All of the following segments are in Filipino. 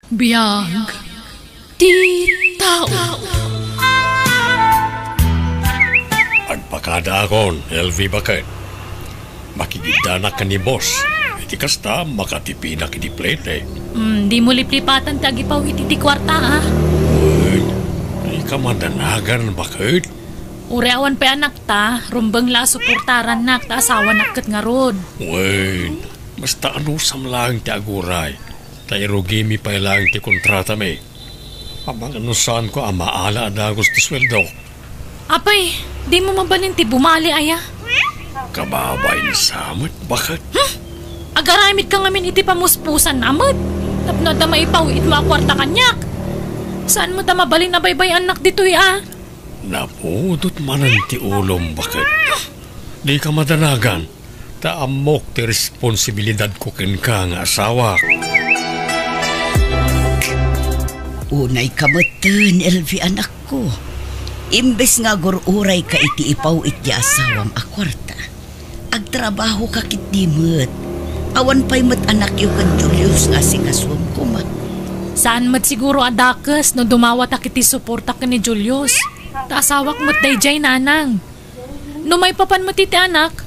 Biyag ti tao. Agpakadaakon, LV bakit? Makikigdanak ka ni boss. Iti kasta makatipinak iti plate. Di mo liplipatan tagipaw iti kwarta, ha? Uy, di ka mandanagan bakit? Ureawan pa anak ta, rumbang la suportaran nak ta asawa nakit nga rod. Uy, basta ano samlang ti aguray. Tayo gimi pa lang ti kontrata me. Amang anusan ko amaala na gusto sweldo. Apay, di mo mabalin ti bumali aya? Kababay ni Samot, bakit? Agaramit ka ngamin iti pamuspusan namot. Tapno da maipawit mo kwarta kanyak. Saan mo ta mabalin na baybay anak dito'y Napudot manan ti ulom, bakit? Di ka madanagan. Taamok ti responsibilidad ko ken ka nga asawa. Unay kamatan, LV anak ko. Imbes nga gururay ka iti ipaw iti asawam akwarta. Agtrabaho ka kitdimot. Awan pa'y mat anak yu kan Julius nga singaswam ko ma. Saan mat siguro adakas no dumawat akiti suporta ka ni Julius? Taasawak mo't dayjay nanang. No may papan mo iti anak,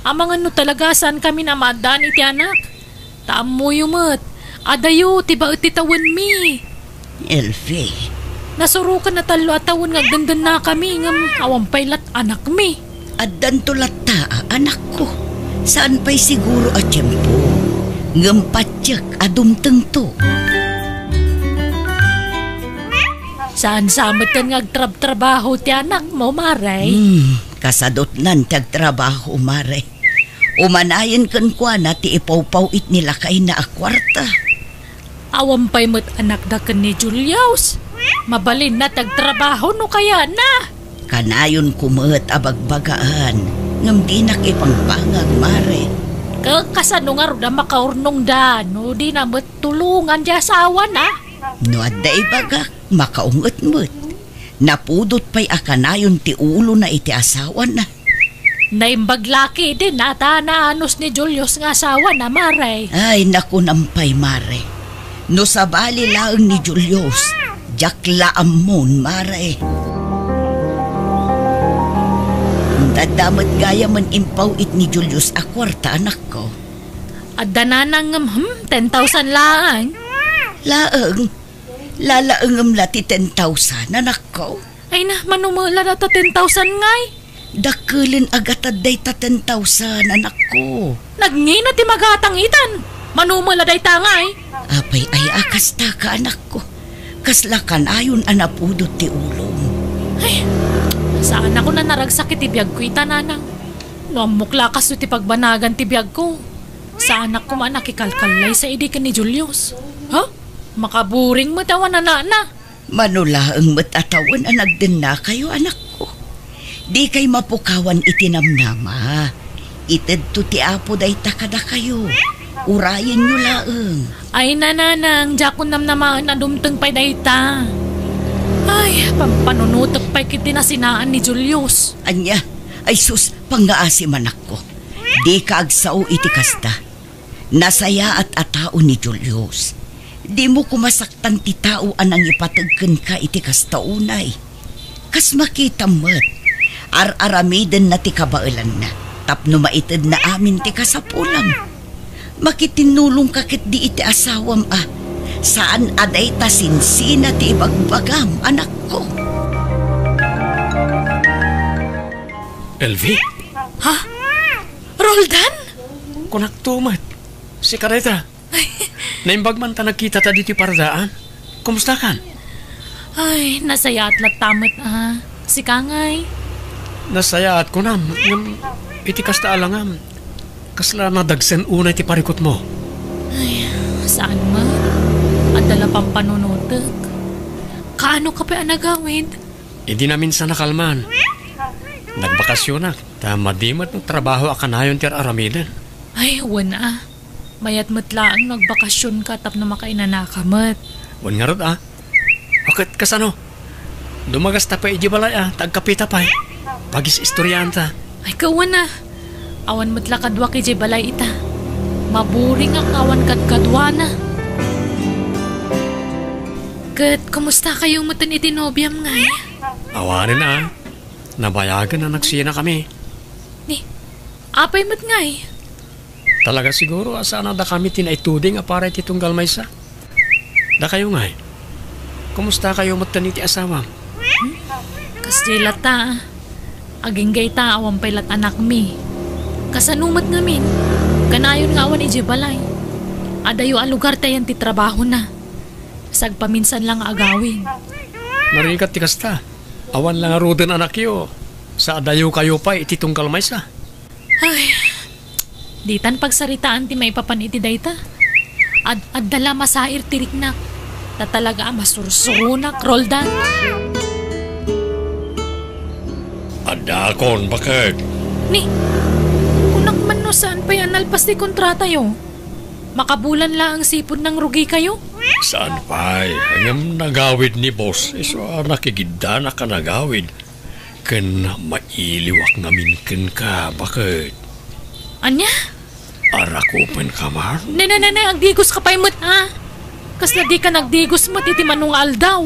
amangan no talaga saan kami na madaan iti anak. Taamo yumot, adayo tiba iti tawan mi. Elve. Nasurukan na talo at tawon nga gandan na kami ngam awampay lat anak mi. Addan tulat ta, anak ko. Saan pa'y siguro at tiyempo? Ngampatyak adumteng to. Saan samot kan nga agtrab-trabaho ti anak mo, Maray? Kasadot nan tagtrabaho, Mare. Umanayan kan kwa na ti ipaw-paw it nila kay na akwarta. Awampay mo't anak da kan ni Julius. Mabalin na tagtrabaho no kaya na. Kanayon kumet abagbagaan. Ngam di nakipangpangang, Mare. Kasano nga ro da makaurnong da, no di na mo't tulungan di asawa na. No aday bagak, makaungot-mot. Napudot pa'y akanayon ti ulo na iti asawa na. Naimbaglaki din nata na anos ni Julius nga asawa na, Maray. Ay, naku nampay, Mare. No sabali laang ni Julius, jakla amon, Mare. Dadamat gaya man impaw it ni Julius akwarta, anak ko. At dananang 10,000 laang. Laang, lalaang lati 10,000, anak ko. Ay na, manumula na ta 10,000 ngay. Dakulin agatad day ta 10,000, anak ko. Nagngina ti magatang itan. Manumula day tangay. Apay ay akas ta ka, anak ko. Kaslakan ayon anapudot ti ulong. Ay, saan ako na naragsak iti biyag ko itananang. No amukla kas ti pagbanagan ti biyag ko. Saan ako man nakikalkalay sa idi ka ni Julius. Ha? Makaburing mo tawan na na. Manula ang matatawan anag din na kayo, anak ko. Di kay mapukawan itinamnama. Ited to ti apo day takada kayo. Urayin nyo laang. Ay nananang, jakon namnamaan na dumteng pa'y dayta. Ay, pampanunutok pa'y kiti na sinaan ni Julius. Anya, ay sus, pangaasim anak ko. Di ka agsaw iti kasta. Nasaya at atao ni Julius. Di mo kumasaktan ti tao anang ipatagkan ka iti kasta unay. Kas makita mo't, ar-aramiden na ti kabailan na. Tapno maitid na amin ti kasapulam. Makitinulong kakit di iti asawam Saan aday ta sinsina ti ibagbagam, anak ko. LV? Ha? Roldan? Kunaktumat. Si Kareta. Naimbag man ta nagkita ta dito paradaan. Kumusta kan? Ay, nasaya at latamat Si Kangay. Nasaya at kunam. Iti kasta alangam. Kasla na dagsen unay ti parikot mo. Ay, saan man? Adala pang panunutok. Kaano ka pa nagawid? Hindi namin sa nakalman. Nagbakasyon na. Tamadimat ng trabaho akanayon ti aramidan. Ay, wana. Mayat matlaang nagbakasyon ka tap na makainanakamat. Wan nga rod Bakit kasano? Dumagas ta pa ijibalay tagkapita pa Pagis istoryanta. Ay, kawan na. Awan matlakadwa kay balay ita. Maburing ang awan kadkadwa na. Kat, kumusta kayong mutan itinobyam ngay? Awanin na. Nabayagan na nagsiya na kami. Ni, apay mo't ngay? Talaga siguro asana da kami tinaituding para ititunggal maysa. Da kayo nga. Kumusta kayo mutan iti asawam? Kasdilat ta. Aging gay ta awang pailat anak mi. Kasanumat ngamin. Kanayon nga awan iji balay. Adayo a lugar tayan ti trabaho na. Sagpaminsan lang agawin. Narikat ti kasta. Awan lang arudan anak yo. Sa adayo kayo pa ititunggal maysa. Ay, ditan pagsaritaan ti may papan iti dayta. Addala masair tirik na. Tatalaga masursurunak, Roldan. Adakon, bakit? Ni, kunak man no saan pa yan alpas di kontrata yo? Makabulan lang ang sipod ng rugi kayo? Saan pa? Hanggang nagawid ni boss. Iso nakigida na ka nagawid. Kan mailiwak namin kan ka. Bakit? Anya? Arakupan ka man? Ne, agdigos ka pa imot ha? Kas na di ka nagdigos mo iti manungal daw.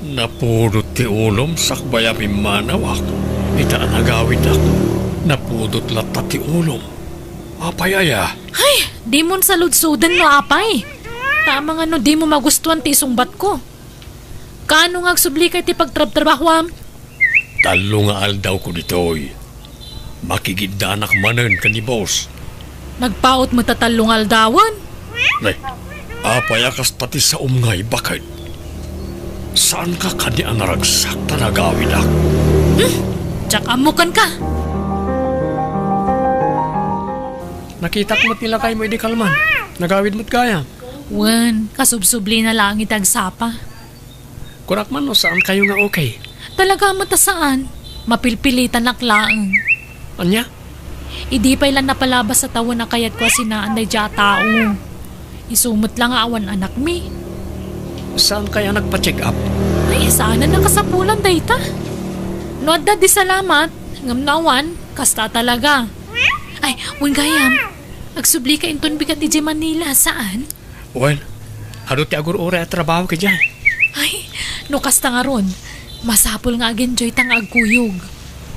Napudot ti ulom sakbaya pimanawak. Ita nagawid ako. Napudot lata ti ulom. Apayaya. Ay, di mo sa ludsudan no apay. Tama nga no di mo magustuhan ti isungbat ko. Kano nga agsubli kay ti pagtrab-trabahwam? Talo nga aldaw ko ditoy. Makigiddanak manen ka ni boss. Nagpaot mo tatalong aldawan? Nay, apayakas pati sa umngay, bakit? Saan ka kani ang naragsak tanagawid ako? Tsak amukan ka. Nakita ko mo't nilakay mo, hindi kalman. Nagawid mo't kaya. Wen, kasubsubli na lang itagsapa. Kurak man no, saan kayo nga okay? Talaga mo ta saan? Mapilpilitan naklaan. Anya? Idi pa ilan napalabas sa tawa na kayat ko sinaan day dya tao. Isumot lang awan anak mi. Saan kaya nagpa-check up? Ay, sana nakasapulan day ta. Noadda di salamat. Ngamnawan, kasta talaga. Ay, wen gayam. Agsubli ka inton bigat di Manila. Saan? Well, harot ti agur ora at trabaho ka dyan. Ay, no kasta nga ron. Masapol nga agenjoy tang agkuyog.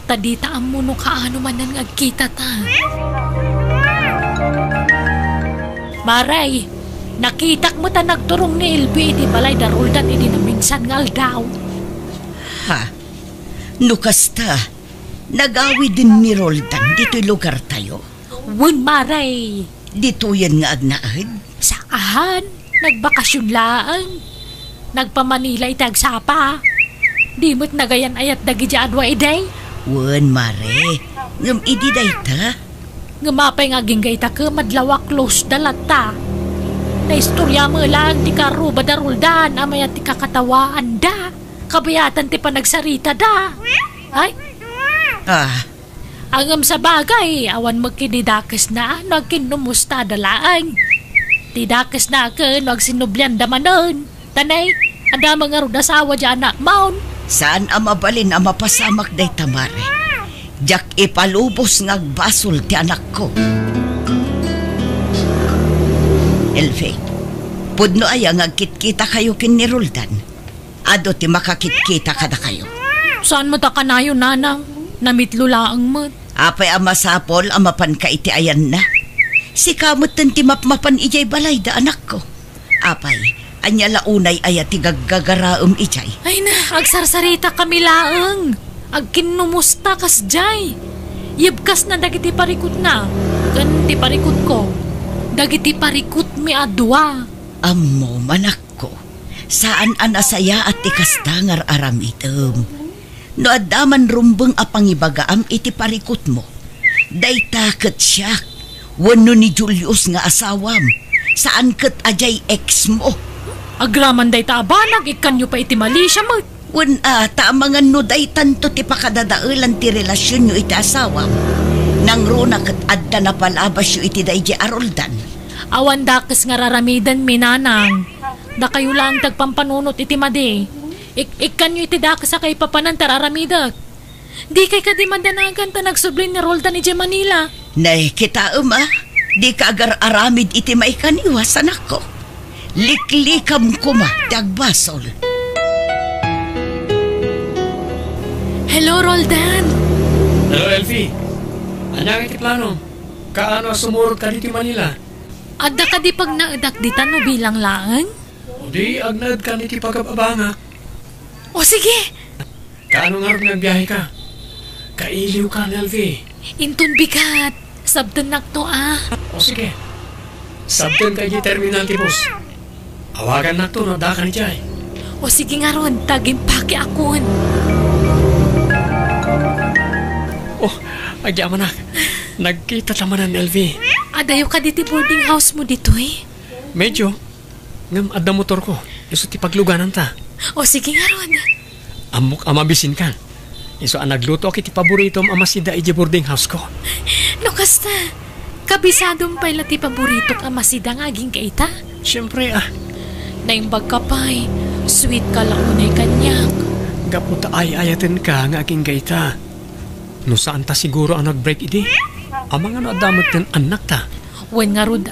Tadita amo no kaano man ang agkita ta. Maray, nakitak mo ta nagturong ni LB di balay daruldan ini na minsan ngal daw. Ha? Nukasta, nagawid din ni Roldan dito'y lugar tayo. Wen maray. Dito yan nga agnaad. Saan? Nagbakasyon laan. Nagpa-Manila itagsapa. Di mo't nagayan ayat dagi dya adwa iday. Wen mare, ngam idi dayta. Ngamapay nga ginggay ta ka madlawa close dalata. Na istorya mo lang ti karo badaruldan amayat ti kakatawaan da. Kabayatan ti panagsarita da. Ay? Angam sa bagay, awan magkinidakas na nagkinumusta dalaan. Tidakas na ka nagsinublyan damanon. Tanay, anda mga rudasawa dyan na maun. Saan ang mabalin ang mapasamak day tamare? Jak ipalubos ngagbasol ti anak ko. Elfe, pudno ay ang agkit-kita kayo kin ni Roldan. Ado ti makakit-kita kada kayo. Saan mo ta kanayo, nanang? Namitlulaang mo. Apay ang masapol ang mapan ka iti ayan na. Si kamot ti mapmapan ijay balay da anak ko. Apay, anya launay ayat ti gaggagaraom ijay. Ay na, agsarsarita kami laang. Agkinumusta kas jay. Yibkas na dagiti parikot na. Gan ti parikot ko. Dagiti parikot mi adwa. Ammo manak ko. Saan anasaya at ti kastangar aramitem. No adaman rumbeng apang ibagaam iti parikot mo. Dayta ket siyak. Wano ni Julius nga asawam. Saan ket ajay ex mo? Agraman day ta abanag, ikanyo pa iti Malaysia mo. Wan taamangan no day tanto ti pakadadaulan ti relasyon nyo iti asawam. Nang runa ket adda na palabas yu iti dayjay Roldan. Awan dakes nga raramidan minanang. Da kayo lang tagpampanunot iti madi. Ikanyo iti dakes sa kay papanan tararamidak. Di kay kadimandanagan ta nagsublin ni Roldan iti Manila. Nay kita di ka agar aramid iti maikaniwas anak ko. Liklikam kuma, tagbasol. Hello, Roldan. Hello, Elfie. Anyang iti plano? Kaano sumurot ka dito Manila? Adda ka di pag naadakditan no bilang laang? O di, agnad ka niti pagkababanga. O sige, Kaano nga rin nagbiyahe ka? Kailiw ka, Elfie. intun bigat. Sabdan nakto O sige. Sabten kay di terminal ti bus. Awagan na to, nadakan ni Jai. O sige nga ron, taging paki akon. Oh, agya manak. Nagkita naman ng Elfie. Adayo ka diti boarding house mo dito eh. Medyo. Ngam adda motor ko. Iso ti pagluganan ta. O sige nga ron. Amok amabisin ka. Iso ang nagluto ako iti paborito amasida iti boarding house ko. Lukas na. Kabisadong pala ti paborito ka masida nga aging kaita. Siyempre Naimbag ka pa'y. Sweet ka lang unay kanyak. gaputa ay-ayatin ka nga aking gaita. No saan ta siguro ang nag-break idi? Ang mga nadamot ng anak ta. Wen nga rod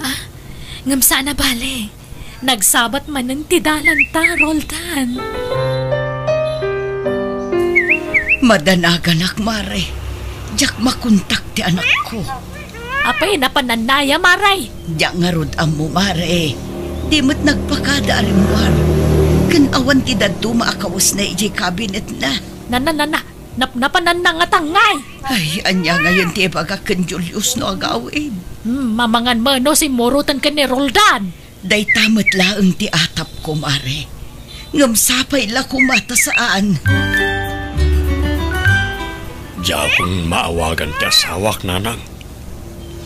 Ngam sana bale. Nagsabat man ng tidalan ta, Roldan. Madanaganak, Mare. Diyak makontak ti anak ko. Apay napananaya, Maray. Diyak nga rod ang mo, Mare. Di mo't nagpakada arimwar. Kanawan ti dadto maakawas na iji cabinet na. Napanan na nga tangay. Ay, anya ngayon ti bagakan Julius no agawin. Mamangan mo no si Morutan ka ni Roldan. Day tamat laang ti atap ko, Mare. Ngamsapay la kumata saan. Diya kung maawagan ti asawak nanang.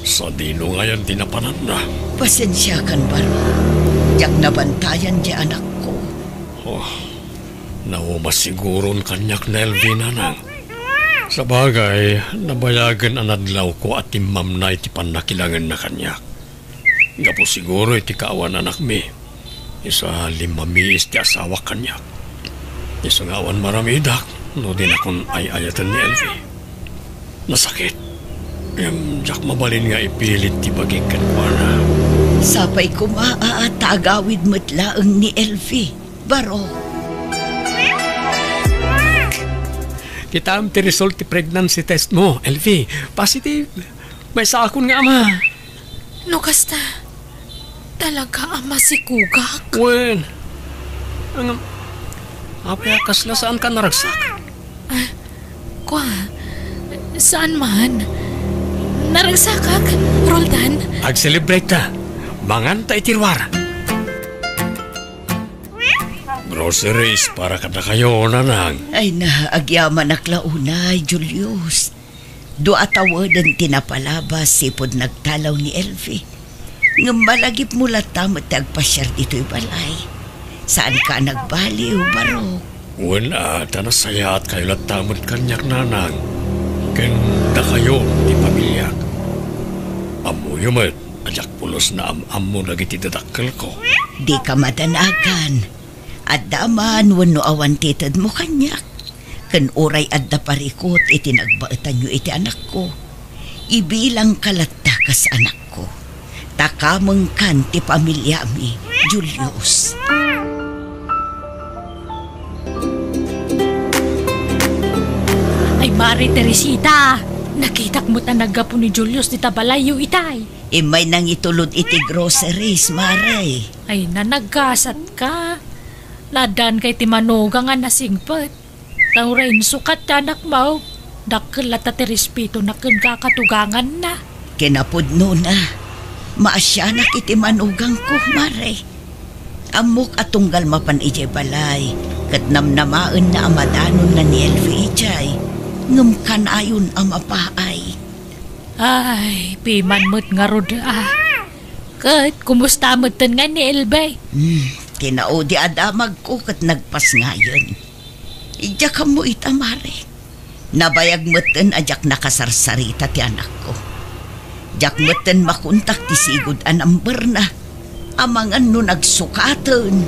Sa dino ngayon tinapanan na. Pasensya kan baro. Diyak nabantayan di anak ko. Oh, naumas siguron kanyak na Elvie nanang. Sa bagay, nabayagan ang adlaw ko at timam na iti panakilangan na kanyak. Gapo siguro iti kaawan anak mi. Isa limamiis ti asawa kanyak. Isa nga awan maramidak, no din akong ay-ayatan ni Elvie. Nasakit. Diyak mabalin nga ipilit ti bagingkan ko na. Sapay ko maaatagawid mo't laang ni Elfie. Baro. Kita am ti result ti pregnancy test mo, Elvie. Positive. May sakon nga ama. No kasta. Talaga ama si Kugak. Wen. Ang apay kasla saan ka naragsak? Kwa, saan man? Naragsakak, Roldan. Ag-celebrate ta. Mangan ta itirwar. Groceries para kada kayo nanang. Ay na, agyaman naklaunay, Julius. Do atawadan tinapalabas sipod nagtalaw ni Elfie. Ngam malagip mula tamot agpasyar dito'y balay. Saan ka nagbaliw, Baro? Wala, tanasaya at kayo latamot kanyak nanang. Kanda kayo di pamilya. Amo yumat, ajak pulos na am-amo nagiti dadakkel ko. Di ka madanagan. At daman wano awan titad mo kanyak. Kan oray adda parikot iti nagbaetan nyo iti anak ko. Ibilang kalatta ka sa anak ko. Takamang kan ti pamilya mi, Julius. Ay, Mari Teresita. Nakitak mo tanaga po ni Julius di tabalayo itay. May nang itulod iti groceries, Maray. Ay, nanagkasat ka. Ladan kay timanuga nga nasingpet. Tawrain sukat anak mo. Dakkel at respeto na kakatugangan na. Kinapudno na. Maasyanak iti manugang ko, Maray. Amok atunggal mapan ije balay. Kat namnamaan na amadanon na ni Elfie ijay. Ngam kanayon amapaay. Ay, piman mo't nga rod Kat, kumusta mo't nga ni Elbay? Kinaudi adamag ko kat nagpas ngayon. Ija ka mo itamare. Nabayag mo't ajak nakasarsarita ti anak ko. Jak mo't makuntak ti sigod anamber na. Amangan no nagsukatan.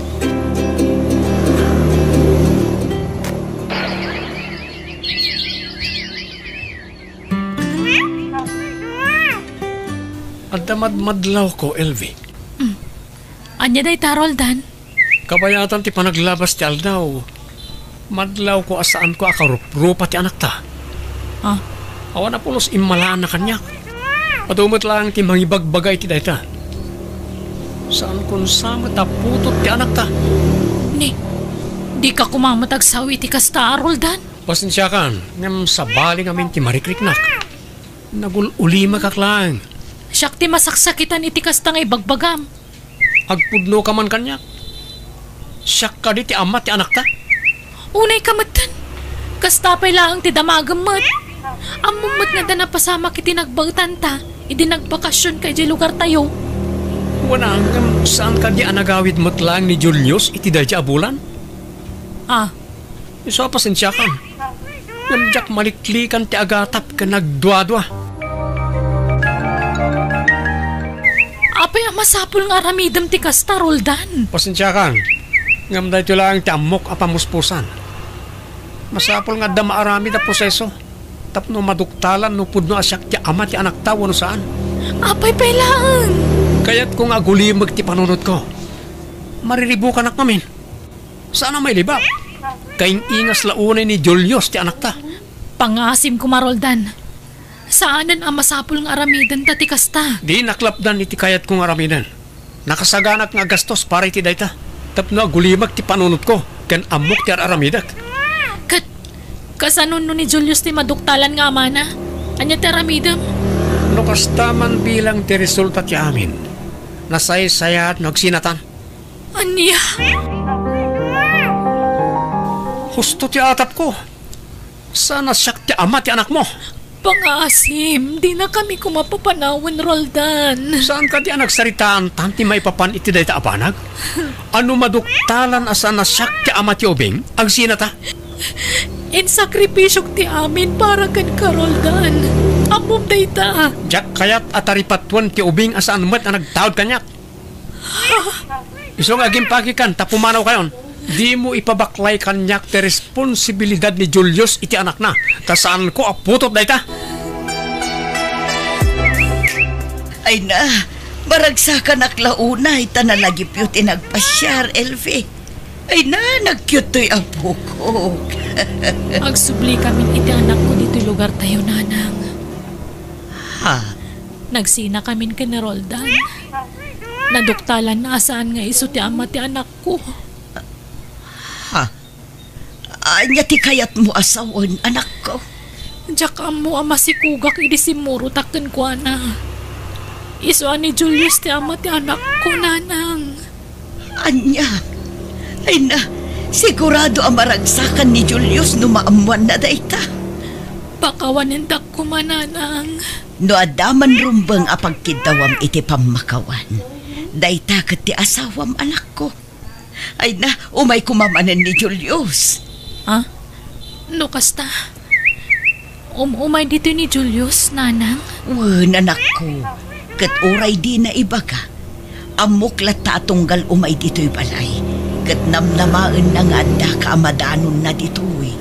At madlaw ko, Elvie. Anya day ta, Roldan? Kabayatan ti panaglabas ti aldaw. Madlaw ko asaan ko akarupa ti anak ta. Ah, Awan na pulos imalaan na kanyak. Patumot lang ti mangibagbagay ti dayta. Saan kun sama taputot ti anak ta? Di ka kumamatag sawi ti kasta, Roldan? Pasensya kan, ngam sabali ngamin ti marikriknak. Nagululima kaklang. Siyak ti masaksakitan iti kasta nga ibagbagam. Agpudno ka man kanyak. Siyak ka di ti ama ti anak ta. Unay kamatan. Kasta pa'y laang ti damagamat. Amumot nga da napasama kiti nagbautan ta. Idi nagbakasyon kay di lugar tayo. Wala ngam saan ka di anagawid mo't lang ni Julius iti dahi abulan? Ah, Iso pasensya kan. Ngam jak maliklikan ti agatap ka nagdwa-dwa. apay ang masapul nga aramidam ti kasta, Roldan. Pasensya kan. Ngam dahito lang ti amok apamuspusan. Masapol nga da maarami da proseso. Tapno maduktalan no pudno asyak ti ama ti anak tawo no saan. Apay pailaan. Kaya't kung agulimag ti panunod ko, mariribukan ak namin. Saan ang may libab? Kaing ingas launay ni Julius ti anak ta. Pangasim ko, Maroldan. Saanan ang masapul nga aramidan ta ti kasta? Di naklapdan iti kayat kong aramidan. Nakasaganak nga gastos para iti dayta. Tapno agulimag ti panunod ko, ken amok ti aramidak. Kasanon no ni Julius ti maduktalan nga amana? Anya ti aramidam? No kastaman bilang ti resulta ti amin. Nasay-sayat nagsinatan. Anya? Husto ti atap ko. Sana siyak ti ama ti anak mo. Pangasim, di na kami kumapapanawan, Roldan. Saan ka di nagsaritaan tanti may papan iti dayta apanag? Ano maduktalan asa na siyak ti ama ti ubing? Ang sinata? In sakripisyok ti amin para kan ka, Roldan. Amom dayta. Jak kayat ataripatuan ti ubing asaan met na nagtaod kanyak. Isong aging pagikan, tapumanaw kayon. Di mo ipabaklay kanyak ti responsibilidad ni Julius iti anak na. Kasaan ko aputot dayta? Ay na, baragsakan aklauna ita na lagipyo tinagpasyar, Elfie. Ay na, nag-cute to'y apo ko. Agsubli kami iti anak ko dito lugar tayo, nanang. Ha? Nagsina kami ka ni Roldan. Naduktalan na asaan nga iso ti ama ti anak ko. Ha? Anya ti kayat mo asawan, anak ko. Diyak mo ama si Kugak idi si Muro taken ko na. Iso ni Julius ti ama ti anak ko, nanang. Anya? Ay na, sigurado ang maragsakan ni Julius no maamuan na dayta. Pakawanindak ko, mananang. No adaman rumbang apagkidawam iti pamakawan. Dayta kat ti asawam anak ko. Ay na, umay kumamanan ni Julius. Ha? No kasta? Umay dito ni Julius, nanang? Wan, anak ko. Kat oray di na iba ka. Amok lata tunggal umay dito'y balay. Kat namnamaan na nga da ka amadanon na dito'y.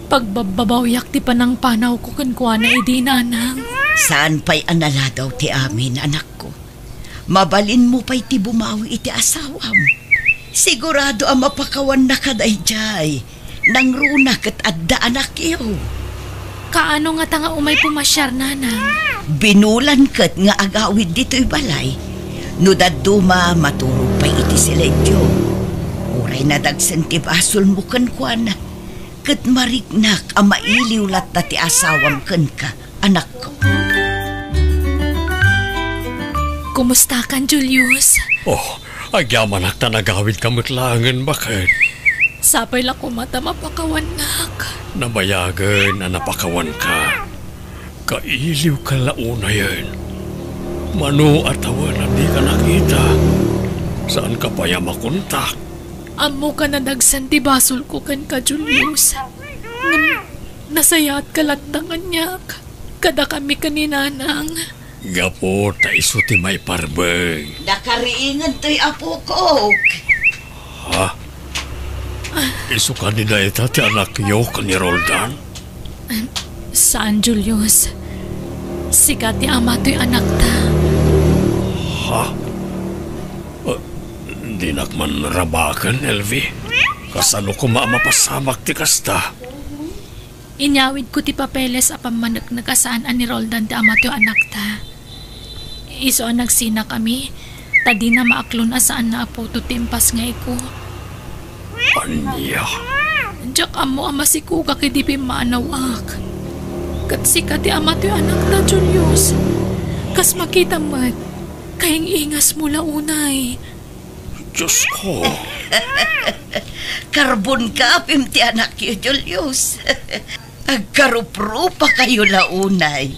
Pagbabawyak ti panang panaw ko kankwa na idi, nanang. Saan pa'y anala daw ti amin, anak ko? Mabalin mo pa'y ti bumawi iti asawam. Sigurado ang mapakawan na kadayjay. Nang runa kat adda anak iyo. Kaano nga tanga umay pumasyar, nanang? Binulan kat nga agawid dito'y balay. No daduma maturog pa'y iti siledyo. Uray na dagsan ti basol mo kankwa na. Kat marignak ang mailiw lat na ti asawam kan ka, anak ko. Kumusta kan, Julius? Oh, agyaman ak ta nagawid kamutlangan bakit? Sapay la kumata mapakawanak. Nabayagan na napakawan ka. Kailiw ka launa yan. Mano at awan na di ka nakita. Saan ka pa ya makontak? Amo ka na dagsan ti basol ko kan ka, Julius. Nasayat kalantangan niya. Kada kami kaninanang. Gapo, ta iso ti may parbeng. Nakariingan to'y apo ko. Ha? Iso ka ni Daita ti anak yo ka ni Roldan? Saan, Julius? Sikat ti ama to'y anak ta. Ha? Di nakman rabakan, Elvi. Kasano ko mapasamak ti kasta. Inyawid ko ti papeles apang managnagasaan ni Roldan ti ama ti anak ta. Iso ang nagsina kami, tadi na maaklon asaan na apo to timpas nga ko. Anya? Diyak amo ama si Kuga kidi pimanawak. Kat si ti ama ti anak na Julius. Kas makita mat, kayang ingas mula unay. Diyos ko. Karbon ka, ti anak yu, Julius. Agkarupro pa kayo launay.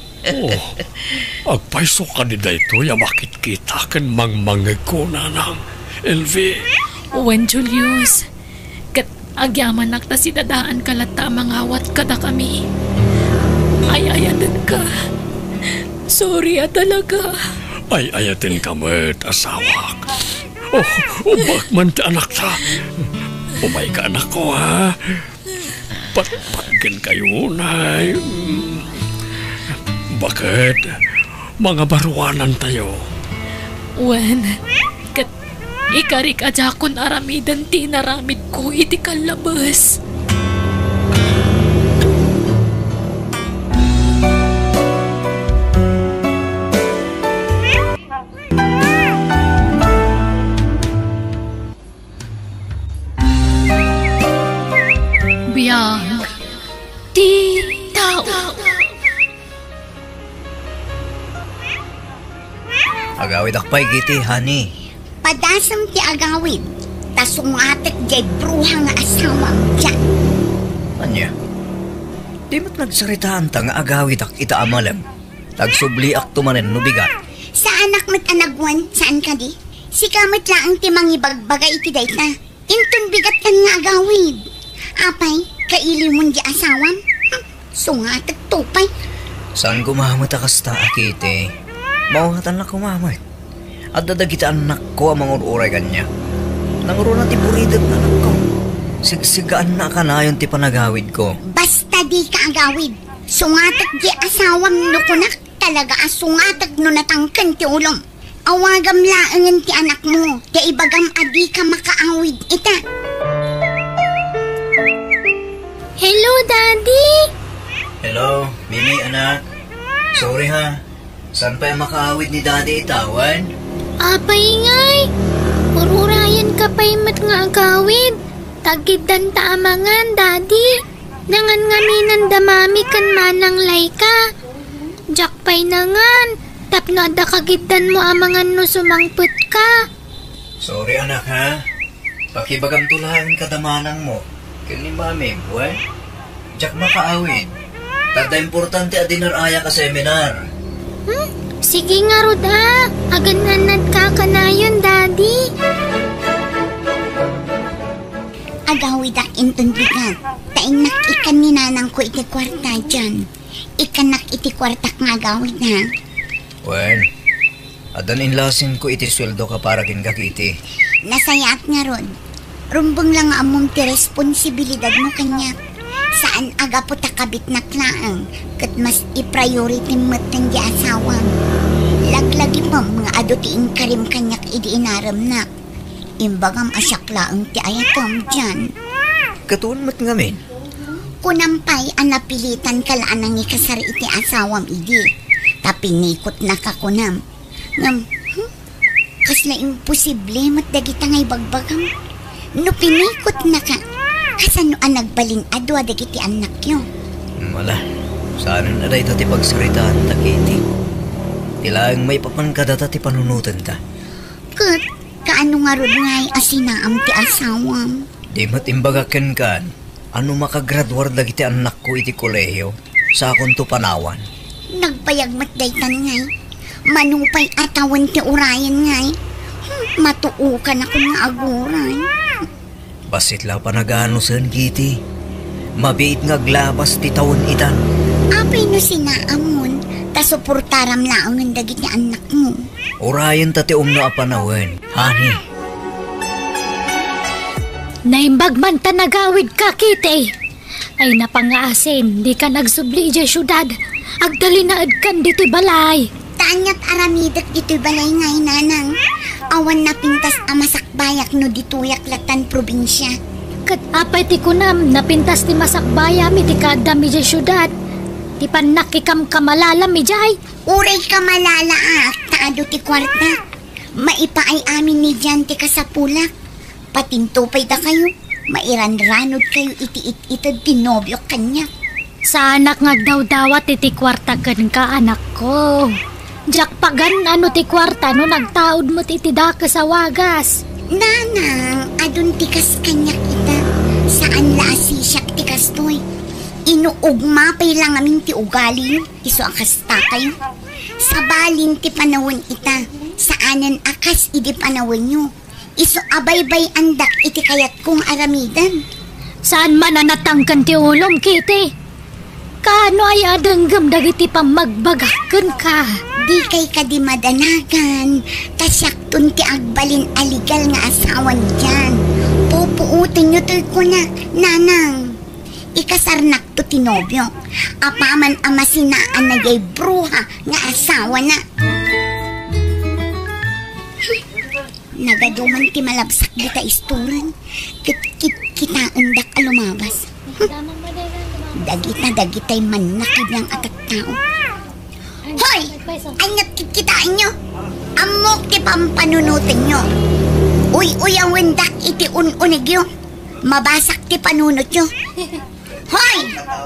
Agpaiso ka ni dayto, ya makit kita kan mangmangag ko, nanang. Elvi. Uwan, Julius. Kat agyaman nakta si dadaan kalata mangawat kada kami. Ay-ayadan ka. Sorry talaga. Ay-ayatin ka mo't asawak. Bakman ti anak ta. Umay ka anak ko, ha? Patpatgan kayo, nay. Bakit? Mga baruanan tayo. Wen, kat ikarik ajakon aramidan ti naramid ko iti kalabas. Biyag ti tao. Agawid akpay kiti, honey. Padasam ti agawid, tasungatek jay bruha nga asawang dyan. Anya? Di mo't nagsaritaan ta nga agawid ak ita amalem. Tagsubli ak tumanen no bigat. Sa anak mat anagwan, saan ka di? Si kamit laang ti mangibagbagay iti dayta. Intun bigat kan nga agawid. Apay, kaili mon di asawam? Sungatek tupay. Saan kumamot akasta akiti? Mauhatan na kumamot. At dadagita anak ko ang mga uray kanya. Nanguro na ti buridad na anak ko. Sigsigaan na ka na yun ti panagawid ko. Basta di ka agawid. Sungatek di asawam no kunak. Talaga asungatek no natangkan ti ulom. Awagam laangan ti anak mo. Di ibagam adi ka makaawid ita. Hello, Daddy! Hello, Mimi, anak. Sorry ha. Saan pa yung makaawid ni Daddy itawan? Apay ngay! Ururayan ka pa'y mat nga agawid. Tagidan ta amangan, Daddy. Nangan ngaminan damami kan manang layka. Jak pa'y nangan. Tapno ada kagidan mo amangan no sumangput ka. Sorry anak ha. Pakibagam tulahan ka damanang mo. Kini mami, buwan. Jak makaawid. Tada importante adinaraya ka seminar. Sige nga Rod ha. Agananad ka kanayon, Daddy. Agawid ak intun bigat. Tainak ikan ni nanang ko iti kwarta dyan. Ikanak iti kwartak nga agawid ha. Wen, adan inlasin ko iti sweldo ka para kinkakiti. Nasayaat nga Rod. Rumbong lang among ti responsibilidad mo kanya. Saan aga po takabit na klaang kat mas i-priority mo't ng di asawang. Laglagi mo mga adutiin karim kanyak idi inaram na. Imbagam asyak laang ti ayatom dyan. Katuon mat ngamin. Kunampay ang napilitan kalaan ang ikasari iti asawam idi. Tapinikot na kakunam. Ngam, kasla imposible mat dagita ngay bagbagam. No pinikot na ka. Kasano ang nagbalin adwa dagiti anak yun? Wala. Saan na dahi ti pagsaritaan takiti. Tilaang may papangkadata ti panunutan ta. Kat, kaano nga Rod ngay asinaam ti asawam? Di matimbagaken kan. Ano makagraduar dagiti anak ko iti kolehiyo sa akong to panawan. Nagpayag matdaytan ngay. Manupay atawan ti urayan ngay. Matuukan ako nga aguray. Basit la pa nag-anusan kiti. Mabiit nga glabas ti taon itan. Apay no sinaamon, tasuportaram laang ang dagit ni anak mo. Urayan ta ti umno a panawen, honey. Naimbag man ta nagawid ka, Kitty. Ay napangaasin, di ka nagsubli dyan syudad. Agdali na adkan diti balay. Tanyat aramidak dito'y balay ngay nanang. awan napintas amasakbayak no dituyak latan probinsya. Kat apay ti kunam, napintas ti masakbaya mi ti kada mi jay syudad. Ti panakikam kamalala mi jay. Uray ka malala taado ti kwarta. Maipaay amin ni dyan ti kasapulak. Patintupay da kayo. Mairanranod kayo iti-it-itad tinobyok kanya. Sa anak ngagdaw-dawat iti kwarta kan ka anak ko. Jak pagan ano ti kwarta no nagtaod mo ti daka sa wagas. Nanang, adun tikas kanya kita. Saan lasi siya tikas to'y. Inuugma pay lang amin ti ugali yun. Iso akasta kayo. Sa balin ti panawin ita. Saanan akas idi panawin nyo. Iso abaybay andak iti kayat kong aramidan. Saan man anatangkan ti ulong kiti? Kano ay adanggam dagiti pamagbagakan ka? Di kay ka di madanagan. Tasyaktun ti agbalin aligal nga asawan dyan. Pupuutin nyo to'y ko na, nanang. Ikasarnak to tinobyo. Apaman amasinaan na yay bruha nga asawa na. Nagaduman ti malabsak dita isturan. Kita undak alumabas. Dagitay man nakiblang atat tao. Hoy! Ay nakikitain nyo! Amok ti pampanunutin nyo. Uy ang wendak iti unig nyo. Mabasak ti panunot nyo. Hoy!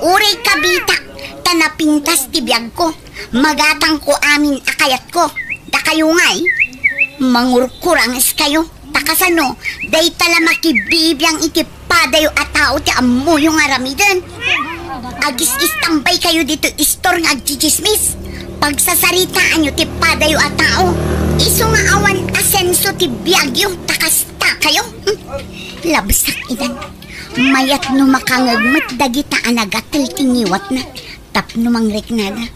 Uray kabita! Tanapintas ti biyag ko. Magatang ko amin akayat ko. Da kayo ngay. Mangurkurangas kayo. Takasano, day tala makibibiyang iti padayo at tao ti amu yung aramidan. Agis istambay kayo dito istor ng agjijismis. Pagsasaritaan nyo ti padayo at tao. Iso nga awan asenso ti biyagyo, takasta kayo. Labsak idan. Mayat no makangagmat dagita anagatil tiniwat na. Tapno mangriknada.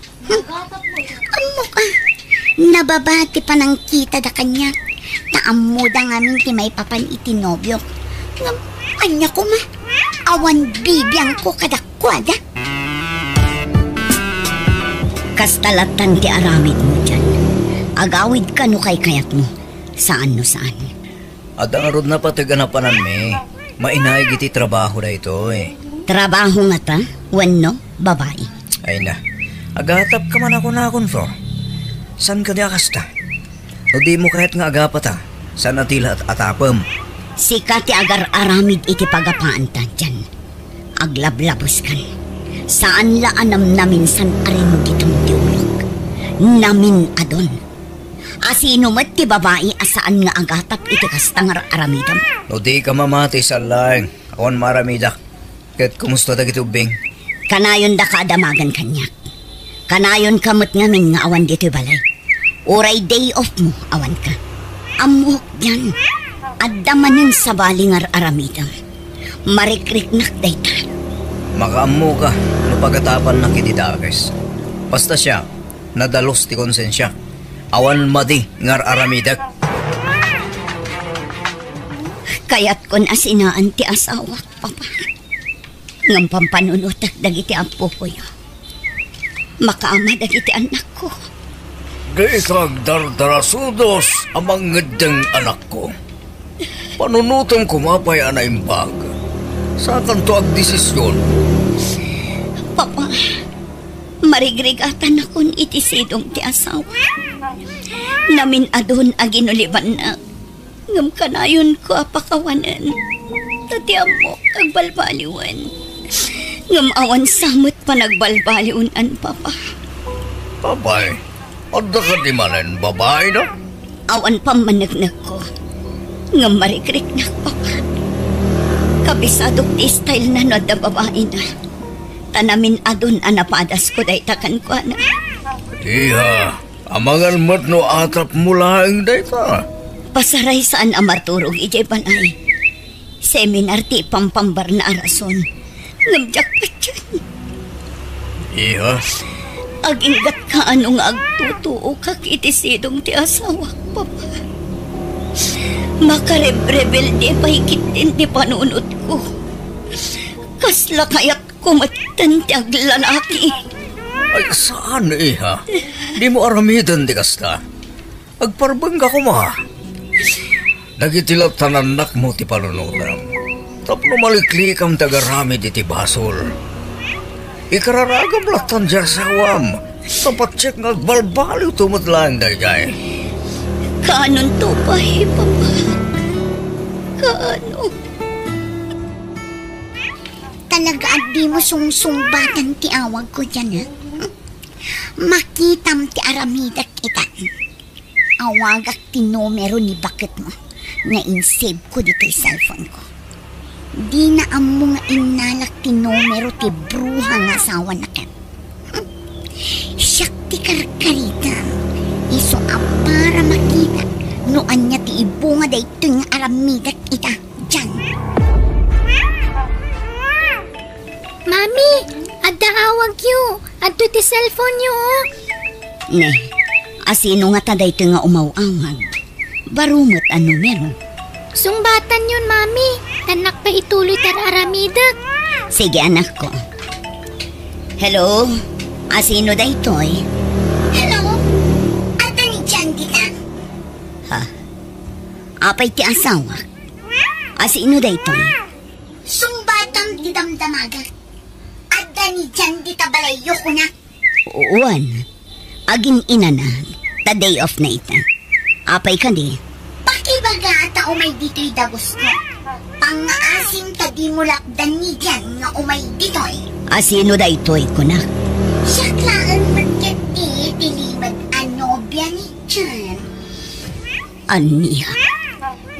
Amo ka. Nababati pa ng kita da kanya. Naamuda ngamin ti may papan itinobyok. Anya ko ma. Awan bibiyang ko kadakwada. Kastalatan ti aramid mo dyan. Agawid ka no kay kayat mo. Saan no saan. Adang arod na patiganapanan mi. Mainay giti trabaho na ito eh. Trabaho nga ta? Wano? Babae? Ay na. Agatap ka man ako na akon fro. San ka di akasta? O di mo kahit nga agapata. San atila at atapam. Sika ti agar aramid iti pagapaan ta dyan. Aglablabos kan. Saan la anam namin san arin mo ditong diulog. Namin adon. Asino mat ti babae asaan nga agatap iti kastang aramidam. O di ka mamati sa lang. Awan maramidak. Kat kumusta dagiti ubing? Kanayon da ka adamagan kanyak. Kanayon kamot ngamin nga awan dito balay. Uray day off mo awan ka. Amok yan. Adamanin sa balingar aramidam. Marikrik-nak dayta. Makaammo ka no pagatapan na kitidakes. Basta siya, nadalos ti konsensya. Awan madi ngar aramidak. Kaya't kon asinaan ti asawak, papa. Ngam pampanunutak dagiti ampo ko yo. Makaama dagiti anak ko. Di kag dardarasudos amang ngedeng anak ko. Panunutom kumapay anaimbag. Sa kanto ag desisyon. Papa, marigrigatan akon iti sidong ti asawa. Namin adon aginuliban na. Ngam kanayon ko apakawanan. Tatiam mo agbalbaliwan. Ngam awan samot pa nagbalbaliunan, papa. Babay, adda ka di manen babae na? Awan pa managnag ko. Ngam marikrik na, papa. Kabisadok ti style na no da babae na. Tanamin adun anapadas ko day takan ko na. Iha, amangan mat no atap mulaing day ta. Pasaray saan amarturog ijay panay. Seminar ti pampambar na arason. Ngamjak pa dyan. Iha? Aginggat ka ano nga agtutuo kak itisidong ti asawa, papa. Makarebrebel di pahigit din ti panunod ko. Kasla kayak kumatan ti aglalaki. Ay saan iha? Di mo aramidan di kasta. Agparbang ka kuma. Nagitilap tananak mo ti panunutam. Tapno maliklik ang tagaramid iti basol. Ikararagam latan dyan sa awam. Tapatsik nga balbaliw tumutlaan dayjay. Kaanon to pa Papa? Kaano? Talaga at di mo sungsumbatan ti awag ko dyan, ha? Makitam ti aramidak kita. Awagak ti numero ni bakit mo na in-save ko dito yung cellphone ko. Di na amo nga inalak ti numero ti bruha nga asawa na kat. Siyak ti karkarita. Iso para makita noan niya ti ibu nga dayto yung aramidak ita dyan. Mami, adda awag yu. Adto ti cellphone yu. Ne, asino nga taday ito nga umawamag. Barumot ang numero. Sungbatan yun, Mami. Tanak pa ituloy tar aramidak. Sige anak ko. Hello? Asino day toy? Hello? Ata ni dyan kita? Ha? Apay ti asawa? Asino day toy? Sumbatang di damdamagat. Ada ni dyan di tabalayo ko na. Uwan. Aging ina na. The day of night. Apay ka di? Pakibaga ata umay dito'y dagos ko. Pangaasim ta di mo lakdan ni dyan nga umay dito'y. Asino day toy kunak? Siya klaan magkat di tilimad anobya ni dyan. Aniya?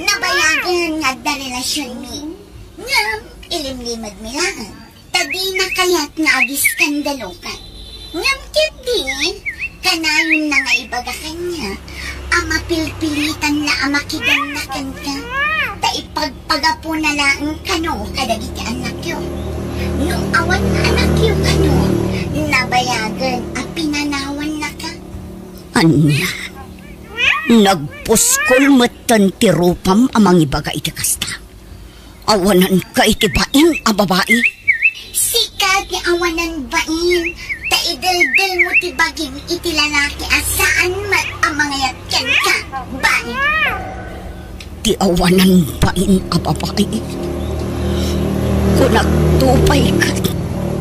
Nabayagan nga da relasyon mi. Nga ilimlimad mi lang. Tadi na kaya't nga agiskandalo ka. Ngam kit di, kanayon na nga ibaga kanya. Ama pilpilitan na amakigan na kanta. Ta ipagpagapo na lang kano kadagiti anak yo. Nung awan na anak yo kano, nabayagan a pinanawan na ka. Anya? Nagpuskol matan ti rupam amang ibaga iti kasta. Awanan ka iti bain a babae. Sikat ni awanan bain. Taidaldal mo ti baging iti lalaki asaan mat ang mga yatyan ka, bain. Ti awanan bain a babae. Kung nagtupay ka,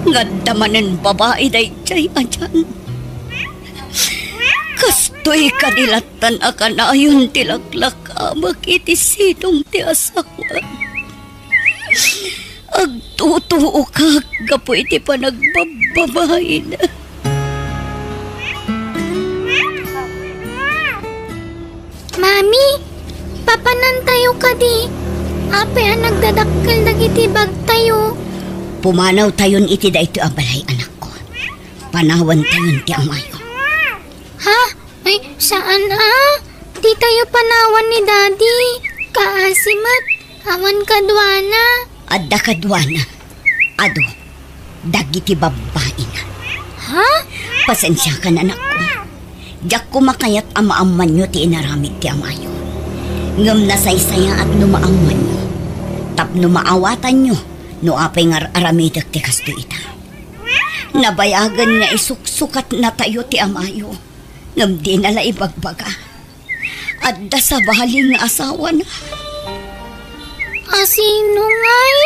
nga damanan babae day jay ajan. Kastoy kanilatan akanayon tilaglak amak iti sinong ti asawa. Agtutuo ka, gapo iti panagbababae na. Mami, papanan tayo ka di. Ape ang nagdadakkel dagiti bag tayo. Pumanaw tayon iti da ito abalay anak ko. Panawan tayon ti amayo. Ha? Ay, saan Di tayo panawan ni Daddy. Kaasimat, awan kadwana. Adda kadwana. Ado, dagiti babae na. Ha? Pasensya ka na anak ko. Diyak ko makayat amaaman nyo ti inaramid ti amayo. Ngam nasaysaya at numaaman nyo. Tapno maawatan nyo, no apay nga aramidak ti kasto ita. Nabayagan nga isuksukat na tayo ti amayo. Ngam di nala ibagbaga. Adda sa baling nga asawa na. Asino ngay?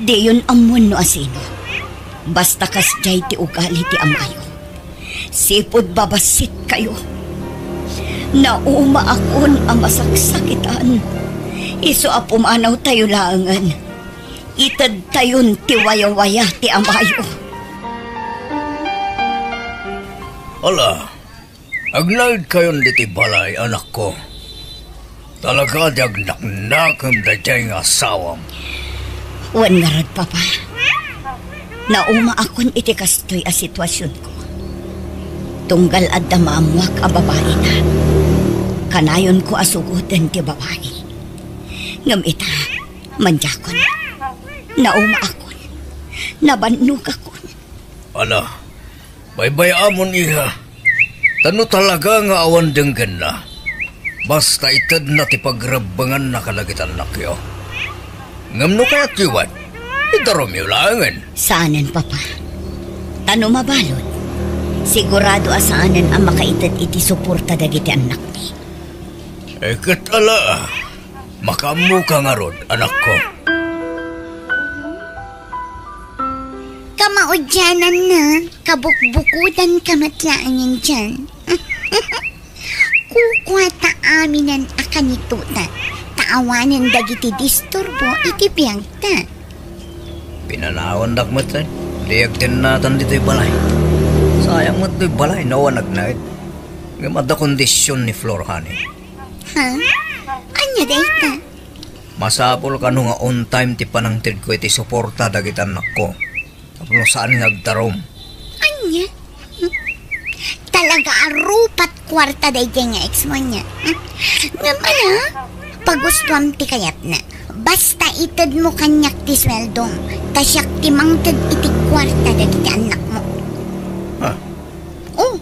Di yun amon no asino. Basta kasjay ti ugali ti amayo. Sipod babasit kayo. Nauma akon ang masaksakitan. Iso a pumanaw tayo langan. Itad tayon ti waya-waya ti amayo. Ala, agnaid kayon diti balay, anak ko. Talaga di agnak-nakam da diyay nga asawam. Wan nga rad, Papa. Nauma akon iti kastoy a sitwasyon ko. Tunggal at damamuak a babae na. Kanayon ko asugutan ti babae. Ngam ita, manjakon. Nauma akon. Nabannog akon. Ala, baybayamon iha. Tano talaga nga awan denggan na. Basta itad na ti pagrabangan na kalagitan na kayo. Ngam no kaya't iwan, itarom yung langan. Saanan, Papa? Tano mabalod. Sigurado asaanan ang makaitad iti suporta dagiti anak ni. Katala, makamu ka nga rod, anak ko. Kamaudyanan na, kabukbukutan kamatlaan yan dyan. Kukuha ta aminan akan ito ta. Taawanan dagiti disturbo iti biyag ta. Pinanawan dakmat ay. Liag din natin dito'y balay. Sayang mo't do'y balay, nawanag na it. Gamad na kondisyon ni Flor, honey. Ha? Anya dayta? Masapol ka nung nga on time ti panangtid ko iti suporta dagiti anak ko. Tapos saan nga agdarom? Anya? Talaga arupat kwarta day nga ex mo niya. Naman ha? Pagustuhan ti kayat na. Basta ited mo kanyak ti sweldong. Tasyak ti mangted iti kwarta dagiti anak mo. Ha? Oh,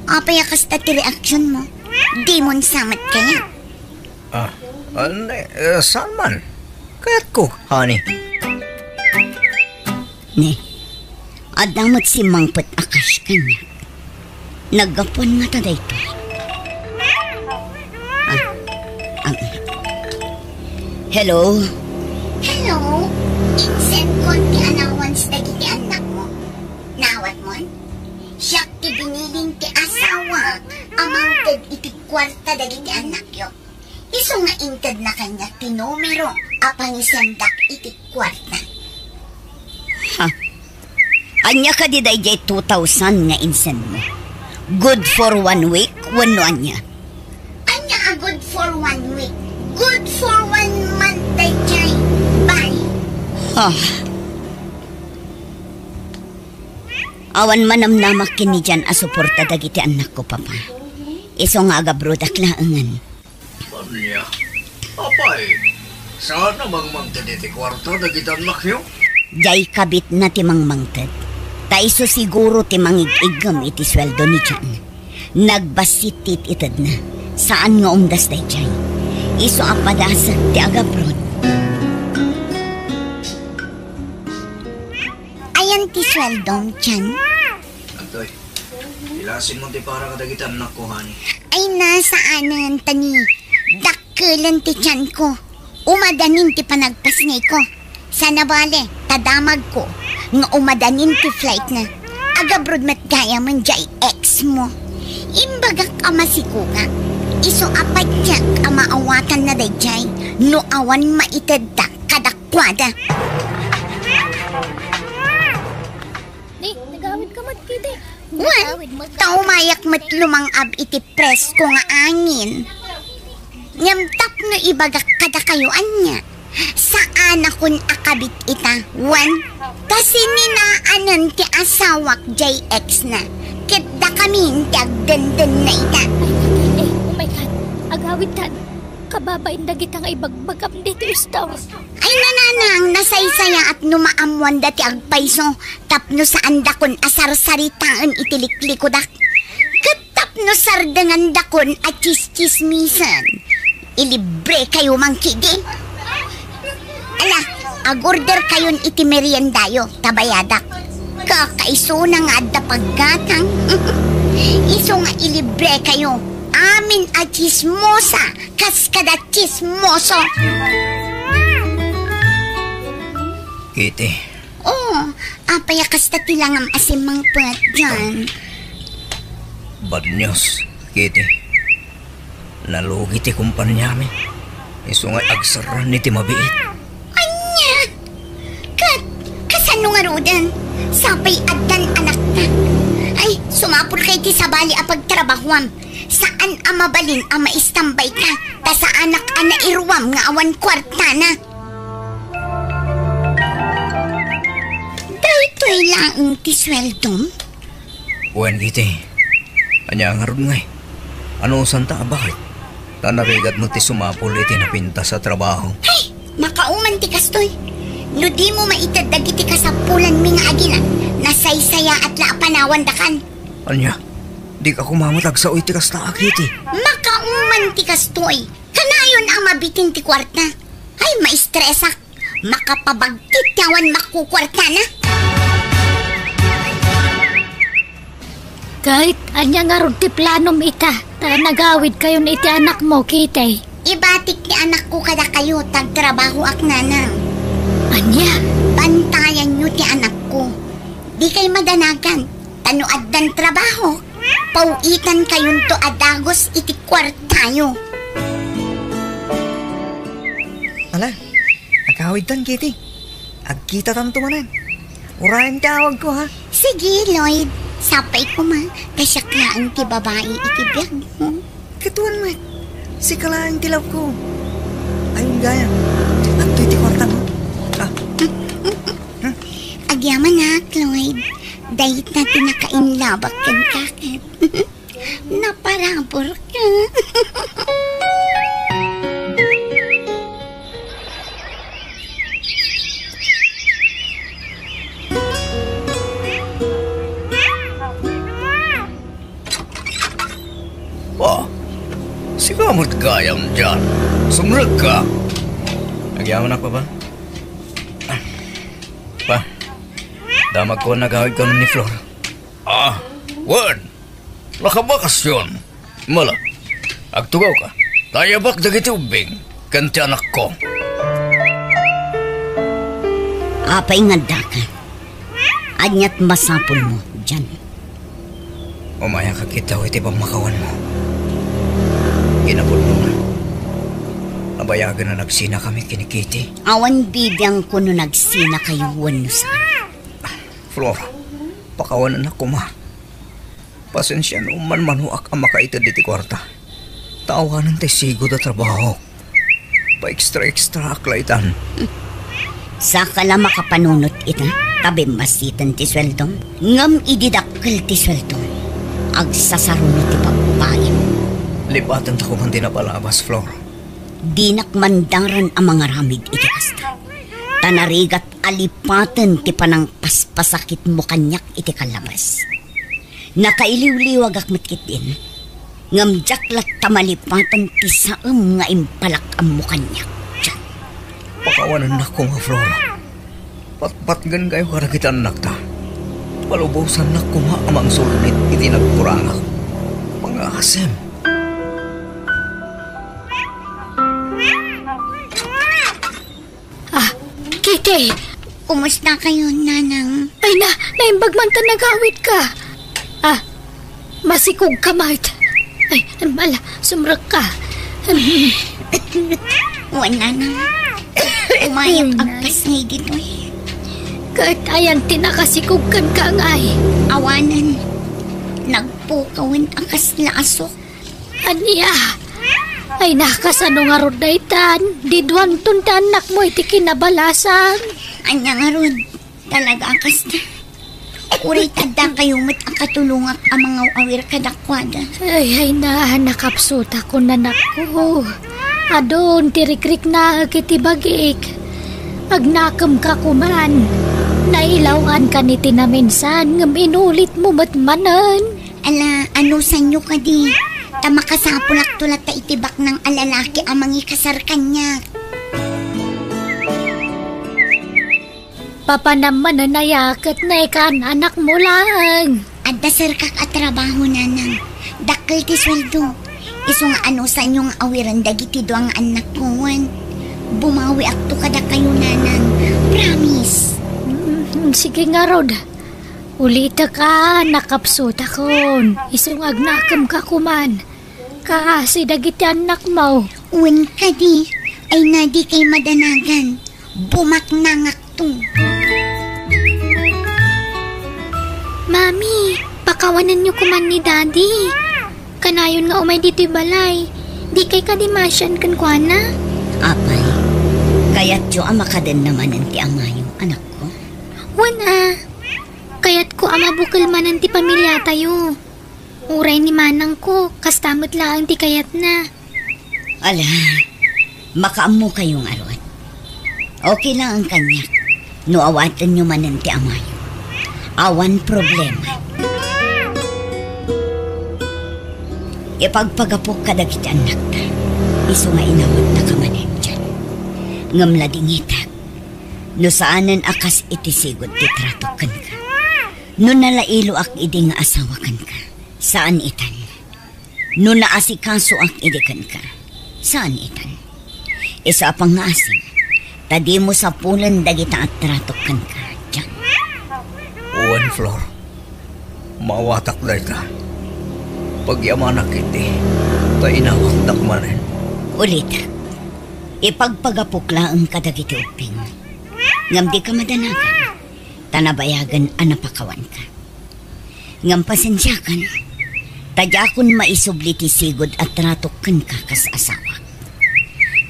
apaya kasta ti reaksyon mo. Di mon samat kaya. Saan man? Kaya't ko, honey. Ne, adamot si mangpet akas kanya. Naggapuan nga ta dayto. Hello? Hello? Insend kon ti anawans dagiti anak mo. Nawat mon? Siyak ti biniling ti asawa amangted iti kwarta dagiti anak yo. Iso nga inted na kanya ti numero apang isendak iti kwarta. Ha? Anya ka di day 2,000 nga insend mo. Good for 1 week, wano anya? Anya a good for 1 week. Good for 1 month day jay. Bye. Awan manamnamak kini dyan asuporta dagiti anak ko, papa. Iso nga agabrodak laangan. Anya? Apay, saan namang mangtid iti kwarta dagiti anak yo? Jay kabit na timang mangted. Taiso siguro timang igigam iti sweldo ni Jan. Nagbasitit itad na. Saan nga umdas day jay? Iso apadasat ti agabrod. Ayan ti sweldong, Chan. Antoy, ilasin mo ti para kadagiti anak ko, honey. Ay nasaanan tani. Dakkelan ti Chan ko. Umadanin ti panagpasnay ko. Sana bale, tadamag ko. Nga umadanin ti flight na. Agabrod mat gaya man jay ex mo. Imbagak amasiko ka. Iso apat siya amaawatan na day jay. No awan maited ta kadakwada. Di, nagawid ka mat kiti. Wan, taumayak mat lumangab iti press ko nga angin. Nyamtap no ibagak kada kayo anya. Saan akong akabit ita? Wan, kasi ninaanan ti asawak JX na. Kita kami ti agdandan na ita. Oh my God, agawid tan. Kababain dagit ang ibagbagam dito istaw. Ay nananang nasaysaya at numaamuan dati agpayso. Tapno saan dakon asar-saritaan itiliklikod ak. Katapno sardangan dakon at chis-chismisan. Ilibre kayo mangkidi. Ala, agorder kayon iti meriendayo, tabayadak. Kakaiso na nga adda paggatang. Iso nga ilibre kayo. Amin a chismosa, kaskada chismoso. Kitty. Oh, apaya kasta tilangam asimang puat dyan. Bad news, Kitty. Nalugi ti kumpanya mi. Iso nga agsaran ni ti mabiit. Kasano nga rodan? Sabay adan anak na. Ay, sumapul kay ti sabali a pagtrabahuam. Saan amabalin a maistambay ka? Ta sa anak a nairwam nga awan kwarta na. Dahito'y laang ti sweldom? Wen, Kitty. Anya nga ron ngay. Ano santa bakit? Tanarigat mo ti sumapul iti napinta sa trabaho. Ay, makauman ti kastoy. No di mo maitad dagiti kasapulan mi nga agila. Nasaysaya at laapanawan dakan. Anya, di ka kumamatag sa uy ti kasta, Kitty. Makauman ti kastoy. Kanayon ang mabitin ti kwarta. Ay, maistresak. Makapabagtit yawan makukwarta na. Kahit anya nga ron ti planom ita. Nagawid kayo ni iti anak mo, Kitty. Ibatik ni anak ko kada kayo, tagtrabaho ak nanang. Anya? Bantayan nyo ti anak ko. Di kay madanagan, tanuad dan trabaho. Pauitan kayon to adagos iti kwartayo. Ala, agawid tan, Kitty. Agkita tanto manan. Urayan tawag ko, ha? Sige, Lloyd. Sapay ko ma, kasyaklaan ti babae iti biyag mo. Katuan mo. Si kalaan tilaw ko. Ayun gaya. At iti kwarta mo. Agyaman na, Lloyd. Dahit na tinakainlabak kan kakit. Naparabor ka. Sigamot gayam dyan. Sumrag ka. Nagyaman ako ba? Pa, damag ko nagawid ka nun ni Flor. Word. Nakabakasyon. Mala, agtugaw ka. Tayabak dagiti ubing. Kanti anak ko. Apay nga ka. Anyat masapul mo dyan. Umaya ka kita o iti bang makawan mo. Ginapon mo na. Nabayagan na nagsina kami kinikiti. Awan bibiyang ko no nagsina kayo wano saan. Flor, pakawanan ako ma. Pasensya no man manuak ang makaitad diti kwarta. Tawanan tayo sigod na trabaho. Pa-extra aklaitan. Saka lang makapanunot ita. Tabi masitan ti sweldong. Ngam ididakkel ti sweldong. Agsasarunot ti pagpain. Lipatan ta ko man dinapalabas, Flor. Dinak mandaran ang mga ramid iti kasta. Tanarigat alipatan ti panang paspasakit mo kanyak iti kalabas. Nakailiw-liwag akmatkit din. Ngamjaklat tamalipatan ti saam nga impalak ang mo kanyak. Diyan. Pakawanan na ko nga, Flor. Patpatgan kayo karagitan anak ta. Palubusan na ko nga amang sulit iti nagkurangak. Pangasem. Kitty! Kumusta kayo, nanang? Ay naimbag man ta nagawid ka. Masikog ka, Mart. Ay, mala, sumrag ka. Wala nang. Umayag agpas ngay dito eh. Kahit ayan tinakasikog kan ka ngay. Awanan. Nagpukawan akas lasok. Aniya? Ay nakasano nga rod na itan. Didwan tunta anak mo iti kinabalasan. Anya nga rod. Talaga akas na. Uray tada kayo mat akatulungak ang mga awir kadakwada. Ay nakapsuta ko nanak ko. Adon tirikrik na kiti bagik. Agnakam ka kuman. Nailawan ka ni tinaminsan ngam inulit mo matmanan. Ala, ano sanyo ka di? Tamakasapulak tulat ta itibak ng alalaki ang mangi kasar kanya. Papa naman na nayakat na ikan anak mo lang. At dasar kak at trabaho nanang. Dakil ti sweldo. Iso nga ano sa inyong awiran dagiti do ang anak ko. Bumawi akto kada kayo nanang. Promise. Sige nga Rod. Ulita ka, nakapsuta kon. Isong agnakam ka kuman. Kasi dagiti anak mo. Uwan ka di. Ay nadi kay madanagan. Bumaknangak to. Mami, pakawanan niyo kuman ni Daddy. Kanayon nga umay dito balay. Di kay kadimasyan kan kuana. Apay, kaya't yo amakaden naman ti amayo, anak ko. Wana, kaya't ko amabukal man ti pamilya tayo. Uray ni manang ko, kastamot lang ti kayat na. Ala, makaamo kayong aron. Okay lang ang kanya. No awatan nyo man ti amayo. Awan problema. Ipagpagapok ka dagiti anak ta. Iso nga inawat na kamanin dyan. Ngamla dingitag. No saanan akas itisigod titratokan ka. No nalailo ak idi nga asawakan ka. Saan itan? No naasikaso ang idikan ka. Saan itan? Isa pang asin. Tadi mo sa pulan dagita at tratokan ka. Diyan. Uwan, Flor. Mawatak day ka. Pagyamanak iti. Ta inawak dakmanin. Ulit. Ipagpagapukla ang kadagiti uping. Ngam di ka madanagan. Tanabayagan anapakawan ka. Ngam pasensyakan. Tadyakon maisubli ti sigod at tratokan ka kas asawa.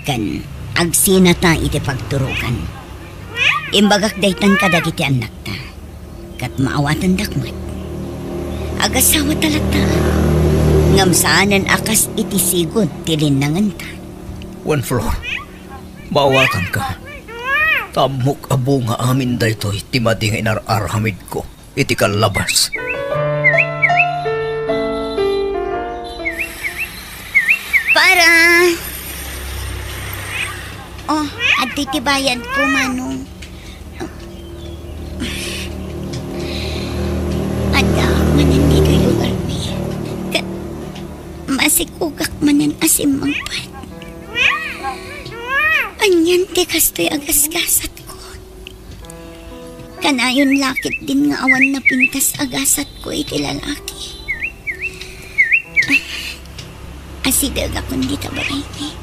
Kan agsinata iti pagturukan. Imbagak daytan kadagiti anak ta. Kat maawatan dakmat. Agasawa talata. Ngam saanan akas iti sigod tilinangan ta. One Flor, maawatan ka. Tamok abo nga amin daytoy timadi nga inararhamid ko. Iti kalabas. Para! Oh, at titibayan ko, Manong. Ada, manan dito yung lugar ni. Masikugak manan asim magpat. Anyan, tikas to'y agasgasat ko. Kanayon lakit din nga awan na pintas agasat ko iti lalaki. Asidag akong dita ba ini?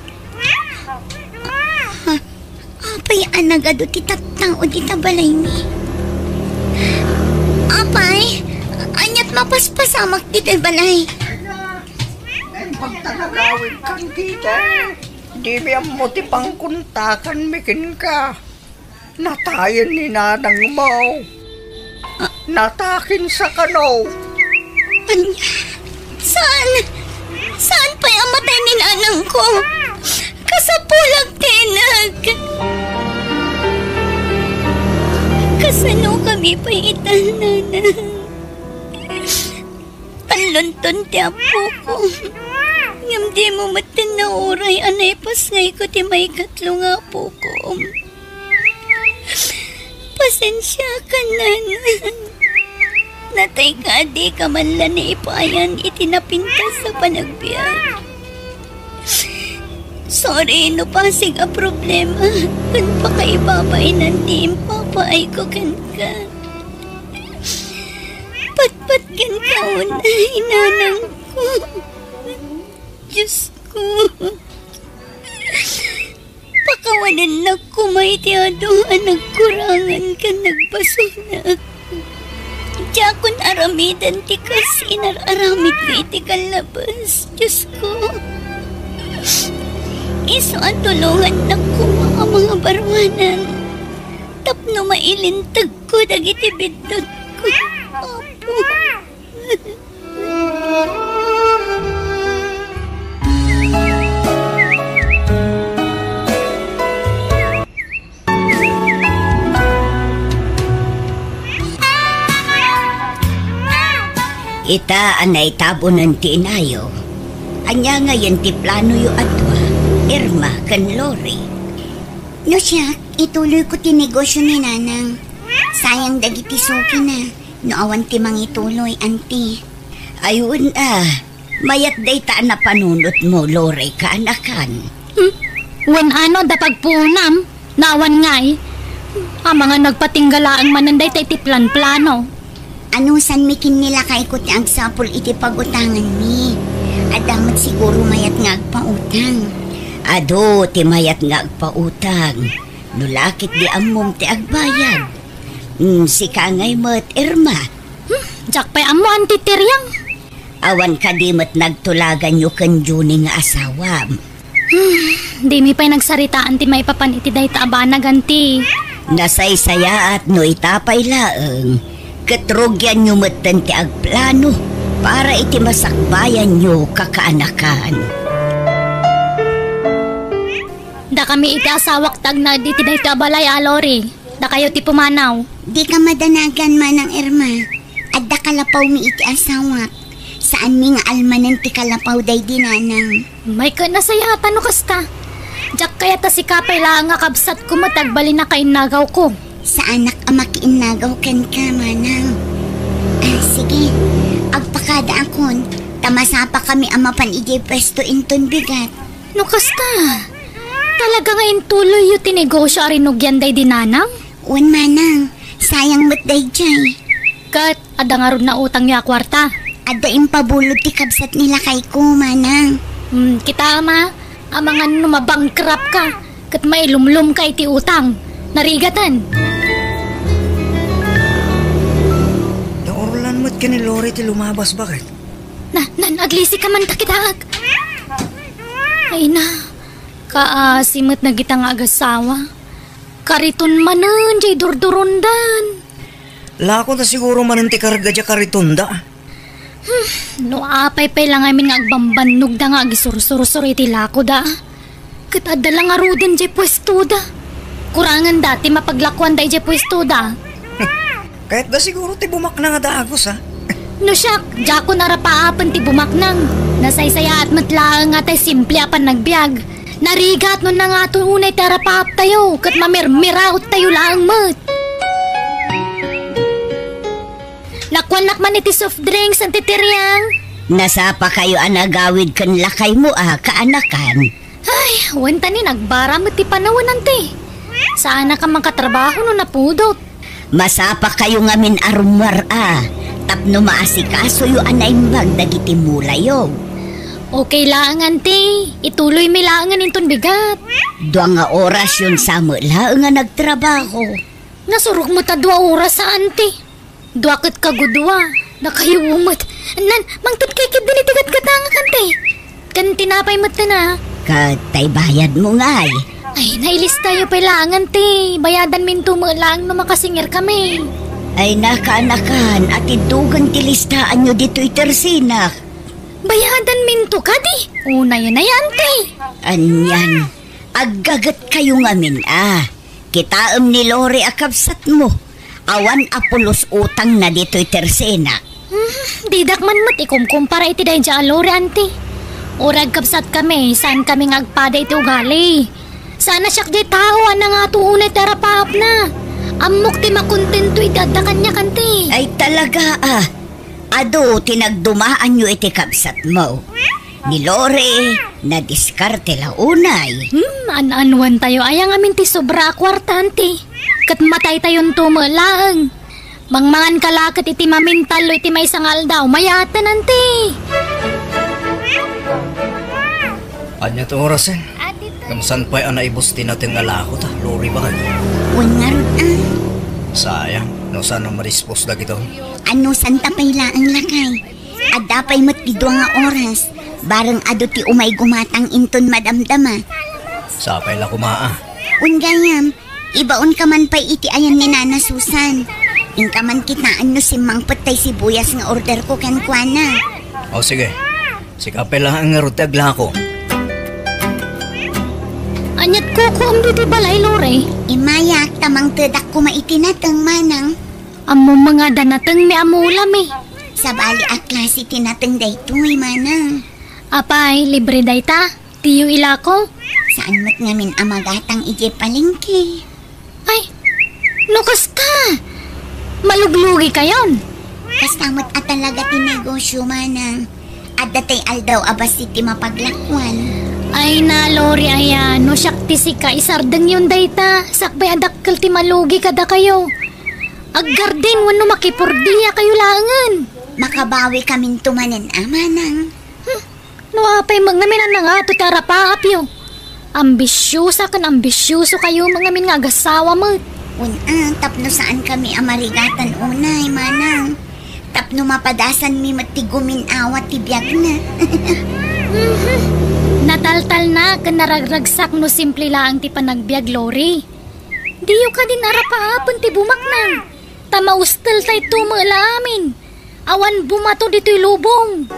Apay, anagado ti tattao dita balay ni. Apay, anyat mapaspasamak dita balay. Pagtanagawin kang kita. Di biyang mo ti pangkuntakan mikin ka. Natayan ni nanang mo. Natakin sa kano. Anya, saan? Saan pa'y amatay ni nanang ko? Kasapulag tinag. Kasano kami pa'y itananang. Panlunton ti apo ko. Ngam di mo matin na oray anay pasngay ko ti may katlo nga po ko. Pasensya ka nanan. Natay ka di ka man lang na ipayan itinapintas sa panagbiyak. Sorry no pasig a problema. Kan pa kaibabay ng team papaay ko kan ka. Patpat kan ka unay nanang ko. Diyos ko. Pakawanan na kumay ti adohan nagkurangan ka nagpasunak. Diyakon aramidan ti kasi nararamid ko iti kalabas. Diyos ko. Iso ang tulungan na kuma ang mga barwanan. Tapno mailintag ko dagiti bidot ko. Apo. Ita anay tabo ng tinayo. Anya ngayon ti plano yu atwa, Irma kan Lori. No siya, ituloy ko ti negosyo ni nanang. Sayang dagiti suki na. No awan ti mangituloy, anti. Ayun mayat day ta na panunot mo, Lori, kaanakan. Wen ano da pagpunam, nawan ngay. Ang mga nagpatinggalaan mananday tay ti plan-plano. Ano san mikin nila kay ko ti agsapol iti pagutangan mi. Adamat siguro mayat nga agpautang. Ado, ti mayat nga agpautang. Nulakit di amom ti agbayad. Si kangay mo't Irma. Jak pa'y amo antitiryang. Awan ka di mo't nagtulagan yu kan Juni nga asawam. Di mi pa'y nagsaritaan ti may papan iti day taabana ganti. Nasaysaya at no itapay laeng. Katrugyan nyo matan ti agplano para iti masakbayan nyo kakaanakan. Da kami iti asawak tag na di ti day tabalay Lori. Da kayo ti pumanaw. Di ka madanagan manang Irma. At da kalapaw mi iti asawak. Saan mi nga almanan ti kalapaw day dinanang. May ka nasayatan no kasta. Jak kaya ta si kapay lang nga kabsat ko matagbali na kainagaw ko. Sa anak ang makiinagaw kan ka, manang. Sige, agpakada akon. Tamasapa kami amapan ijay pwesto inton bigat. No kasta, talaga nga intuloy yung tinegosyo arinugyan day dinanang? Un manang, sayang mo't day jay. Kat, ada nga ron na utang niya kwarta. Ada impabulot ti kabsat nila kay ko, manang. Kita ama, amangan numabangkrap ka. Kat may lumlum ka iti utang. Narigatan. Naurulan mo't ka ni Lori ti lumabas, bakit? Aglisi ka man takitaag. Ay na, kaasimot na kita nga agasawa. Kariton manan, jay durdurundan. Lako na siguro mananti karga dya karitunda. No apay pa lang amin nga agbambannog da nga agisursur-sur iti lako da. Katada lang nga ruden jay pwesto da. Kurangan dati mapaglakwan da jay pwesto da. Kahit da siguro ti bumak na nga dagos ha. No siyak, dya ko narapaapan ti bumaknang. Nasaysaya at matlaang nga tay simple apan nagbiag. Narigat nun na nga ito unay tarapaap tayo. Kat mamirmiraot tayo lang mat. Nakwanak man iti soft drinks ang titiryang. Nasapa kayo anagawid kan lakay mo kaanakan. Ay, wanta ni nagbara mo ti panawan ante. Saan ka makatrabaho no napudot? Masapa kayo ngamin arumar tapno maasikaso yu anaimbag dagiti mulayo. Okay lang ante, ituloy mi langan inton bigat. Dua nga oras yun sa mula nga nagtrabaho. Nasurok mo ta 2 oras sa ante. Duakit kagudwa, nakayumot. Mangtid kikid din itigat katanga kante. Kan tinapay mo na. Katay bayad mo nga Ay, nailis tayo pailangan te. Bayadan minto mo lang na makasingir kami. Ay nakaanakan at idugang tilistaan nyo dito itersinak. Bayadan minto ka di. Una yun na yan te. Anyan, aggagat kayo ngamin Kitaam ni Lori akabsat mo. Awan apulos utang na dito'y tersena. Didak man mat ikumkumpara iti dahin dya alore, ante. Orag kapsat kami, saan kami ngagpada iti ugali. Sana siyak di tao, na nga tuunay tarapaap na. Amok ti makontento iti adda kanya, kante. Ay talaga Ado, tinagdumaan nyo iti kapsat mo. Ni Lore, na diskarte la unay. An-anuan tayo, ayang amin ti sobra kwarta, ante. Kat matay tayon tumalang. Mangmangan kalakat iti mamintalo iti may sangal daw. Mayatan nanti. Anya to oras Kamsan pa'y anaibos din natin nga lakot Lori ba kayo? Wangarot Sayang, no saan ang marispos na gito? Ano santa pay laang lakay. Adda pa'y matidwa nga oras. Barang ado ti umay gumatang inton madamdama. Sapay la kumaa. Ungayam. Ibaon ka man pa'y iti ayan ni Nana Susan. Ingka man kitaan no si Mang Patay sibuyas nga order ko kankwana. O sige, sikapay lang ang ngarute aglako. Anyat ko ang diti balay, Lore. Imayak tamang tedak ko maitinatang manang. Amo mga danatang may amulam Sa bali a klase tinatang daytoy manang. Apay, libre dayta? Tiyo ilako? Saan mo't ngamin amagatang ije palengke? Ay, lukas ka! Maluglugi kayon. Kastamot at talaga tinegosyo manang. At datay aldaw abas iti mapaglakwan. Ay na, Lori, ayan. No syakti si ka, isardeng yun dayta. Sakbay adakkel ti malugi kada kayo. Aggarden, wano makipurdiya kayo langan. Makabawi kaming tumanen amanang. No apay mga minan na nga to tarapaapyo. Ambisyosa kan ambisyoso kayo mga min nga agasawa mo. Tapno saan kami amarigatan unay, manang. Tapno mapadasan mi matigumin awat ti biyag na. Nataltal na kan naragragsak no simple lang ti panagbiag, Lori. Diyo ka din arapaapon ti bumaknang. Tamaustal tay tumala amin. Awan bumato dito'y lubong.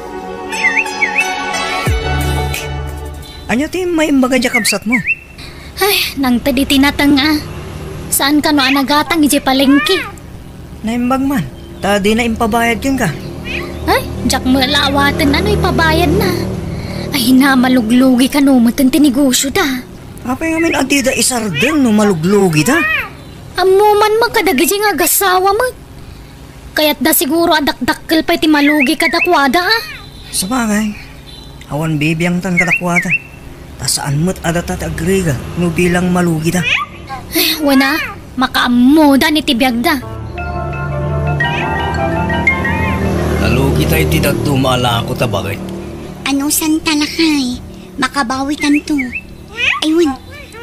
Anya ti may imbaga dya kabsat mo? Ay, nang tadi tinatanga. Saan ka no anagatang ije palengke? Naimbag man. Tadi na impabayad kin ka. Ay, jak malawatan na no ipabayad na. Ay na, maluglugi ka no matan tinegosyo da. Apay ngamin adida isarden no maluglugi da. Amo man magkadagi nga gasawa mo. Kaya't da siguro adakdakkel pa ti malugi kadakwada . Sa bagay, awan bibiyang tan kadakwata. Tasaan mo't adatat agrega no bilang malugi ta. Wana, makaamuda ni tibiyag da. Nalugi tayo tidak dumala ako ta bagay. Ano san talakay? Makabawi tanto. Ayun,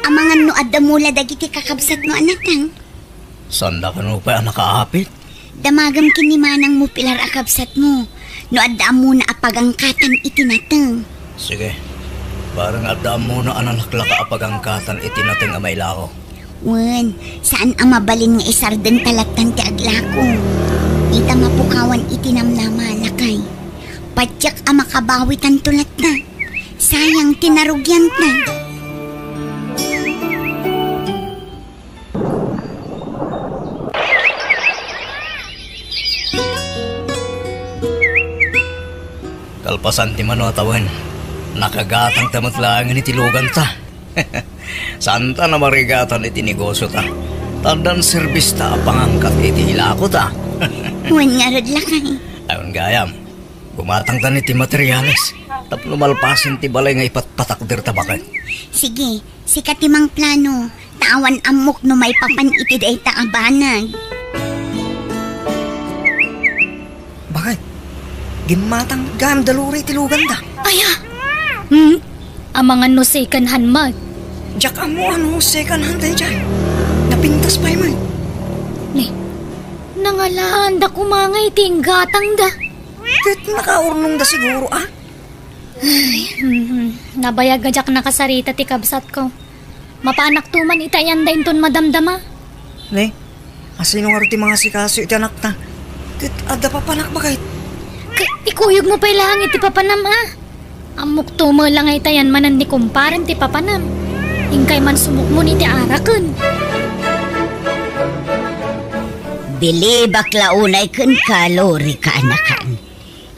amangan no adda mula dagiti kakabsat no anatang. Sanda ka no pa nakaapit? Damagam kinimanang mo pilar akabsat mo. No adda mo na apagangkatan itinatang. Sige, parang adda mo na analaklaka apagangkatan itinatang amay lao. Wen, saan ang mabalin nga isarden talatan ti aglako? Ita mapukawan itinamnama lakay. Patyak ang makabawi tantulat na. Sayang tinarugyan na. Kalpasan ti manotawan. Nakagatang tamatlangan itilugan ta. Santa na marigatan iti negosyo ta. Tandan serbis ta pangangkat iti hilako ta. Wen nga rod lakay. Ayon gayam. Gumatang ta iti materyales. Tapno malpasin ti balay nga ipatpatakder ta bakit. Sige, sikatimang plano. Tawan amok no may papan iti day taabanag. Bakit? Gimatang gam daluri tilugan ta. Aya! Amangan no second hand mag. Diyak amo ano second hand tayo dyan. Napintas pa man. Ne, nangalaan da kumangay tinggatang da. Kahit nakaurnong da siguro ah. Nabayag ajak nakasarita ti kabsat ko. Mapanak tuman itayan da inton madamdama. Ne, asino nga ti mga sikaso iti anak na. Kahit ada pa panak ba kahit? Ikuyog mo pa ilang iti papanam ah. Amok tumo lang ay tayan manan ni kumparen ti papanam. Ingkay man sumuk mo ni ti araken. Bili bakla unay kun kalori ka anakan.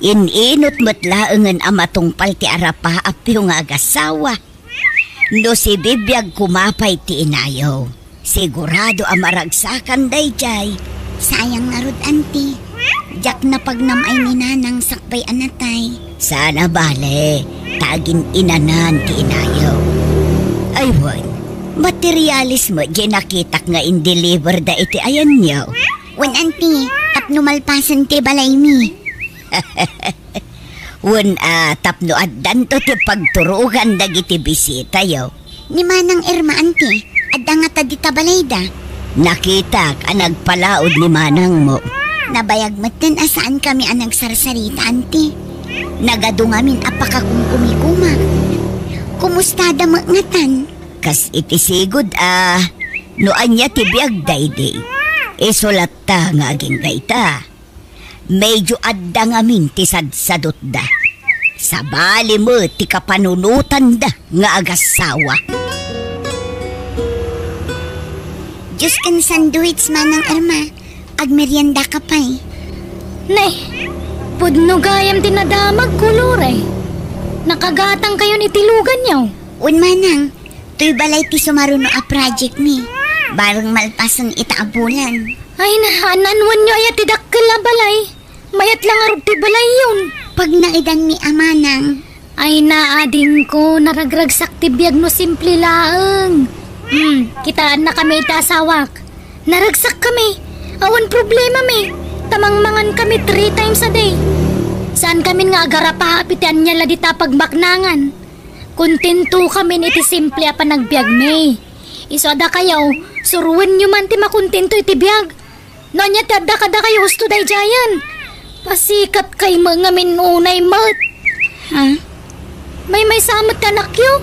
Ininot matlaengan amatungpal ti arapa apyo nga agasawa. No si bibiyag kumapay ti inayaw. Sigurado amaragsakan dayjay. Sayang nga rod, auntie. Jak na pagnamay ni nanang sakbay anatay. Sana bale, tagin inanan ti inayaw. Aywan, materialis mo ginakitak nga in-deliver da iti ayan niyo. Wen, auntie, tapno malpasan ti balay mi. Wen tapno addan to ti pagturugan dagiti bisita yo. Ni manang Irma, auntie, adda nga tadita balay da. Nakitak ang nagpalaod ni manang mo. Nabayag matin asaan kami ang nagsarsarita, auntie. Nagadungamin apakakumkumikumak. Kumusta da ngatan? Kas itisigod no anya ti biag daydi. Isulat ta nga aging gaita. Medyo adda ngamin ti sadsadot da. Sabali mo ti kapanunutan da nga agasawa. Diyos kan sandwich manang Irma. Agmerienda ka pa'y. Nay, pudno gayam tinadamag kulure. Nakagatang kayo ni tilugan niyo. Un manang, tuy balay ti sumaruno a project mi. Barang malpasan itaabulan. Ay nahananwan niyo ay atidak balay. Mayat lang arog ti balay yun. Pag naidan mi amanang. Ay naading ko naragragsak ti biyag no simple laeng. Kitaan na kami tasawak. Naragsak kami. Awan problema mi. Tamangmangan kami 3 times a day. Saan kami nga agarapa apitian niya ladita pagbaknangan. Kontento kami iti simple pa nagbiag mi. Iso ada kayo, suruan nyo man ti makontento iti biag. Nanya ti adda kada kayo gusto day jayan. Pasikat kay mga minunay mat. Ha? May samot ka nakyo.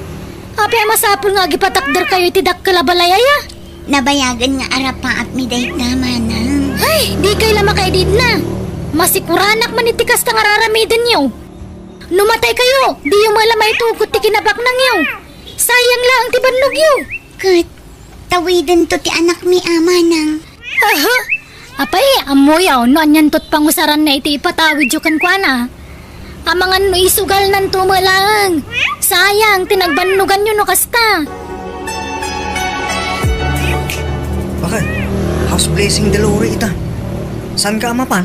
Api ay masapul nga agipatakder kayo iti dakkalabalayaya. Nabayagan nga arapa at midayt na manang. Ay, di kayo lama kay din na. Masikuranak man itikas na ngararamidin nyo. Numatay kayo, di yung malamay tukot ti kinabak nang yaw. Sayang lang ti banlog yaw. Kat, tawidan to ti anak mi amanang. Aha, apay, amoyaw, no anyan tot pangusaran na iti ipatawid yung kankwana. Amangan no isugal ng tumalang. Sayang, tinagbanlugan nyo no kasta. Bakit? House blessing delore ita. Saan ka amapan?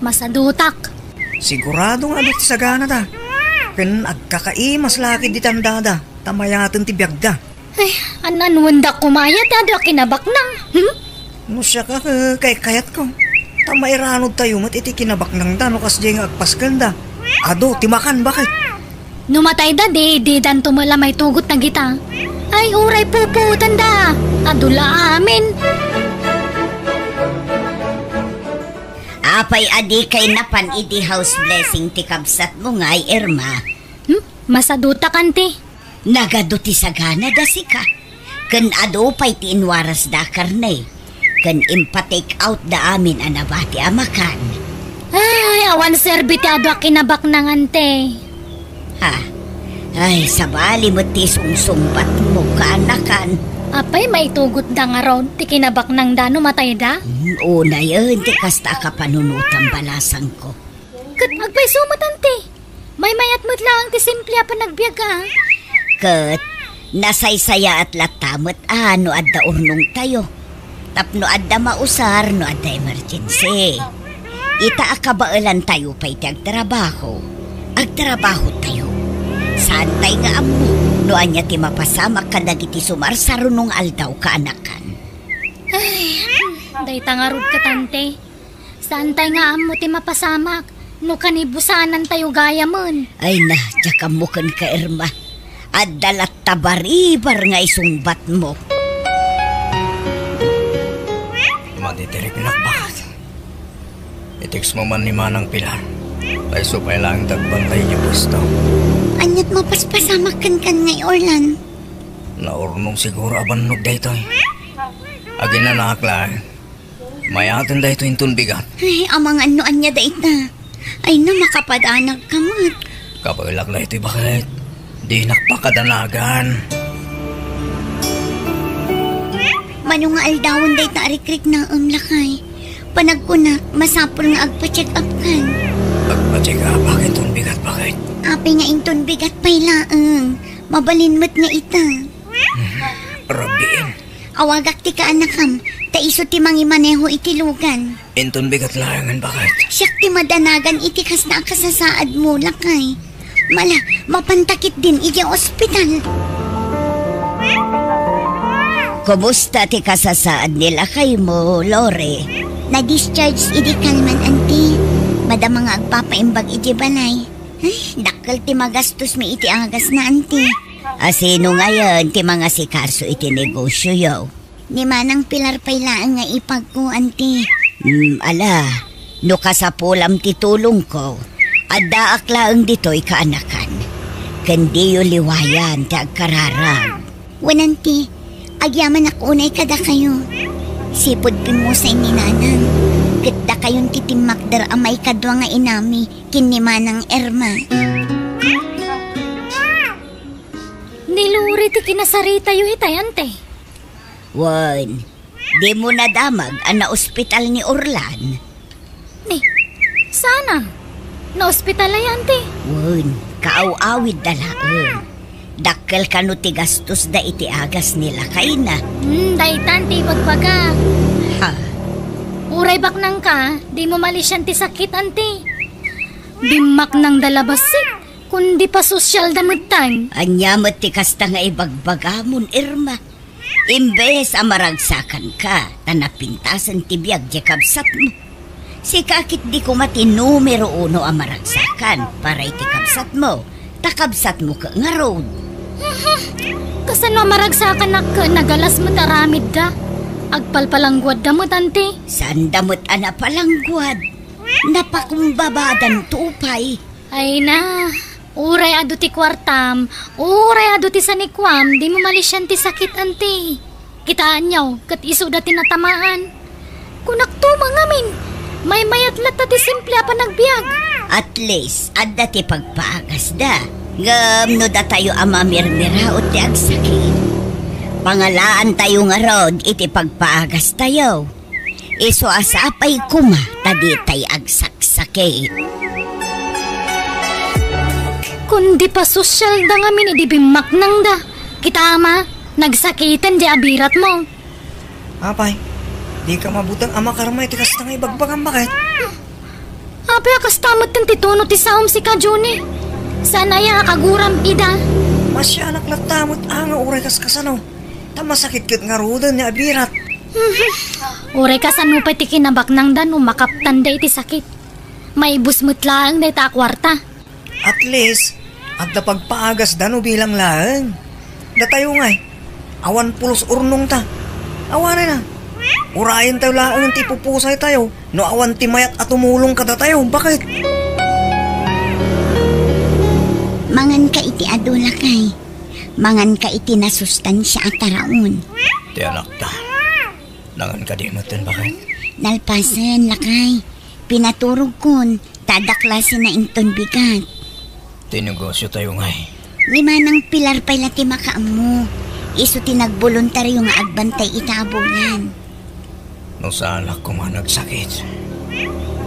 Masadutak. Sigurado nga dito sa gana da. Ken agkakaimas laki di tandada. Tamayatan ti biyag da. Ay, ananwanda kumayat ado kinabak nang. No siya ka kay kayat ko. Tamayranod tayo mat iti kinabak nang da no kas di nga agpaskan da. Ado, timakan bakit? Numatay da di dan tumala may tugot na kita. Ay, uray puputan da. Adula amin. Apay adi kay napan iti house blessing ti kabsat mo ngay, Irma. Masaduta kanti. Nagado ti sagana da sika. Ken ado pay ti inwaras da karne. Ken impa-take out da amin anabati amakan. Ay, awan serbiti ado kinabak nang ante. Ha? Ay, sabali mo ti sungsumbat mo kaanakan. Apay may tugot da nga ron. Ti kinabak nang dano matay da. Una yun, ti kasta ka panunutang balasang ko. Kat agpay sumat ante. May mayat mo't lang ti simple pa nagbiyaga. Kat, nasaysaya at latamot no adda urnong tayo. Tapno adda mausar no adda emergency. Ita akabailan tayo pa'y ti agtrabaho. Agtrabaho tayo. Saan tayo nga amo? No anya ti mapasamak kadagiti sumar sa runong aldaw kaanakan. Ay, day tangarod ka tante. Saan tayo nga amo ti mapasamak? No kanibusanan tayo gaya mon. Ay na, tsaka mo kan ka, Irma. At dalat tabaribar nga isungbat mo. Matitirik na bakit? Itiks mo man ni Manang Pilar. Ay supay lang tagbantay niya pusto. Anyat mapaspasamak kan ngay Orlan. Naurnong siguro abannog daytoy. Agin na nakaklaan. Mayatin dayto intun bigat. Ay, amang ano anya dait na. Ay na makapadanag kamot. Kapag ilak na ito'y bakit? Di nakpakadanagan. Mano nga aldawon dait na arikrik na lakay. Panag ko na, masapol nga agpa-check up kan. Agpa-check up, bakit itong bigat bakit? Api nga inton bigat pa'y laeng. Mabalinmot nga ita. Rabiin. Awagak ti ka anakam. Taiso ti mangimaneho iti lugan. Inton bigat layangan bakit? Siyak ti madanagan iti kas na kasasaad mo lakay. Mala, mapantakit din iti ospital. Kumusta ti kasasaad nila kay mo, Lore? Na-discharge iti kalman, auntie. Madama nga agpapaimbag iti balay. Ay, dakkel ti magastos mi iti agas na, auntie. Asino ngayon ti mga sikarso iti negosyo yaw? Ni Manang Pilar pa'y laang nga ipag ko, auntie. Ala, no kasapulam ti tulong ko, adda aklaang dito'y kaanakan. Kandiyo liwayan ti agkararag. Wananti, agyaman akunay kada kayo. Sipod pimusay ni Nanang. Kitda kayong titimakdar amay kadwa nga inami kin ni Manang Irma. Niluri ti kinasarita yu itay ante. Wan, di mo nadamag ang na-ospital ni Orlan. Ni, sana. Na-ospital ay ante. Wan, kaaw-awid dalaan. Dakkel ka no ti gastos da iti agas nila kay na. Daitan ti bagbaga. Ha? Uray bak nang ka, di mo malisyan ti sakit ante. Dimak nang dalabasik, kundi pa sosyal damutan. Anyamot ti kasta nga ibagbagamon, Irma. Imbes amaragsakan ka, tanapintasan ti biyag di kabsat mo. Si kakit di ko mati numero 1 amaragsakan para iti kabsat mo. Takabsat mo ka nga road. Kasano maragsakan na ka, nagalas mo taramid da. Agpalpalangguad da mo, tante. Saan damot ana palangguad? Napakumbabadan tupay. Ay na, uray ado ti kwartam, uray ado ti sanikwam, di mo malisyan ti sakit, ante. Kitaan niyaw, kat iso da tinatamaan. Kunak tumang amin, may mayat lata ti simple pa nagbiag. At least, adda ti pagpaagas da. Ngam no da tayo amamirmira o ti agsakit. Pangalaan tayo nga rod, iti pagpaagas tayo. Iso asapay kuma, tadi tay agsaksakit. Kundi pa sosyal da ngamin, idibimak nang da. Kita ama, nagsakitan di abirat mo. Apay, di ka mabutang ama karma iti kasta nga ibagbagan bakit? Apay akas tamad tan tituno ti saom si ka Johnny. Sana ya kaguram ida. Masya anak latamot nga uray kaskasano. Tamasakit kit nga rudan ni abirat. Uray kasano pa ti kinabak nang dan makaptan da iti sakit. May busmutlaang da ita kwarta. At least, at pagpaagas dano bilang laang. Datayo ngay, awan pulos urnong ta. Awanin na. Urayan tayo laang ti pupusay tayo. No awan ti mayat at tumulong ka tayo. Bakit? Mangan ka iti ado lakay. Mangan ka iti nasustansya at taraon. Ti anak ta. Nangan ka di matan bakit? Nalpasan lakay. Pinaturog kon. Tadaklasin na inton bigat. Tinegosyo tayo ngay. Lima ng pilar pa'y lati makaam mo. Iso tinagboluntaryo nga agbantay itabulan. No sa anak ko nga nagsakit.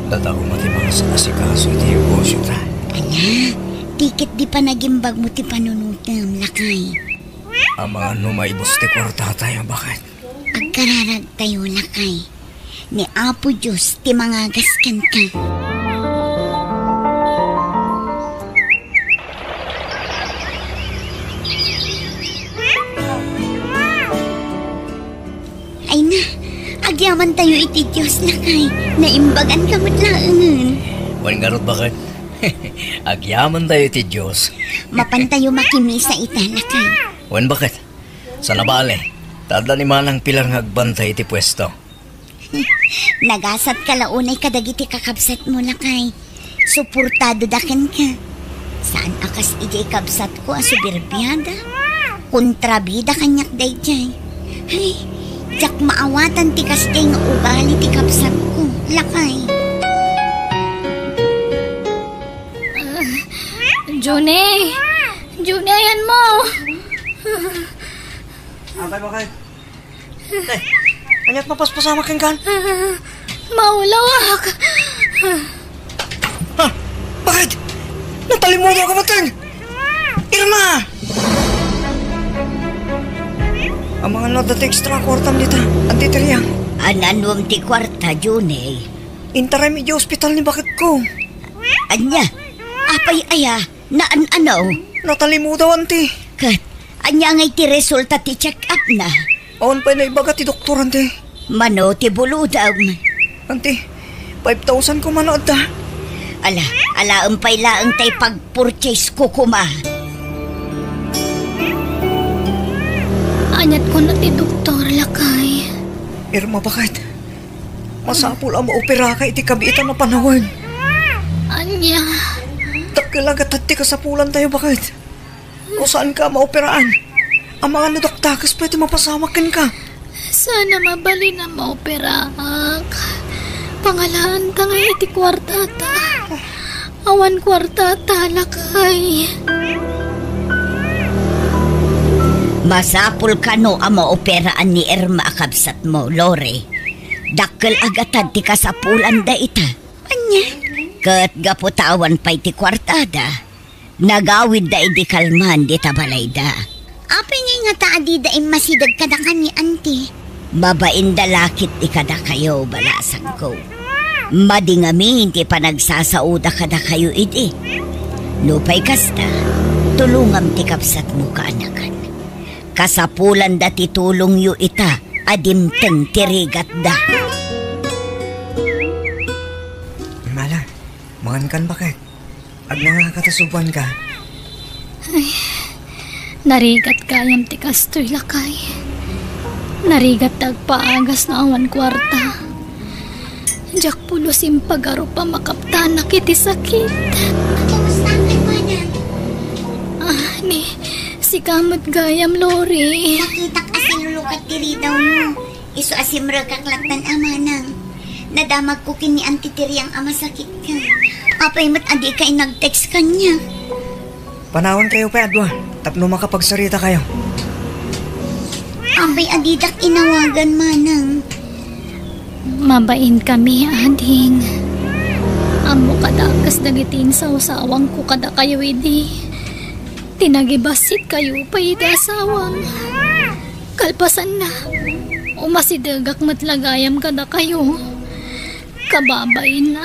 Dataw mati mga sa asikaso iti negosyo ta. Ala, tikit di pa nagimbag mo ti panunutam, lakay. Ang mga numaibos ti kwarta tayo, bakit? Agkararag tayo, lakay. Ni Apo Diyos ti mga gaskan ka. Ay na, agyaman tayo iti Diyos, lakay. Naimbagan ka matlaangan. Wan garot bakit? Agyaman tayo iti Diyos. Mapantayo makimisa ita, lakay. Wan bakit? Sa nabale, tada ni manang pilar nga agbantay iti pwesto. Nagasat ka launay kadagiti kakabsat mo, lakay. Suportado daken ka. Saan akas iti kabsat ko asubirbiyada? Kontrabida kanyak dayjay. Ay, jak maawatan ti kasday nga ugali ti kabsat ko, lakay. Johnny! Johnny, ayan mo! Bakit? Anyat mapaspasama kang kan? Maulawak! Ha? Bakit? Natalimudo ka matan! Irma! Ang mga nadati extra kwartam dita, antitiriyang. Ananwam ti kwarta, Junay. Intaray mi di hospital ni bakit ko. Anya, apay aya, naan-anaw. Natalimudo, anti. Kat, anya ngay ti resulta ti check-up na. Awan pa na ibaga ti doktor, anti. Mano ti buludam. Anti, 5,000 ko manood ta. Ala umpay laang tay pag-purchase ko kuma. Anyat ko na ti doktor, lakay. Irma, bakit? Masapul ang maopera ka iti kabiitan na panahon. Anya? Takilagat at ti kasapulan tayo, bakit? O saan ka maoperaan? Ang mga nadoktakas pwede mapasamakin ka. Sana mabali na maoperaak. Pangalaan ta nga iti kwartata. Awan kwartata, lakay. Masapul ka no ang maoperaan ni Irma akabsat mo, Lore. Dakkel agatan ti kasapulan da ita. Anya? Kat gaputawan pa'y ti kwartada. Nagawid da idi kalman di tabalay da. Apay ngay nga taadi da masidag kada kami, anti. Babain da lakit ikada kayo, balasan ko. Madingami hindi pa nagsasauda kada kayo idi. Lupay kasta, tulungam ti kapsat mo kaanakan. Kasapulan da titulong yu ita, adimteng tirigat da. Mala, mangan kan bakit? Ag nakakatasuban ka. Ay, narigat kayam ti kastoy, lakay. Narigat tagpaagas na awan kwarta. Jak pulusim pagaro pa makaptan na kiti sakit. Kamusta ang mana? Ni, si kamot gayam, Lori. Nakita ka sinulukat diri daw mo. Iso asimra kaklatan amanang. Nadamag ko kini antitiriang ama sakit ka. Apay mat adi kay nag-text kanya. Panahon kayo pa, Adwa. Tapno makapagsarita kayo. Apay adidak inawagan manang. Mabain kami, ading. Amo kadakas dagitin sa usawang ko kada kayo, idi. Tinagibasit kayo pa iti asawang. Kalpasan na. Umasidagak matlagayam kada kayo. Kababain na.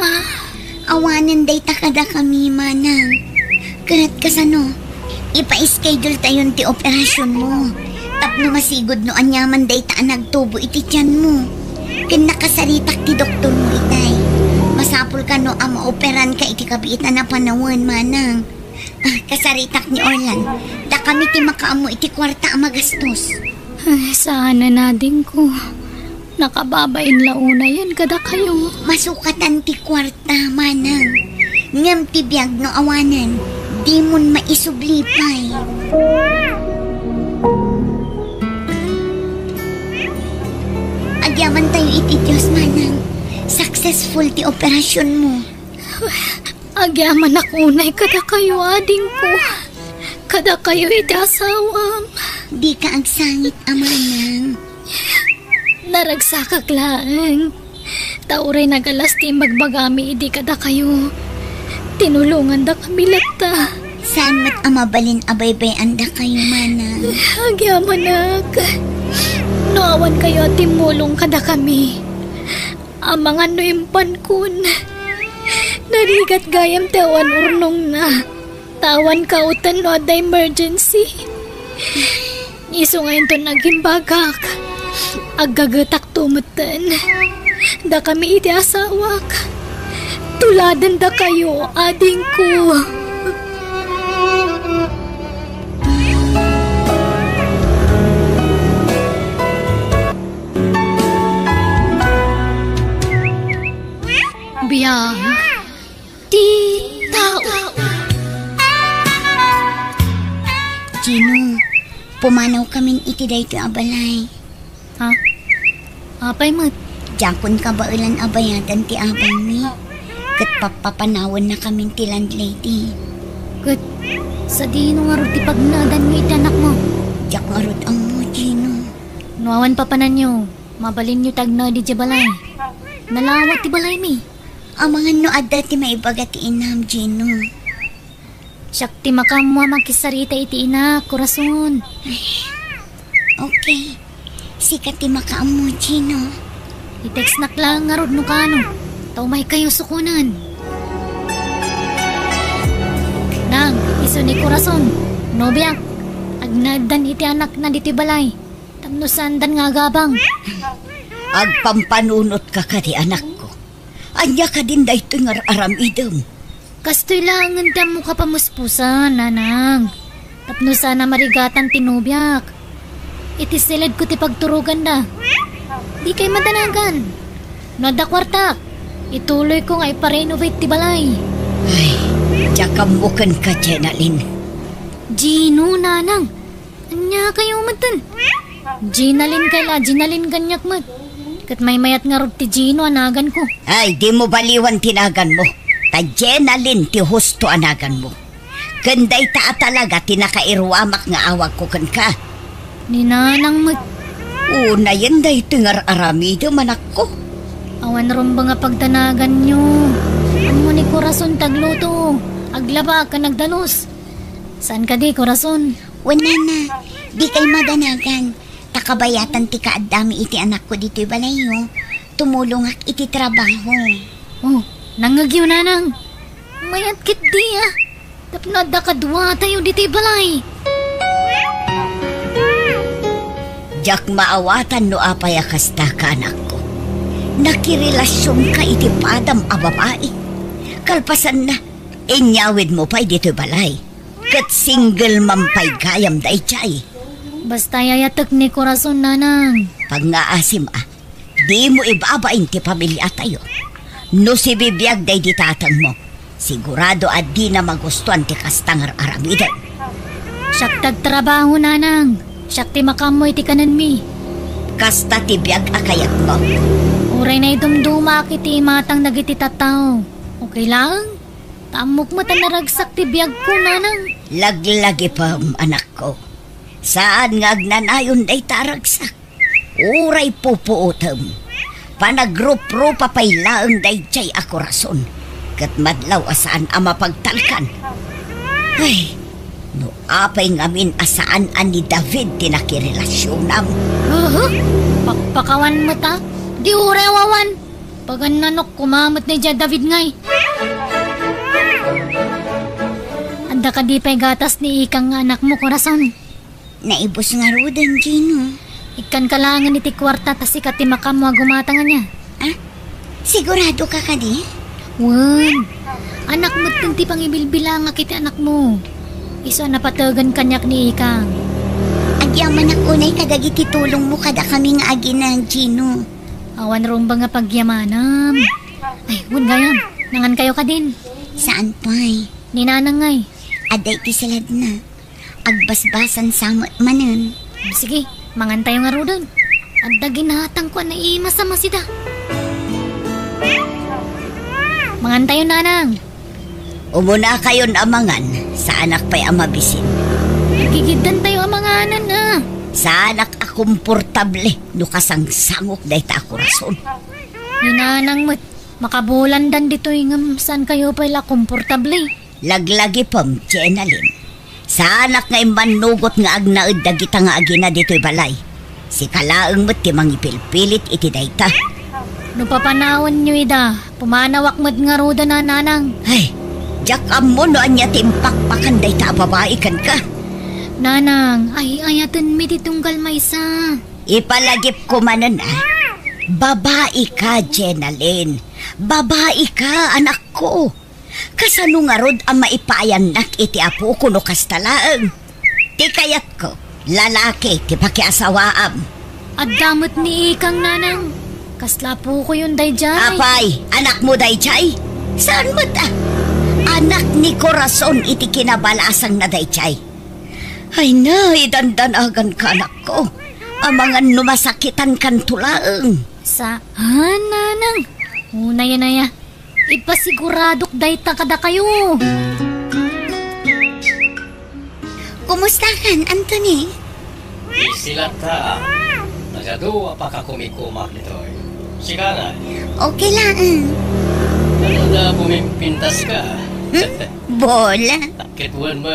Awanan day takada kami, manang. Karat kasano, ipa-schedule tayon ti operasyon mo. Tapno masigod no anyaman day ta nagtubo iti tiyan mo. Ken nakasaritak ti doktor mo itay. Masapul ka no ang maoperan ka iti kabiitan na panawan, manang. Kasaritak ni Orlan, da kami ti makaamo iti kwarta ang magastos. Ay, sana na din ko. Nakababain launa yan kada kayo. Masukatan ti kwarta, manang. Ngam ti biyag no awanan, di mon maisublipay. Agyaman tayo iti Diyos, manang. Successful ti operasyon mo. Agyaman ako unay kada kayo, ading ko. Kada kayo iti asawam. Di ka agsangit, amanang. Naragsakak laeng. Tauray nagalas ti magbagami idi kada kayo. Tinulungan da kami lata. Saan mat amabalin abaybay anda kayo, manang? Agyamanak. Noawan kayo at timulong kada kami. Ang mga noimpan kun. Narigat gayam tawan urnong na. Tawan kautan no ada emergency. Iso ngayon to naging bagak. Agagatak tumatan. Da kami iti asawak. Tuladan da kayo, ading ko. Biyang di tao. Gino, pumanaw kamin iti dayto abalay. Ha? Apay mat? Jakon ka ba ulan abayadan ti abang mi? Kat papapanawan na kamin ti landlady. Kat, sa di nung arot ti pagnadan mo iti anak mo. Jak arot ang mo, Gino. Nuawan papanan nyo, mabalin nyo tagna di balay. Nalawat ti balay mi. Ang mga noada ti maibaga ti inam, Gino. Siyak ti makamwa makisarita iti ina, kurason. Okay. Sikat ti makaam mo, Gino. I-text nak lang nga rod no kano. Taumay kayo sukunan. Nang, iso ni kurason. Nobiak, agnadan iti anak na diti balay. Tamnusandan nga gabang. Agpampanunot ka di anak ko. Anya ka din da ito nga aramidam. Kastoy lang nga mo ka pamuspusan, nanang. Tapnusan na marigatan tinubiak. Iti silid ko ti pagturugan da. Di kay madanagan. Nada kwartak. Ituloy ko nga iparenovate ti balay. Ay, tsakamukan ka, Jenalyn. Gino, nanang. Anya kayo matan. Ginalin kayla, Ginalin ganyak mat. Kat may mayat nga rod ti Gino anagan ko. Ay, di mo baliwan tinagan mo. Ta Jenalyn ti husto anagan mo. Kanday ta talaga tinakairwamak nga awag ko kan ka. Ni nanang mat. Una yan day tingar aramido manak ko. Awan ron ba nga pagtanagan nyo? Amo ni Corazon tagluto. Aglaba ka nagdalos. Saan ka di, Corazon? Wala na. Di kay madanagan. Takabayatan ti kaadami iti anak ko dito'y balayo. Tumulong ak iti trabaho. Oh, nangagyo nanang. Mayat kit di ah. Tapnad da kadwa tayo dito'y balay. Jak maawatan no apay akasta ka anak ko. Nakirelasyon ka iti padam a babae. Kalpasan na, inyawid mo pa'y dito'y balay. Kat single mampay gayam day chay. Basta yayatak ni Corazon nanang. Pag ngaasim di mo ibabain ti pamilya tayo. No si bibiyag day ditatang mo. Sigurado di na magustuhan ti kastangar aramidan. Siyak tagtrabaho nanang. Siyak ti makamoy ti kanan mi. Kasta ti biyag akayat mo. Uray na idumduma kiti matang nagiti tataw. Okay lang? Tamok mo naragsak ti biyag ko nanang. Laglagi pa anak ko. Saan nga agnanayon day taragsak? Uray pupuutam. Panagrup-ro papaylaang day chay ako rason. Kat madlaw asaan ama pagtalkan. Ay, no apay ngamin asaan ani David tinakirelasyon am. Pakpakawan mo ta? Di urewawan. Pagan nanok kumamot ni David ngay. Adda ka di pa'y gatas ni ikang nga anak mo, Corazon. Naibos nga rodan, Gino. Ikan kalangan iti kwarta tas ikati makamo agumatangan niya. Ah? Sigurado ka ka di? Wan, anak mo't kanti pang ibilbilang nga kiti anak mo. Iso napatagan kanyak ni ikang. Agyaman ako na'y kadagiti tulong mo kada kami nga agi na, Gino. Awan rumba nga pagyamanam. Ay, wan gayam. Nangan kayo ka din. Saan pa'y? Ninanang ngay. Aday ti salad na. Agbasbasan sa manan. Sige, mangan tayo nga rodan. Adda ginatang ko na imasama sida. Mangan tayo, nanang. Umuna kayon amangan, sa anak pa'y amabisin. Gigidan tayo amanganan na. Sa anak akomportable, no kasangsangok dahi ta Corazon. Ninanang mo't makabulan dan dito yung saan kayo pala komportable. Laglagi pam, Jenalyn. Sa anak nga imanugot nga agnaid dagita nga agina dito'y balay. Si kalaang mo't timang ipilpilit iti dayta. No papanawan nyo ida, pumanawak mo't nga roda na nanang. Ay, jak mo no anya timpakpakan dayta babae kan ka. Nanang, ay ayatan mi titunggal maysa. Ipalagip ko manan Babae ka, Jenalyn. Babae ka, anak ko. Kasano nga rod ang maipayan nak iti apo ko no kastalaang. Ti kayat ko, lalaki ti pakiasawaam. At damot ni ikang nanang. Kasla po ko yun dayjay. Apay, anak mo dayjay? Saan mo ta? Anak ni Corazon iti kinabalasang na dayjay. Ay na, idandanagan ka anak ko. Amangan numasakitan kan tulaang. Saan, nanang? Una yan na ya. Ipasiguradok dayta kada kayo. Kumusta kan, Anthony? Sila ta. Nagado apaka kumikumak nito. Sigara. Okay lang. Ano na bumimpintas ka? Bola. Kitwan mo,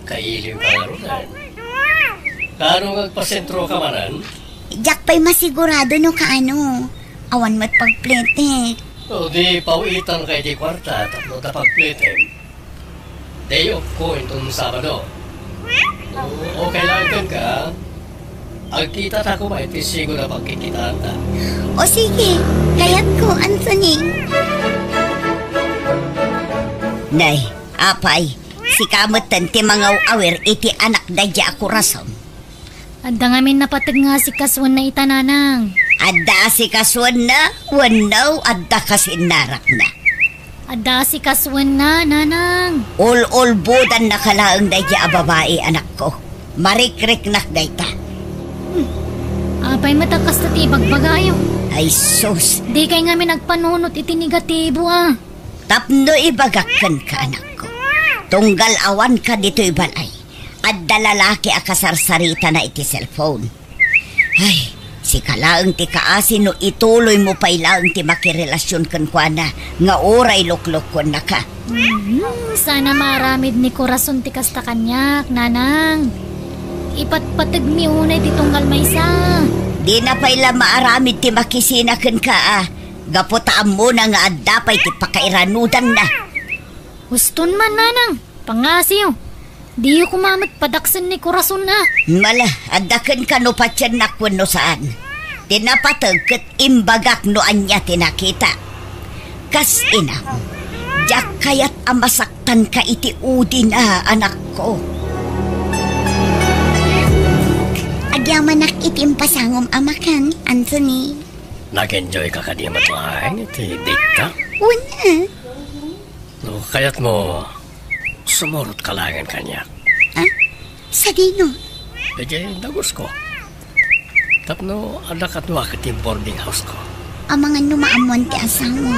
kailiw ka na rin. Kano magpasentro ka manan? Jak pa'y masigurado no kaano. Awan mo't pagplete. O di pawitan kay di kwarta tatlo na pagplitin. Day off ko itong Sabado. Okay lang ka. Agkita ta ko ba iti sigo na pagkikitaan ta. O sige, kayat ko, Anthony. Nay, apay, si kamot ti mangaw awer iti anak dadya Corazon. Adda ngamin napatag nga si kaswan na itananang. Adda si kaswan na, wanaw adda kasinarak na. Adda si kaswan na, nanang. Ul budan na kalaang dadya babae anak ko. Marikrik nak dayta. Apay matakas na tibagbagayo. Ay sus, Di kay ngamin nagpanunot iti negatibo ah. tapno ibagakan ka anak ko. Tunggal awan ka dito'y balay. At dalalaki akasarsarita na iti cellphone. Ay, si kalaang ti kaasin no ituloy mo pa'y laang ti makirelasyon kan kwa na nga oray luklok ko na ka. Sana maramid ni Corazon ti kasta kanyak, nanang. Ipatpatag mi unay ti tunggal maysa. Di na pa'y la maaramid ti makisina kan ka Gaputaan mo na nga adda pa'y ti pakairanudan na. Huston man, nanang. Pangasiyo. Di yu kumamat padaksan ni Corazon na. Mala, adakan ka no patyan nakwan no saan. Tinapatag kat imbagak no anya tinakita. Kas ina mo, jak kayat amasaktan ka iti udi na anak ko. Agyaman nak itim pasangom amakan, Anthony. Nag-enjoy ka ka di matlaing iti date ka? Una. No, kaya't mo sumurot ka langan kanya. Ah? Sa dino? Medyo dagos ko. Tapno, ada katwa ka ti boarding house ko. Amangan numaamon ti asawa.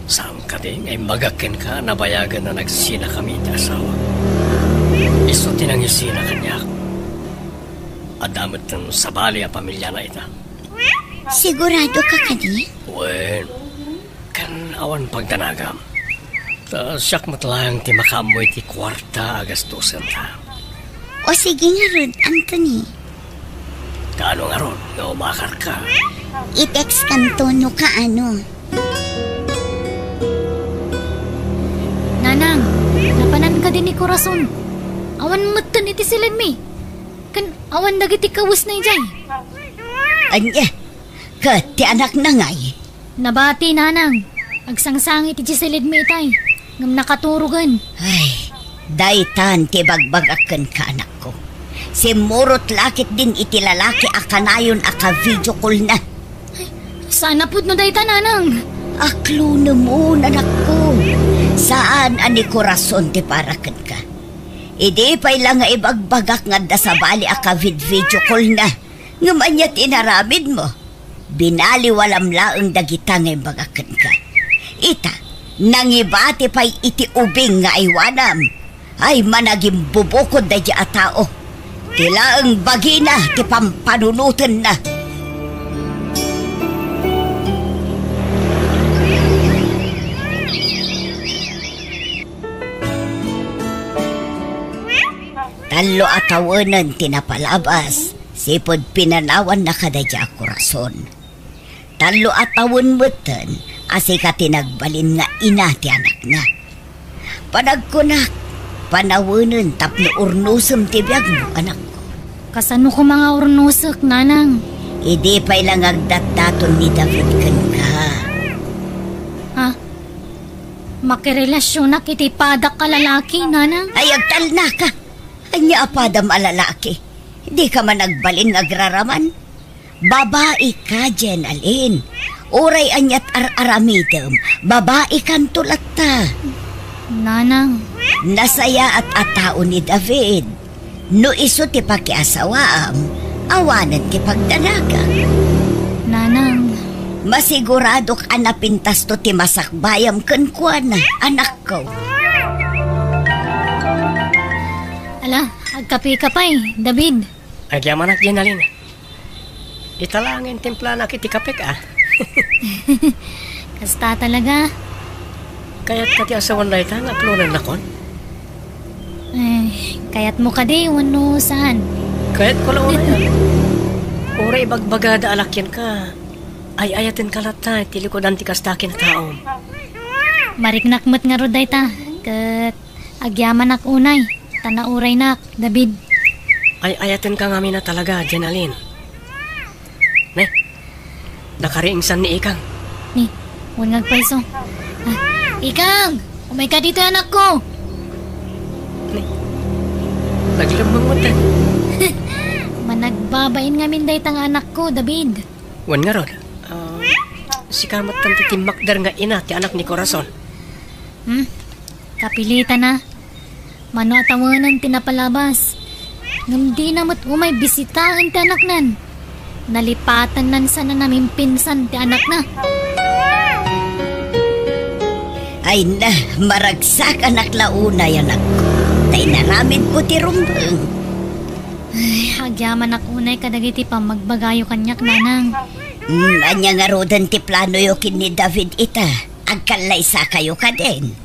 Saan ka din ay magakin ka nabayagan na nagsina kami ti asawa. Iso tinangisina kanya. Adamot ng sabali a pamilya na ita. Sigurado ka kadi? Wen, kan awan pagtanagam. Ta siyak matlang ti makamoy ti kwarta agastusan ta. O sige nga Rod, Anthony. Kaano nga ron, nga umakar ka. I-text kanto no kaano. Nanang, napanan ka daddy ni Corazon. Awan matan iti silid mi. Kan awan dagiti kawas na ijay. Anya, kat ti anak na ngay. Nabati nanang. Agsangsang iti silid mi itay. Ngam nakaturugan. Ay, daytan ti bagbagakan ka anak ko. Si Murot lakit din iti lalaki akanayon aka video call na. Sana pud no dayta nanang. Aklo na mo, anak ko. Saan ani Corazon ti parakan ka? Idi pa'y lang nga ibagbagak nga da sa bali aka video call na. Ngaman niya tinaramid mo. Binali walam laang dagita nga ibagakan ka. Ita, nangibati pa'y iti ubing nga aywanam. Ay managing bubukod da di a tao. Tila ang bagina ti pampanunutan na. Talo atawanan tinapalabas, sipod pinanawan na kadadya Corazon. Talo atawan mutan, asika tinagbalin nga ina ti anak na. Panagkunak, panawanan tapno urnusam ti biyag mo, anak ko. Kasano ko mga urnusak, nanang? Idi pa'y lang agdat-daton ni David kan ka. Ha? Makirelasyon na kiti padak ka lalaki, nanang? Ay, agtal na ka. Anya apadam alalaki. Di ka man nagbalin agraraman. Babae ka, Jen Alin. Oray anyat ar-aramidem. Babae kan tulat ta. Nanang. Nasaya at atao ni David. No iso ti pakiasawaam, awanan ti pagdanaga. Nanang. Masigurado ka na pintas to ti masakbayam kenkwana, anak ko. Ala, agkapi-kapay, David. Agyaman at Jenalin. Italangin timpla na kiti kapik Kasta talaga. Kaya't kati asawan na ita, naklunan na kon. Kaya't mo ka di, wano saan? Kaya't ko lang una yan. Ura ibagbagada alakyan ka. Ay ayatin kalata, tilikodan ti kastakin na tao. Mariknakmat nga roday ta. Kat agyaman ak unay. Tanauray nak, David. Ay ayatin ka ngamin na talaga, Jenalin. Ne, nakariingsan ni Ikang. Ni, huwag ngagpaiso. Ikang! Umay ka dito, anak ko! Ne, naglambang mo tan. Managbabain nga minday tang anak ko, David. Wan nga rod. Si kamat tan ti Makdar nga ina ti anak ni Corazon. Kapilitan na. Mano atawanan tinapalabas. Ngam di namat umay bisitaan ti anak nan. Nalipatan nan sana namin pinsan ti anak na. Ay na, maragsak anak launa yan ako. Tay naramid ko ti rumbang. Ay, agyaman ako unay kadagiti pa magbagayo kanyak nanang. Anya nga rodan ti plano yokin ni David ita. Agkalay sa kayo ka din.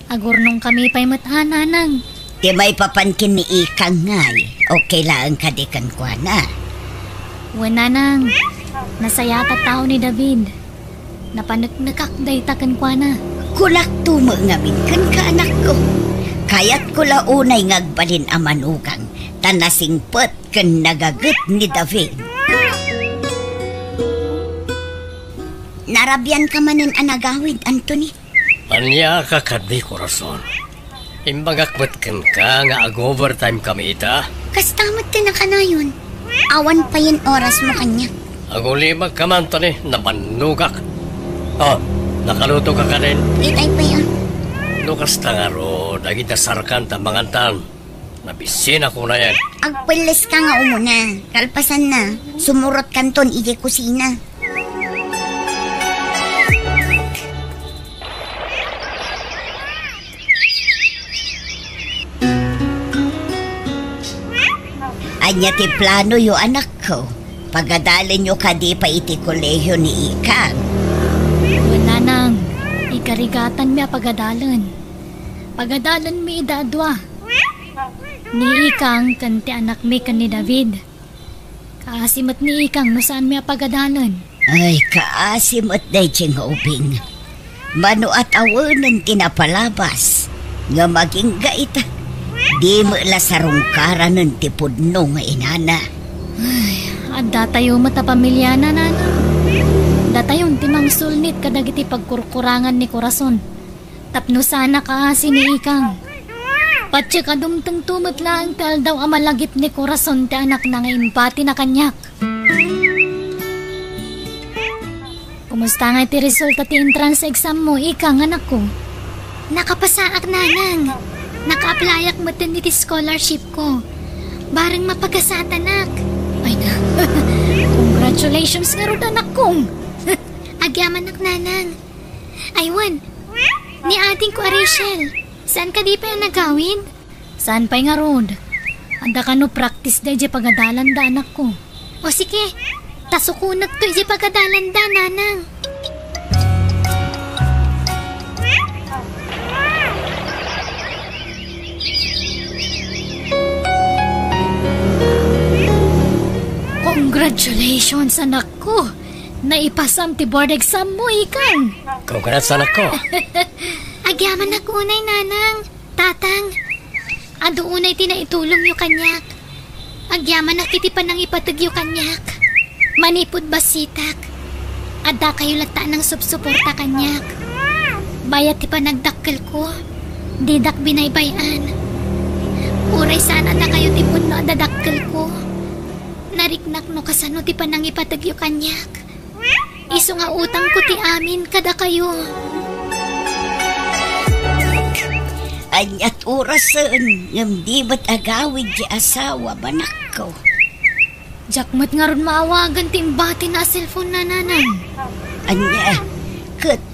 Agurnong kami pa'y nanang. Di may papankin ni Ikang ngay. Okay lang kadikan kwa na. Nanang, nasayata tao ni David. Napanagnakakday takan kwa na. Kulak tumo ngamin kan ka anak ko. Kaya't kula unay ngagbalin amanugang. Tanasingpet kan nagagat ni David. Narabyan ka manin anagawid, Anthony. Anya ka kadi Corazon. Imbagakbat kan ka nga ag-overtime kami ita. Kastamat ka na ka na yun. Awan pa yun oras mo kanya. Agulimag ka man to ni, napanugak. Oh, nakaluto ka ka din. Itay pa yun. Lukas ta nga ro, nagidasarkan ta mangantan. Nabisin ako na yan. Agpilis ka nga umuna. Kalpasan na. Sumurot kanton ije kusina. Anya ti plano yo anak ko. Pagadalin nyo ka di pa iti kolehiyo ni Ikang. Nanang, ikarigatan mi pagadalan. Pagadalan mi idadwa. Ni Ikang kanti anak mi kan ni David. Kaasimat ni Ikang no saan mi pagadalan. Ay, kaasimot na nga ubing. Mano at awanan tinapalabas. Nga maging gaita. Di mo lasarong ng tipudno nga inana. Adda tayo matapamilya na nanang. Datayon timang sulnit kadagiti pagkurkurangan ni Corazon. Tapno sana ka ni Ikang. Patsi kadumteng tumot lang tal daw amalagip ni Corazon ti anak na ngayon pati na kanyak. Kumusta nga ti resulta ti entrance exam mo, Ikang, anak ko? Nakapasaak nanang. Naka-applyak mo din iti scholarship ko. Barang mapagkasat anak. Ay na. Congratulations nga ron anak kong. Agyaman ak nanang. Aywan. Ni ating ko Rachel. Saan ka di pa yung nagawin? Saan pa nga ron? Anda ka no practice da di pagadalan da anak ko. O sige. Tasukunag to di pagadalan da nanang. Congratulations, anak ko! Naipasam ti board exam mo, Ikang! Congrats, anak ko! Agyaman na kunay, nanang! Tatang! Ado unay tinaitulong yu kanyak. Agyaman na kiti pa nang ipatag yu kanyak. Manipod basitak. Ada kayo lata ng subsuporta kanyak. Bayat ti pa nagdakkel ko. Didak binaybayan. Uray sana na kayo tipod no adadakkel ko. Nariknak no kasano ti panang ipatagyo kanyak. Iso nga utang ko ti amin kada kayo. Anyat orasan, ngam di ba't agawid di asawa banak ko. Jakmat nga ron maawagan timbati na cellphone na nanang. Anya,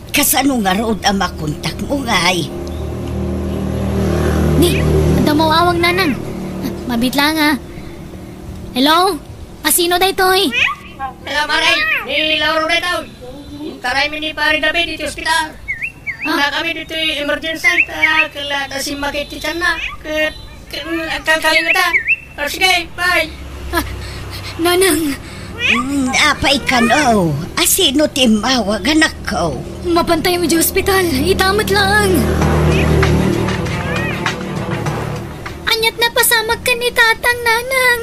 kasano nga road ang makontak mo ngay? Ni, anda mawawag nanang. Mabit lang ha. Hello? Asino da ito'y? Hello, Maray. Ni Lauro na ito. Taray mi ni Pari David dito ospital. Na kami dito emergency. Kala si Makiti dyan na. Kalingatan. O sige, bye. Nanang. Apay ka no. Asino timawag anak ko? Mapantay mo di ospital. Itamat lang. Anyat na pasamag ka ni tatang nanang.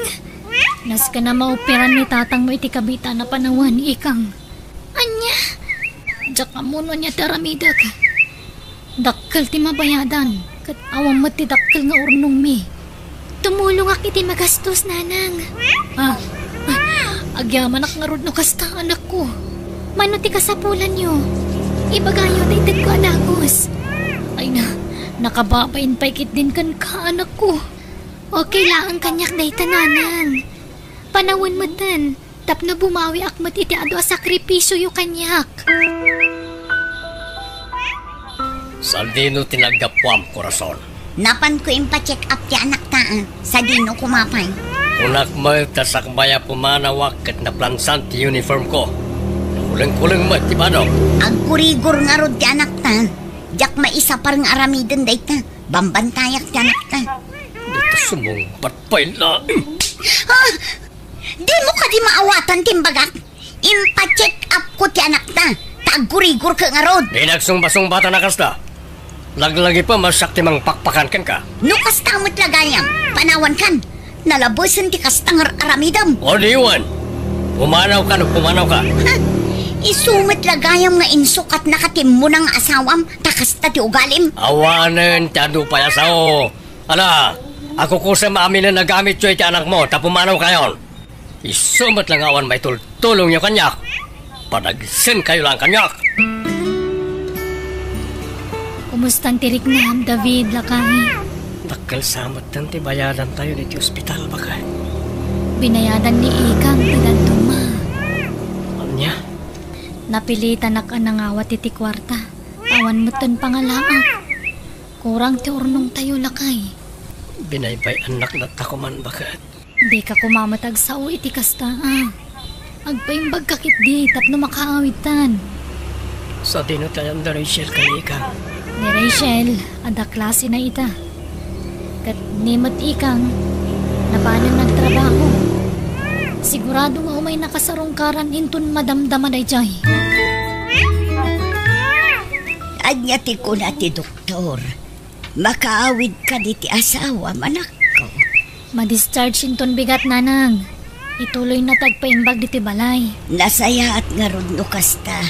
Nas ka na mauperan ni tatang mo iti kabita na panawan, Ikang. Anya? Diyak ka muna niya taramidak. Dakkel ti mabayadan. Kat awam mo ti dakkel nga urnong mi. Tumulong ak iti magastos, nanang. Agyaman ak nga rod no kasta anak ko. Mano ti kasapulan nyo. Ibagayo na itag ko anakos. Ay na, nakababain paikit din kan ka anak ko. Okay lang ang kanyak na itananang. Panawin mo din. Tapno bumawi akmat iti ado a sakripisyo yu kanyak. Saldino tinagapwam, Corazon. Napan ko impacheck up ti anak taan. Sa dino kumapay. Kunak mo tasakbaya pumanawak kat naplansan ti uniform ko. Kulang-kulang mo ti badok. Agkurigor nga rod ti anak taan. Diyak maisa parang aramiden day ta. Bambantayak ti anak taan. Dito sumungpat pa ina. Di mo ka di maawatan timbagak. Impacheck up ko ti anak ta. Tagkurigor ka nga rod. Di nagsumba-sumbata na kasta. Laglagi pa masakti mang pakpakan kan ka. No kasta mo't lagayam. Panawan kan. Nalabosan ti kastang aramidam. O diwan. Pumanaw ka no pumanaw ka. Isumit lagayam nga insukat nakatim mo ng asawam. Takasta ti ugalim. Awanan tado pa yasaw. Ala, ako kusa maamin na nagamit siya iti anak mo. Tapumanaw kayon. Isumat lang awan may tulong niyo kanyak. Padagsin kayo lang kanyak. Kumusta tirik na David Lakay? Dakkel samat tanti bayadan tayo dito ospital baka. Binayadan ni Ikang tidaduma. Anya? Napilitan na ka nangawat iti kwarta. Awan mo ton pangalaak. Kurang ti urnong tayo Lakay. Binaybay anak na takuman bakat. Di ka kumamatag sa o iti kasta Agpaimbag kakit di tapno makaawitan. Sa dino tayo da Rachel kanika. Ni Rachel, ada klase na ita. Kat nimot Ikang, napanang nagtrabaho. Sigurado nga umay nakasarungkaran intun madamdaman ay jay. Anyati ko na ti doktor. Makaawid ka di ti asawa, manak ko. Ma-discharge inton bigat nanang. Ituloy na tagpaimbag di ti balay. Nasaya at nga rod no kasta.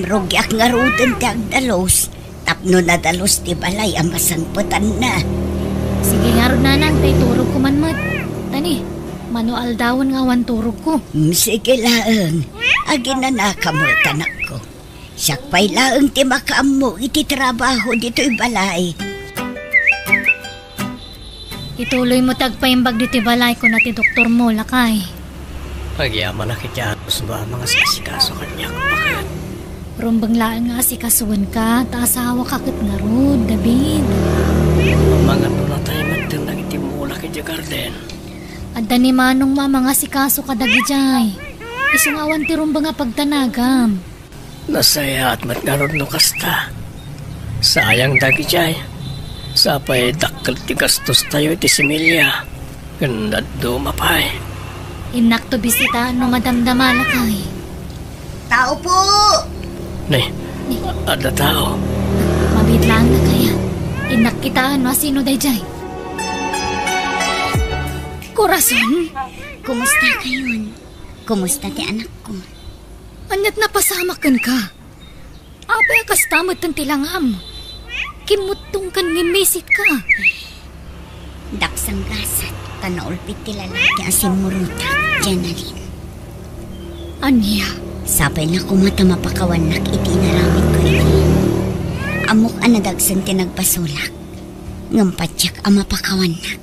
Rogyak nga rodin ti agdalos. Tapno na dalos ti balay ang masangputan na. Sige nga rod nanang, tay turog ko manmat. Tani, manual dawon nga wan turog ko. Sige laang. Agin na nakamot anak ko. Siyak pa'y laang ti makaamo iti trabaho dito'y balay. Ituloy mo tagpaimbag di ti balay ko na ti doktor mo, lakay. Pagyaman na kityanos ba mga sasikaso kanya kapakat? Rumbang laan nga asikasuan ka, taasawa ka kit nga rod, David. Mga nula tayo magtindang itimula kaya garden. Adda ni manong mga sikaso ka dagijay. Isungawan ti rumbang nga pagtanagam. Nasaya at matngarod no kasta. Sayang dagi jay. Sapay dakkel ti gastos tayo iti similya. Ganda do mapay. Inak to bisita no madamdama lakay. Tao po! Nay, ada tao. Mabidlang na kaya. Inak kita no sino dayjay. Corazon, Kumusta kayon? Kumusta ti anak ko? anyat napasamakan ka. Apay kastamad tan tilangam. Kimutong kan ngimisit ka. Daksang gasat, kanaulpit ti lalaki asin muruta, Janalin. Anya? Sapay na kumata mapakawanak iti naramit ko iti. Amok anadagsan ti nagpasulak. Ngampatsyak ang mapakawanak.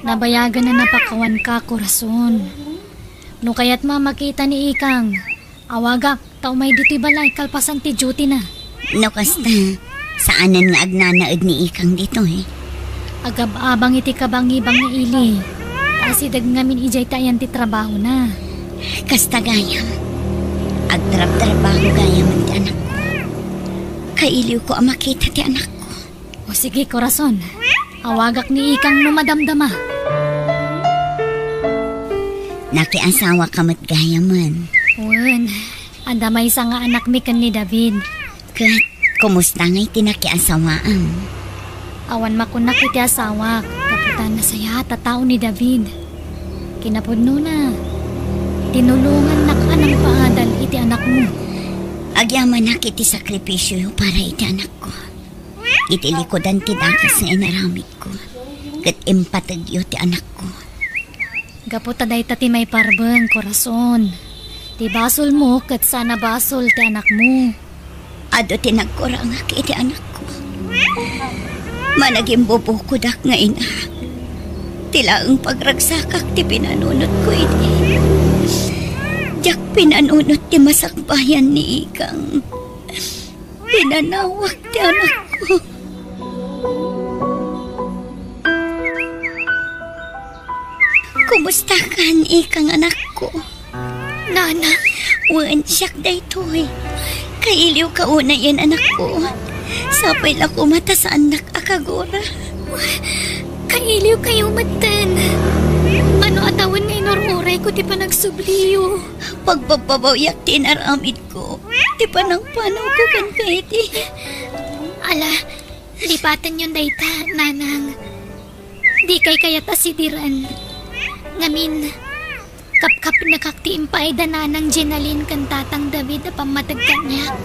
Nabayagan na napakawan ka, Corazon. No kaya't mamakita ni Ikang, awagak, tao may dito'y balay, kalpasan ti duty na. No kasta, saanan nga agnanaad ni Ikang dito Agab-abang iti kabang-ibang ni Ili. Asidag ngamin ijay tayan ti trabaho na. Kasta gayam. Agtrab-trabaho gayam ti anak ko. Kailiw ko ang makita ti anak ko. O sige, Corazon. Awagak ni Ikang no madamdama. Nakiasawa ka mat gayaman. Wen, anda may isa nga anak mi kan ni David. Kat, kumusta nga'y tinakiasawaan? Awan makunak iti asawa. Kaputan na saya tatao ni David. Kinapudno na. Tinulungan na ka ng paadal iti anak mo. Agyaman na kiti sakripisyo para iti anak ko. Iti likodan ti dakas na inaramit ko. Kat empatagyo ti anak ko. Gaputaday tati may parbeng, Corazon. Ti basol mo kat sana basol ti anak mo. Ado tinagkurangak iti anak ko. Managing bubukudak nga ina. Tila ang pagragsakak ti pinanunot ko iti. Diyak pinanunot ti masakbayan ni Ikang. Pinanawak ti anak ko. Kumusta kan Ikang anak ko? Nana, Wan siyak daytoy. Kailiw ka una yan anak ko. Sapay la ko mata sa anak akagora. kailiw kayo matan. Ano atawan nga inururay ko ti panagsubliyo. Pagbababayak tinaramid ko. Ti panang panaw ko kan kaiti. Ala, lipatan yun dayta, nanang. Di kay kayat asidiran. Ngamin, kapkap nakaktiimpay da nanang Jenalyn kan tatang David na pamatag kanyak.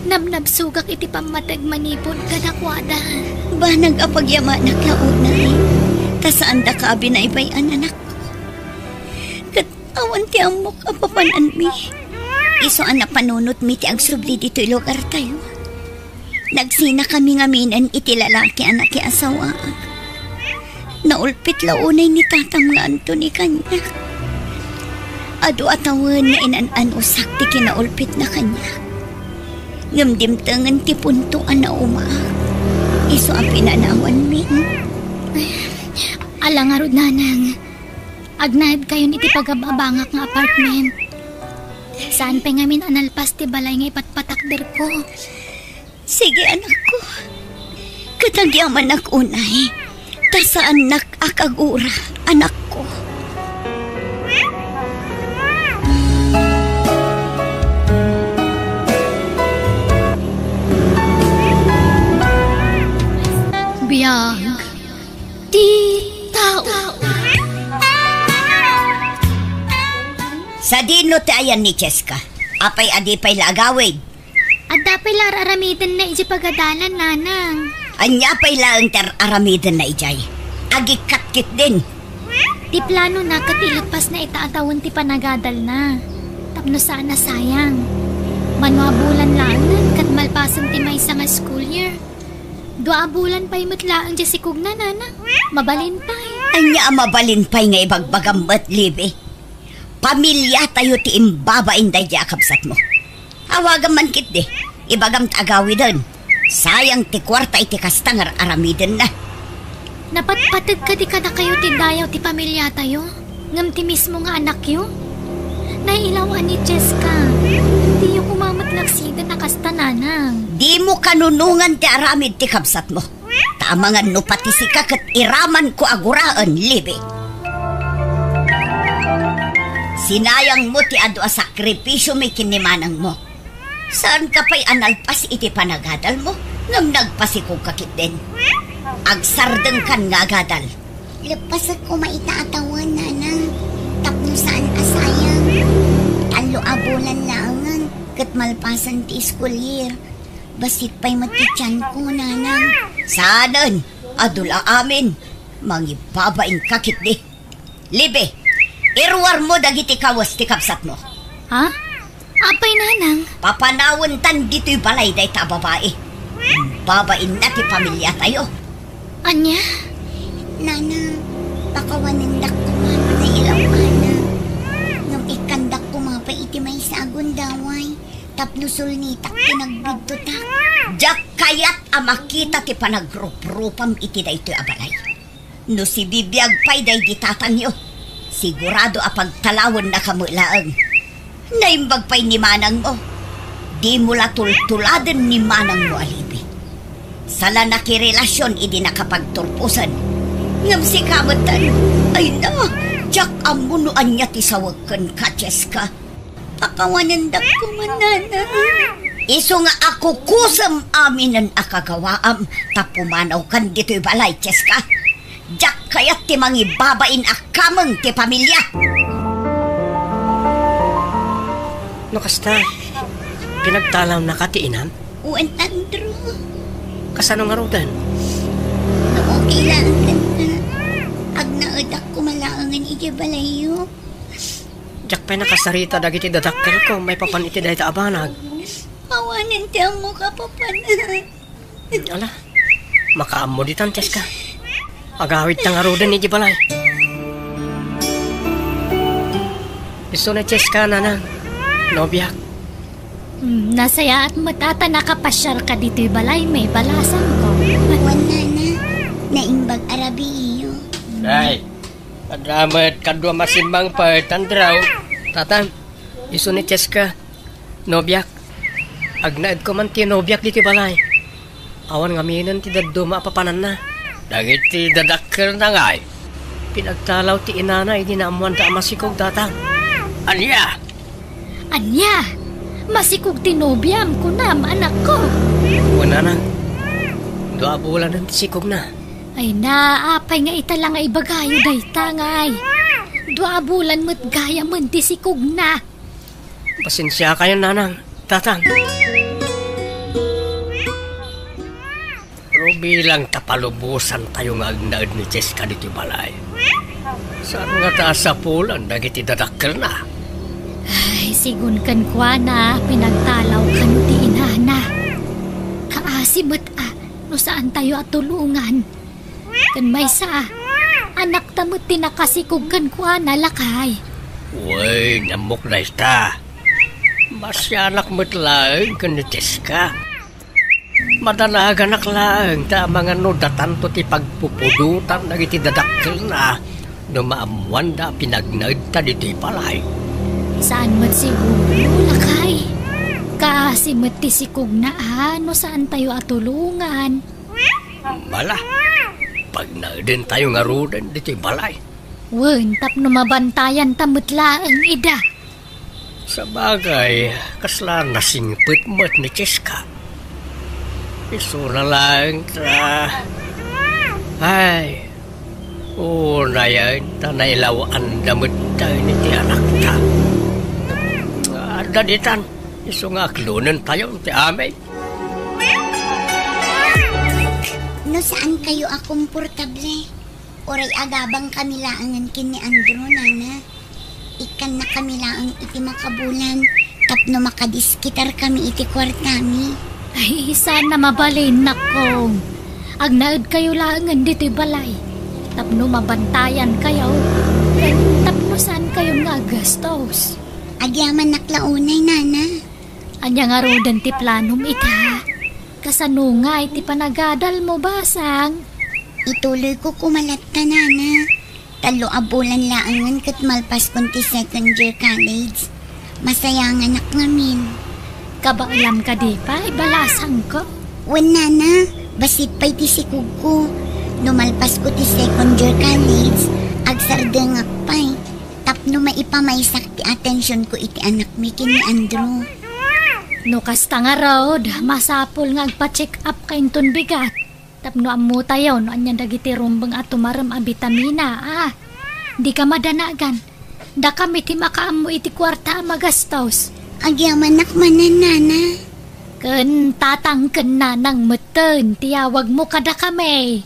Nabnabsugak iti pamatag manipod kadakwada. Ba nag-apagyaman na kaunay. Tasaan da ka binaybayan anak ko. Kat awan ti amok apapanan mi. Iso ang napanunot mi ti agsubli dito lugar tayo. Nagsina kami ngaminan iti lalaki anak ki asawa. Naulpit launay ni tatang nga Anthony kanya. Ado atawan na inan-an usak ti kinaulpit na kanya. Ngamdimtangan ti puntuan na umaak. Iso ang pinanawan mi. Alang arod nanang. Agnaib kayo iti pagababangak nga apartment. Saan pa ngamin analpas ti balay nga ipatpatakder ko. Sige anak ko. Katagyaman nak unay. Tasaan nak akagura anak ko. Biag ti tao. Sa dino ti ayan ni Cheska, apay adipay lagawid. At dapay lararamidan na iji pagadalan, nanang. Anya pay laang ter aramidan na ijay. Agikatkit din. Ti plano na katilagpas na itaatawon ti panagadal na. Tapno sana sayang. Manuabulan lang kat malpasan ti may nga school year. 2 bulan pa'y matlaang jasikog na, nana. Mabalin pa'y. Anya mabalin pa'y nga ibagbagam libe. Pamilya tayo ti imbaba inday di akabsat mo. Awagan man kit di. Ibagam tagawidon. Sayang ti kwarta iti kastangar aramiden na. Napatpatag ka di ka na kayo ti dayaw ti pamilya tayo. Ngam ti mismo nga anak yo. Nailawan ni Cheska. Di yung kumamat laksida na kasta, nanang. Di mo kanunungan ti aramid ti kabsat mo. Tamangan no pati sika kat iraman ko aguraan, libe. Sinayang mo ti adu a sakripisyo may kinimanang mo. Saan ka pa'y analpas iti panagadal mo? Ngam nagpasikog kakit din. Agsardeng kan nga agadal. Lepas ako maitaatawan, nanang. Tapno saan asayang. Talo abulan laangan. Kat malpasan ti school year. Basit pa'y matityan ko, nanang. Saanan? Adula amin. Mangibabain kakit di. Libe, iruwar mo dagiti kawas ti kapsat mo. Ha? Apay, nanang? Papanawon tan dito'y balay day ta babae. Babain na ti pamilya tayo. Anya? Nanang, pakawanindak ko man na ilaw ana. Ngam ikandak ko mga pa iti may sagon daway. Tapno sulnitak pinagbidto tak. Jak kayat amakita ti panagrup-rupam iti daytoy abalay. No si bibiyag pay day ditatangyo. Sigurado apagtalawon na kamulaang. Naimbag pay ni manang mo. Di mula tultuladen ni manang mo alibi. Sala nakirelasyon idi nakapagturpusan. Ngam si kamatan. Ay na, jak amunuan niya ti sawagkan ka, Cheska. Pakawanandak ko manana. Iso nga ako kusam aminan akagawaam. Tapumanaw kan dito'y balay, Cheska. Jak kayat ti mangibabain akamang ti pamilya. No kasta, pinagtalaw na katiinan? Uwan tandro. Kasano nga rodan? Okay lang ka na. Agnaadak ko malaangan iti balayo. Jak pa'y nakasarita dagiti dadakkel ko, may papan iti dahi ta abanag. Mawanan ti mo ka papana. Ala, makaammo ditan, Cheska. Agawid ta nga rodan iti balay. Iso na Cheska, nanang. Nobiak. Nasaya at matata nakapasyar ka dito'y balay, may balasan ko. Wan nana, naimbag arabi iyo. Day, padramat kadwa masimbang pa tandraw. Tatan, iso ni Cheska. Nobiak. Agnaad ko man ti nobiak dito'y balay. Awan nga minan ti daddo maapapanan na. Dagit ti dadakkel na ngay. Pinagtalaw ti inana, hindi na amuan ta amasikog tatang. Anya! Anya, masikog tinobyam ko na, anak ko. Wala na. 2 bulan ng sikog na. Ay naapay nga ita lang ay bagayo day tangay. 2 bulan mo't gaya man ti sikog na. Pasensya kayo, nanang. Tatang. Pero bilang tapalubusan tayo nga agnaad ni Cheska dito balay. Saan nga taas sa pulan, nagiti dadakkel na. Ay, sigun kan kwa na, pinagtalaw kan ti inana. Kaasimot no saan tayo at tulungan. Kan may sa, anak tamot tinakasikog kan kwa na lakay. Uy, namok na ita. Masyanak mo't lang kan ni Cheska. Madanagan lang, ta mga nudatan to ti pagpupudutan, nagiti dadakkel na. No maamuan da pinagnaid ta dito'y palay. Saan mo't siguro, lakay? Kasi mo't tisikog na no saan tayo at tulungan. Bala, pag naidin tayo nga rodan dito'y balay. Wen, tap no mabantayan tamot laang ida. Sa bagay, kasla nasingpit mo't ni Cheska. Iso na lang ta. Ay, una yan, tanaylaw ang damit tayo ni ti anak ta. Daditan, iso nga klunan tayo ti amay. No saan kayo akomportable? Oray agabang kami laangan kin ni Andrew, nana. Ikan na kami laang iti makabulan. Tapno makadiskitar kami iti kwartami. Ay, sana mabalin nako. Agnaad kayo laangan dito balay. Tapno mabantayan kayo. Tapno saan kayo nga gastos. Agyaman naklaunay, nana. Anya nga rodan ti planom ita. Kasano nga iti panagadal mo basang. Ituloy ko kumalat ka, nana. 3 abulan laangan kat malpas kon ti second year college. Masayang anak ngamin. Kabaalam ka di pa, ibalasang ko. Wen, nana, basit pa'y ti sikug ko. Numalpas ko ti second year college, agsardengak pa'y. Tapno maipamaysak ti atensyon ko iti anak mi kin ni Andrew. No kasta nga raod, masapol nga agpa-check up kain ton bigat. Tapno amu tayo, no anya dagiti rumbang at tumaram a vitamina, Di ka madanagan. Da kami ti makaam mo iti kwarta magastos. Agyaman nakmanan, nana. Ken tatang ken nanang meten, tiyawag mo kada kami.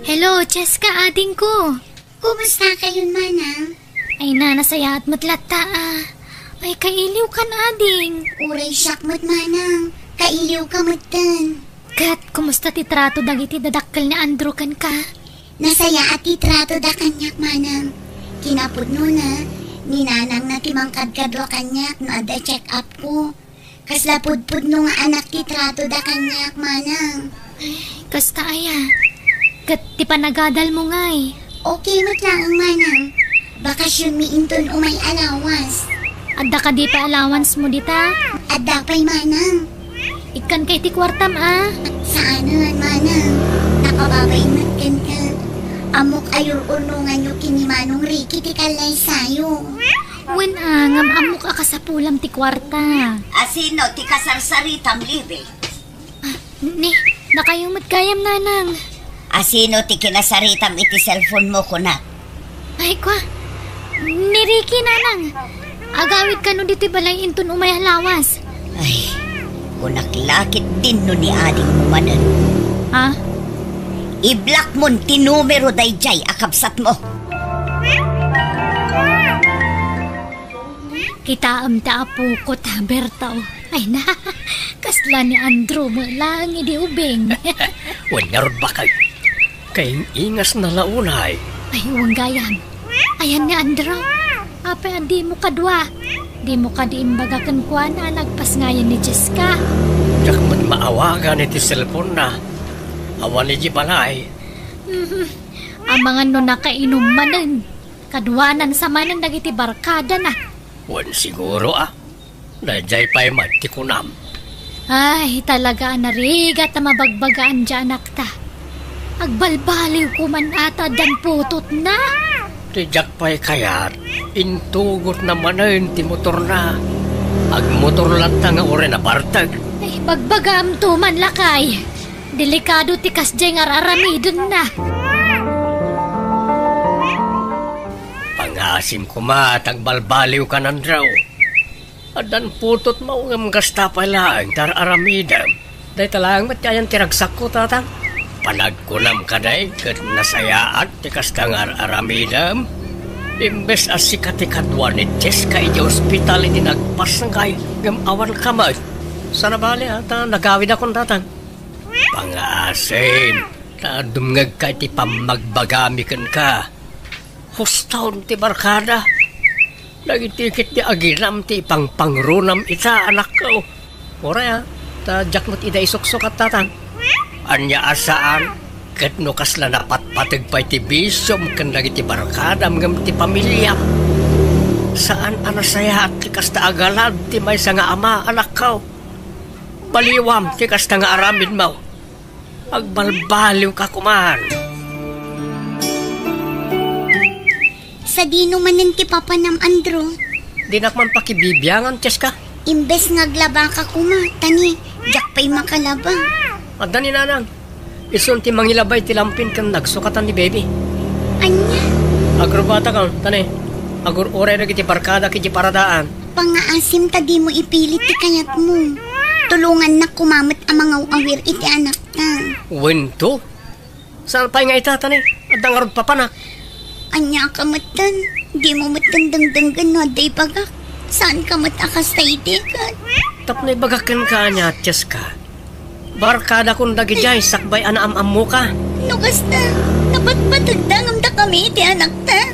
Hello, Cheska, ading ko. Kumusta kayo, manang? Ay na, nasaya at matlata Ay, kailiw ka na, ading. Uray siyak mo't, manang. Kailiw ka mo't Kat, kumusta ti trato dagiti dadakkel ni Andrew kan ka? Nasaya at itrato da kanyak, manang. Kinapudno na, ninanang na timangkadkadwa kanyak no ada check up ko. Kaslapudpud no nga anak titrato da kanyak, manang. Ay, kasta aya. Kat ti panagadal mo ngay. Okay mo't lang, manang. Bakasyon mi inton umay alawas. Adda ka di pa allowance mo dita? Adda pa'y, manang. Ikan kay ti kwartam Saanan, manang. Nakababay natin ka. Amok ayur unungan nyo kinimanong Ricky ti kalay sayo. Wen ngam amok akasapulam ti kwarta. Asino ti kasarsaritam libe? Ni, nakayumot kayam nanang. Asino ti kinasaritam iti cellphone mo kunak? Ay kwa, ni Ricky nanang. Agawid ka no diti balay inton umay halawas. Ay, kunak lakit din no ni ading mo manan. I-block mo ti numero dayjay akabsat mo. Kitaam ta apo ko ta Bertaw. Ay na, kasla ni Andrew mo lang idi ubeng. Wanyarod ba kayo? Kayong ingas na launay. Ay, huwag gayam. Ayan ni Andrew. Apa di mo kadwa. Di mo kadiimbaga kan kuha na nagpas ngayon ni Jessica. Diyak man maawagan iti cellphone na. Awan ni Jibalay. Ang mga no nakainom manan. Kadwanan sa manan dagiti barkada na. Wan siguro Dayjay pa'y magtikunam. Ay, talaga narigat na mabagbagaan dyan akta. Agbalbaliw ko man ata dan putot na. Tijak pa'y kayat, intugot na manan ti motor na. Agmotor lang nga ore na bartag. Ay, bagbagam to man lakay. Delikado ti kasjay nga raramidon na. Pangasim ko matagbalbaliw ka ng draw. Adan putot maungam gasta pala ang tararamidam. Day talang matyayan tiragsak ko tatang. Panagkunam ka day kat nasayaat ti kastangar aramidam. Imbes as sikati-kadwa ni Jessica iti ospital iti nagpas ng kay gamawan kamay. Sana bali nagawid akong tatang. Pangasim, dumngag ka iti pamagbagamikan ka. Hustaon ti barkada. Nagitikit ti aginam ti pangpangrunam ita anak ko. Ora tadyak mo't ida isuksok at tatang. Anya asaan, kat no kasla napatpatag pa iti bisyom kan iti barkada ngam ti pamilya. Saan anasaya at ti kasta agalad ti may nga ama anak ko. Baliwam ti kasta nga aramin mo. Agbalbaliw ka kuman. Sa dino manan ti Papa nam Andrew. Di nakman pakibibiyangan, Cheska. Imbes ngaglaba ka kuma, tani, jak pa'y makalaba. At ni nanang, ison ti mangilabay ti lampin kan nagsukatan ni baby. Anya, Agrobata kang, tani. Agur oray na kiti barkada kiti paradaan. pangaasim ta di mo ipilit ti kayat mo. Tulungan na kumamot ang mga awir iti anak na. Wento? Saan pa nga ita, tani? At dangarod papanak. Anya ka matan, di mo matandang no, day bagak. Saan ka matakas sa itikat? Tapnay bagakan ka niya, Cheska. Barkada kung dagijay, sakbay anaam-am mo ka. No, kasta, napatpatagdangam da kami iti anak ta.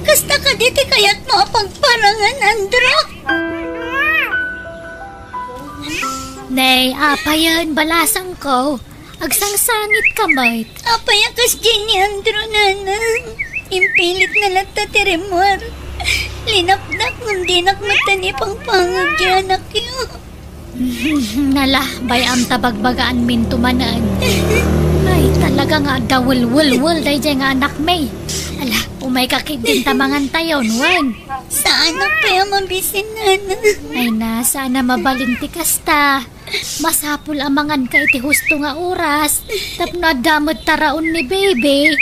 Kasta ka diti kayat mo pagparangan, Andro. Nay, apayan, balasang ko. Agsangsangit ka, mait. Apayakas dyan ni Andro, nanang. Impilit na lata ti Remor. Linapdak ng dinak matani pang pangag yan, anak yun. Nala, bayam tabagbagaan min tumanan. Ay, talaga nga dawul-wul-wul day dyan nga anak may. Ala, umay kakit din tamangan tayo, Juan. Sa anak pa yung mabisin, nana. Ay na, sana mabalinti kasta. Masapul amangan ka iti husto nga oras. Tapno damod taraon ni baby.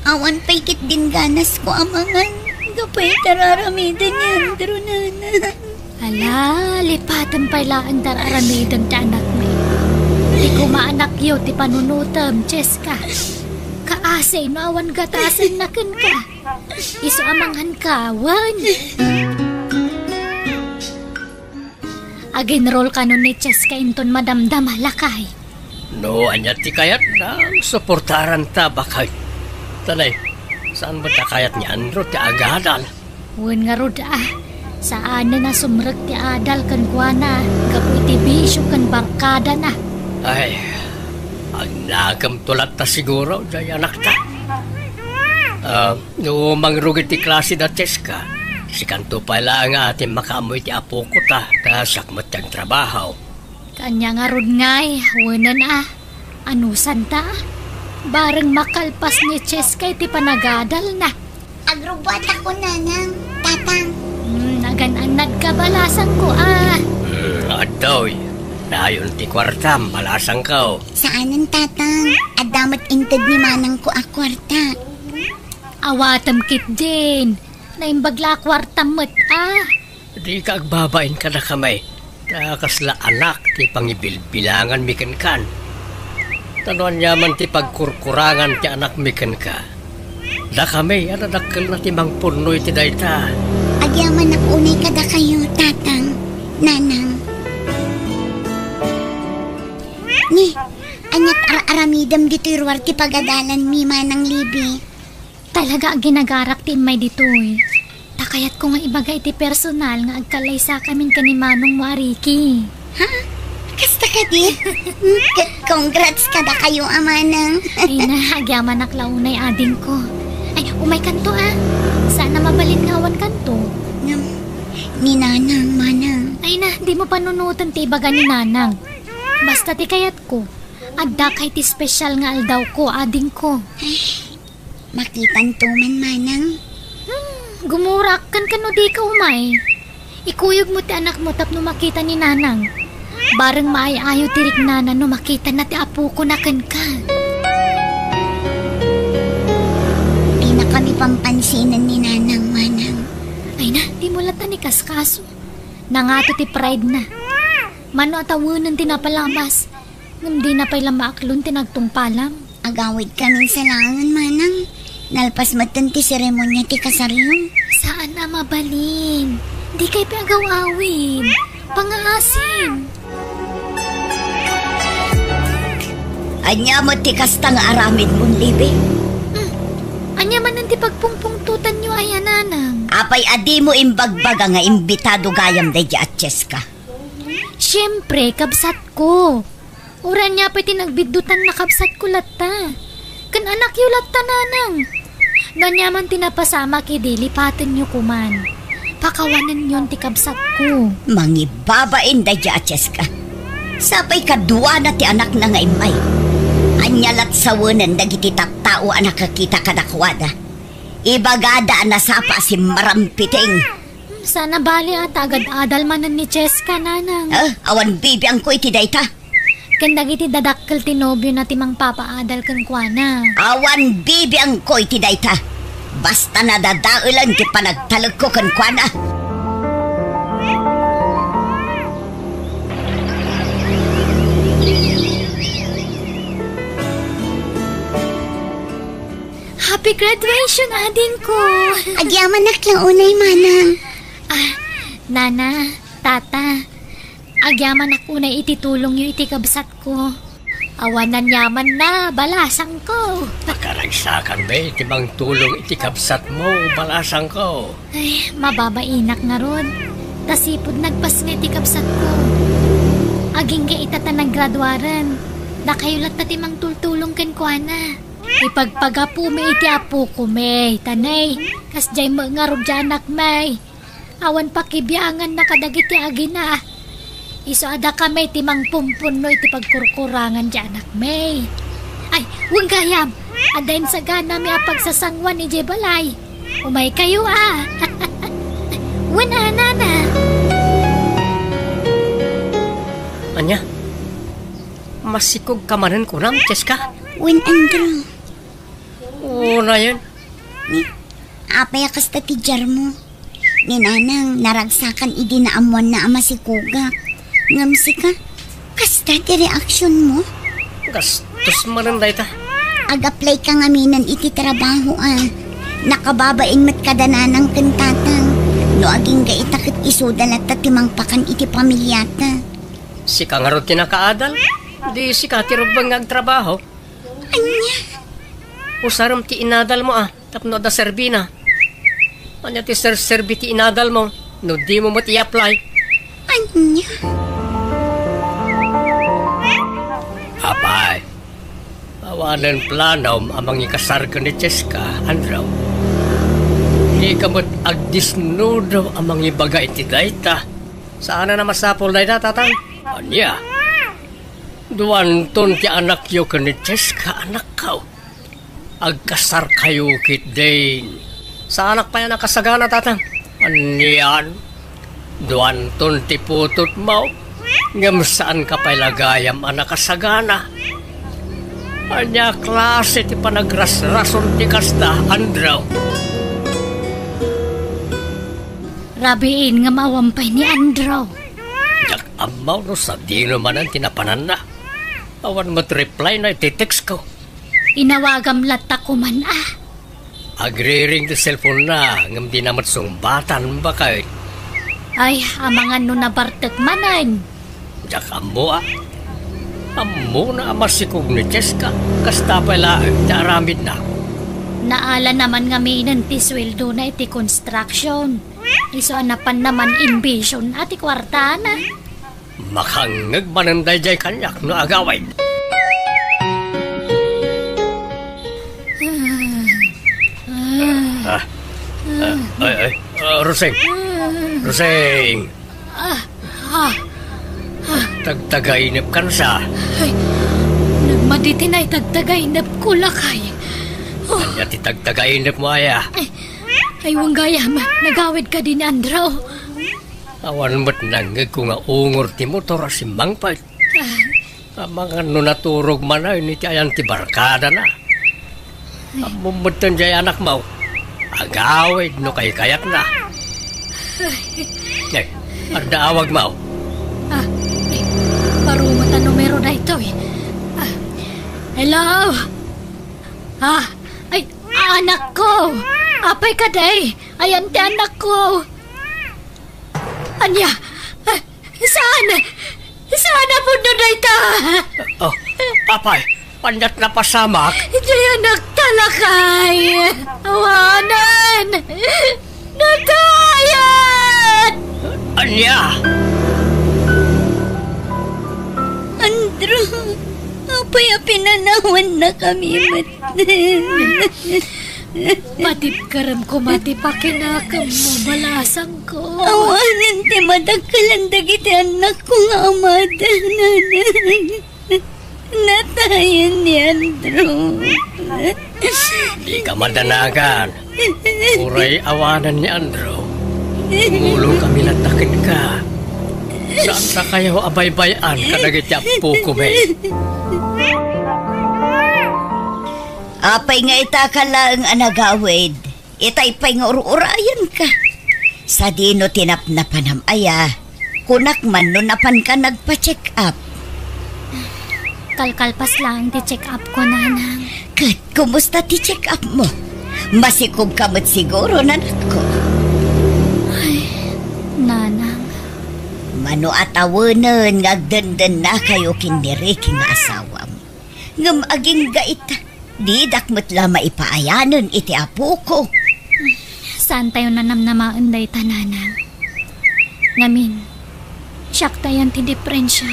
Awan paikit din ganas ko amangan. Gapay tararamidan yan, Andro, nana. Ala, lipatan pala ang dararamidan ta anak may. Di ko maanak yo ti panunutam, Cheska. Kaasay no awan gatasan na ken ka. Iso amanghan kawan. Aginroll ka nun ni Cheska inton madamdam halakay. No, anya ti kayat na suportaran ta bakay. Tanay, saan ba ta kayat ni Andro ti agadal? Wen nga rod saan na sumrek ti adal kan kuana. Gapu iti bisyo kan barkada na. Ay, ang nagam tulat ta siguro, jay anak ta. No, mangrugit ti klase da Cheska. Si kanto pala nga ating makamoy ti apo ko ta, sakmat ang trabaho. Kanya nga rod ngay, wanan anusan ta? Bareng makalpas ni Cheska iti panagadal na. Agrubat ako, nanang. Tatang. Nagananad ka balasan ko Adoy, dayon ti kwartam, balasang ka. Saanan, tatang? Adamat intad ni manang ko akwarta. Awatam kit din. Naimbagla kwartam mo't Di ka agbabain ka na kamay. Kasla anak ti pangibilbilangan miken kan. Tanuan yaman ti pagkurkurangan ti anak miken ka. Da kami, adadakkel na ti mangpunoy ti dayta. Agyaman na unay kada kayo, tatang, nanang. Ni, anyat aramidam dito irwar ti pagadalan mi manang libi. talaga ginagarak tin may ditoy. Takayat ko nga ibagay ti personal nga agkalay sa kamin kanimanong mo ariki. Ha? Kasta ka di? Congrats kada kayo, amanang. Ay na, agyaman naklaunay ading ko. Ay, umay kanto Sana mabalingawan kanto. Ni nanang, manang. Ay na, di mo panunutan ti ibaga ni nanang. Basta ti kayat ko. Adda kay ti special nga aldaw ko, ading ko. Ay, makitan tuman, manang. Gumurak kan kano di ka umay. Ikuyog mo ti anak mo tapno makita ni nanang. Bareng maayayo tirik nanan no makita na ti apo ko na kan ka. Di na kami pampansinan ni nanang, manang. Ay na, di mo lata ni kaskaso. Nangato ti pride na. Mano atawunan tinapalabas. Ngam di na pa'y lamaaklon tinagtungpalam. Agawid kami sa langan, manang. Nalpas matan ti seremonya ti kasaryong. Saan na mabalin? Di kay piagaw-awin. Pangaasin. Anya mo ti kastang aramid mong libi. Anya man ang ti pagpungpungtutan nyo ay ananang. Apay adi mo imbagbaga nga imbitado gayam day at Cheska. Siyempre, kabsat ko. Uran niya pa'y tinagbidutan na kabsat ko lata. Kan anak yu lata nanang. Ganyaman tinapasama kidi lipatan nyo kuman. Pakawanan yon ti kabsat ko. Mangibabain day at Cheska. Sapay kadua na ti anak na nga imay. Anyalat sawanan dagiti taktao anak kakita kadakwada. Ibagada na sapa si marampiting. Sana bali at agad-adal manan ni Cheska nanang. Awan bibiyang ko iti dayta. Kan dagiti dadakkel ti nobyo na timang papaadal kan kuana. Awan bibi ang ko'y tidayta. Basta nadadaulan ti panagtalag ko kan kuana. Happy graduation, ading ko! Agyaman naklang unay manang. Nana, tata, agyaman ako na ititulong yung itikabsat ko. Awanan yaman na, balasang ko. Makaragsakan ba timang tulong itikabsat mo, balasang ko. Ay, mababainak nga ron. Tasipod nagpas nga itikabsat ko. Aging ga itata naggraduaran. Nakayulat na timang tultulong kan kuana. Ipagpagapu may iti apo ko may, tanay. Kasjay mo nga rubjanak may. Awan pakibiyangan na kadagiti agina. Iso ada kami timang pumpuno iti pagkurkurangan di anak may. Ay, huwag gayam. Adain sa gana may apagsasangwan ni Jebalay. Umay kayo Wana, nana. Anya? Masikog kamanan ko nam, Cheska? Win Andrew. Oo na yun. Apay akas ti jar mo. Ni nanang naragsakan idi na amuan na ama si Kuga. Ngamsi ka? Kasta ti reaksyon mo? Gastos maranday ta. Agaplay ka ngaminan iti trabaho Nakababain mat kadananang kentatang. No aging ga itakit isudan at tatimang pakan iti pamilyata. Si kangarot tinakaadal. Di si katirubang agtrabaho. Anya? Usaram ti inadal mo tapno da serbina. Anya ti serbi ti inadal mo. No di mo ti apply. Anya? Apay. Awanan plano amang ikasarga ni Cheska, Andrew. Di ka mo't agdisnudo amang ibaga iti dayta. Saan na masapol dayta, tatang? Anya? Duwanton ti anak yo ka ni Cheska, anak ka. Agkasar kayo kit din. Sa anak pa yan nakasagana, tatang? Anyan? Duwanton ti putot mo. Ngam saan ka pa'y lagayam anak kasagana? Anya klase ti panagras-rason ti kasta, Andrew. Rabiin nga mawampay ni Andrew. Jak amaw no sa di naman ang tinapanan na. Awan mo't reply na iti-text ko. Inawagam lata ko man Agri-ring ti cellphone na, ngam di namat sumbatan ba kayo? Ay, amangan no nabartek manan. Jak amo Amo na amasikog ni Cheska, kasta pala daramid na. Naala naman nga minan ti sweldo na iti construction. Iso anapan naman invasion at ikwarta na. Makangag mananday jay kanyak no agaway. Roseng. Tagtagainip kan sa. Ay, nagmaditi na itagtagainip ko lakay. Anya ti tagtagainip mo aya. Ay, wanggayam, nagawid ka din, Andrew. Awan mo't nangag ko nga ungor ti motor si Mangpay. Mga no naturog man ay ni ti ayan ti barkada na. Amumutan jay anak mo. Agawid no kay kayak na. Arda awag mo. Parumat ang numero na ito hello? Ay, anak ko. Apay ka day. Ayan ti anak ko. Anya? Saan? Saan na puno na ito? Apay, panjat na pasamak. Diyan anak talakay. Awanan. Natayan. Anya? Andrew, apay pinanawan na kami Matip karam ko matipakinakam mo balasang ko. Awanin ti madagkalan dagiti anak ko nga amada. Natayan ni Andrew. Di ka madanagan. Uray awanan ni Andrew. Umulong kami latakin ka. Saan sa kayo abay-bayan kadagiti apo ko, be? Apay nga ita ka lang anagawid. Itay pay nga urayan ka. Sa dino tinapnapan ham aya. Kunak man no napan ka nagpa-check up. Kalkalpas lang ti check up ko, nanang. Kat, kumusta ti check up mo? Masikog kamot siguro, nanak ko. Ay, nanang. Mano atawanan ngagdandan na kayo kindiriki nga asawam. Ngam aging gaita. Di dakmat lama ipaayanan iti apo ko. Saan tayo nanamnamaan day tananang? Ngamin, siyak tayan ti diferensya.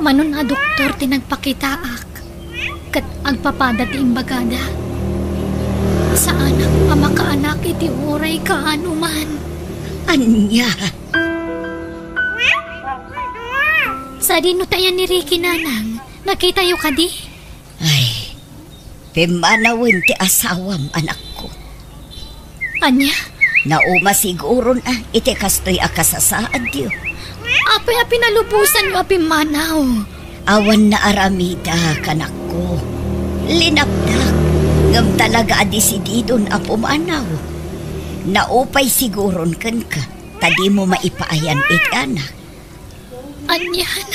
Manon a doktor ti nagpakitaak. Kat agpapada ti imbagada. Sa anak pamakaanak iti uray kaano man. Anya? Sa dino tayan ni Ricky, nanang. Nakita yu ka di? Ay, pimanawin ti asawam anak ko. Anya? Nauma siguro na iti kastoy akasasaad yu. Apay a pinalupusan yu a pimanaw. Awan na aramida kanak ko. Linapdak. Ngam talaga adisididon a pumanaw. Naupay siguron kan ka. Tadi mo maipaayan iti anak. Anyan.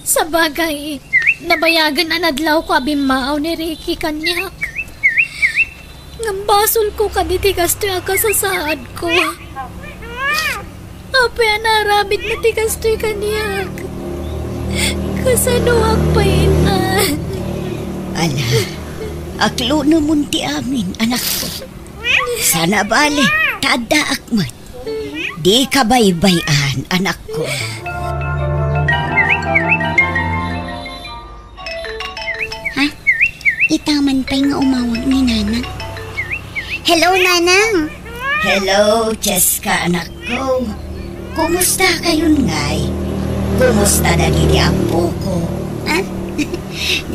Sa bagay, nabayagan anadlaw ko abimaaw ni Ricky kanyak. Ngambasol ko kaditi kastoy akasasaad ko. Apay anarabit na ti kastoy kanyak. Kasanuak pa inan. Ala, aklo naman ti amin, anak ko. Sana bale, tada akmat. Di ka baybayan, anak ko. Ha? Itaman pa'y nga umawag ni Nanang. Hello, Nanang! Hello, Cheska, anak ko. Kumusta kayo ngay? Kumusta na gini apo ko? Ha?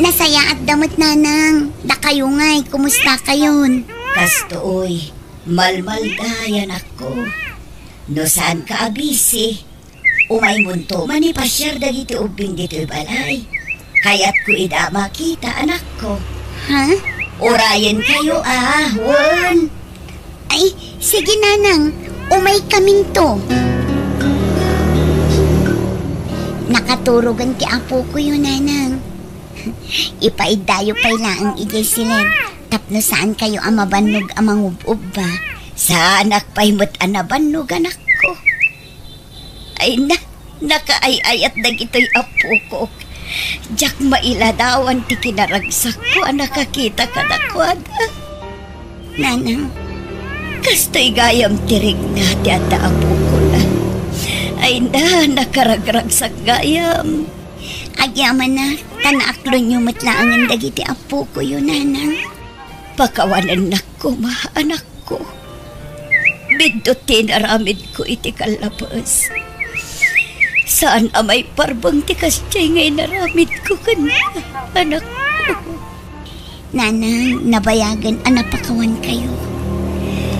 Nasaya at damot, Nanang. Da kayo ngay, kumusta kayon? Kastoy, malmaldayan ako. No saan ka abisi? Umay munto manipasyar dagiti ubing dito'y balay. Kaya't ko ida makita, anak ko. Ha? Orayan kayo, wan. Ay, sige, Nanang. Umay kaming to. Nakaturugan ti apo ko yun, Nanang. Ipaidayo pa'y laang ijay silen. Tapno saan kayo amabanog amang ubub ba? Sa anak pa'y mo't anabanog, anak ko. Ay na, nakaayayat dagito'y apo ko. Diyak mailadawan ti kinaragsak ko, nakakita ka na kwada. Nanang, Kastoy gayam tirig na ti ata apo ko na. Ay na, nakaragragsak gayam. agyaman na, tanaklo nyo matlaangan dagiti apo ko yun, Nanang. Pakawanan na ko, anak ko. Bidot tinaramid ko iti kalabas. Saan amay parbang tikas tiyay ngay naramid ko kanya, anak ko. Nanang, nabayagan anapakawan kayo.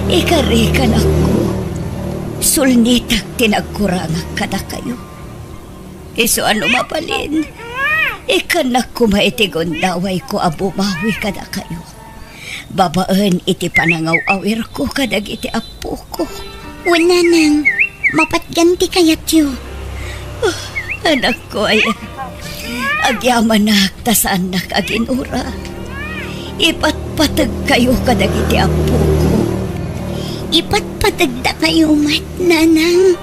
Ikarikan ako. Sulnitak tinagkurangak ka na kayo. Iso ano mapalin? Ikanak ko maitigon daway ko abumawi ka na kayo. Babaan iti panangaw-awir ko kadag iti apo ko. Wala nang, mapatganti kayat yu. Oh, anak ko ay agyaman na tasaan na kaginura. Ipatpatag kayo kadag iti apo ko. Ipatpatag da kayo mat, Nanang.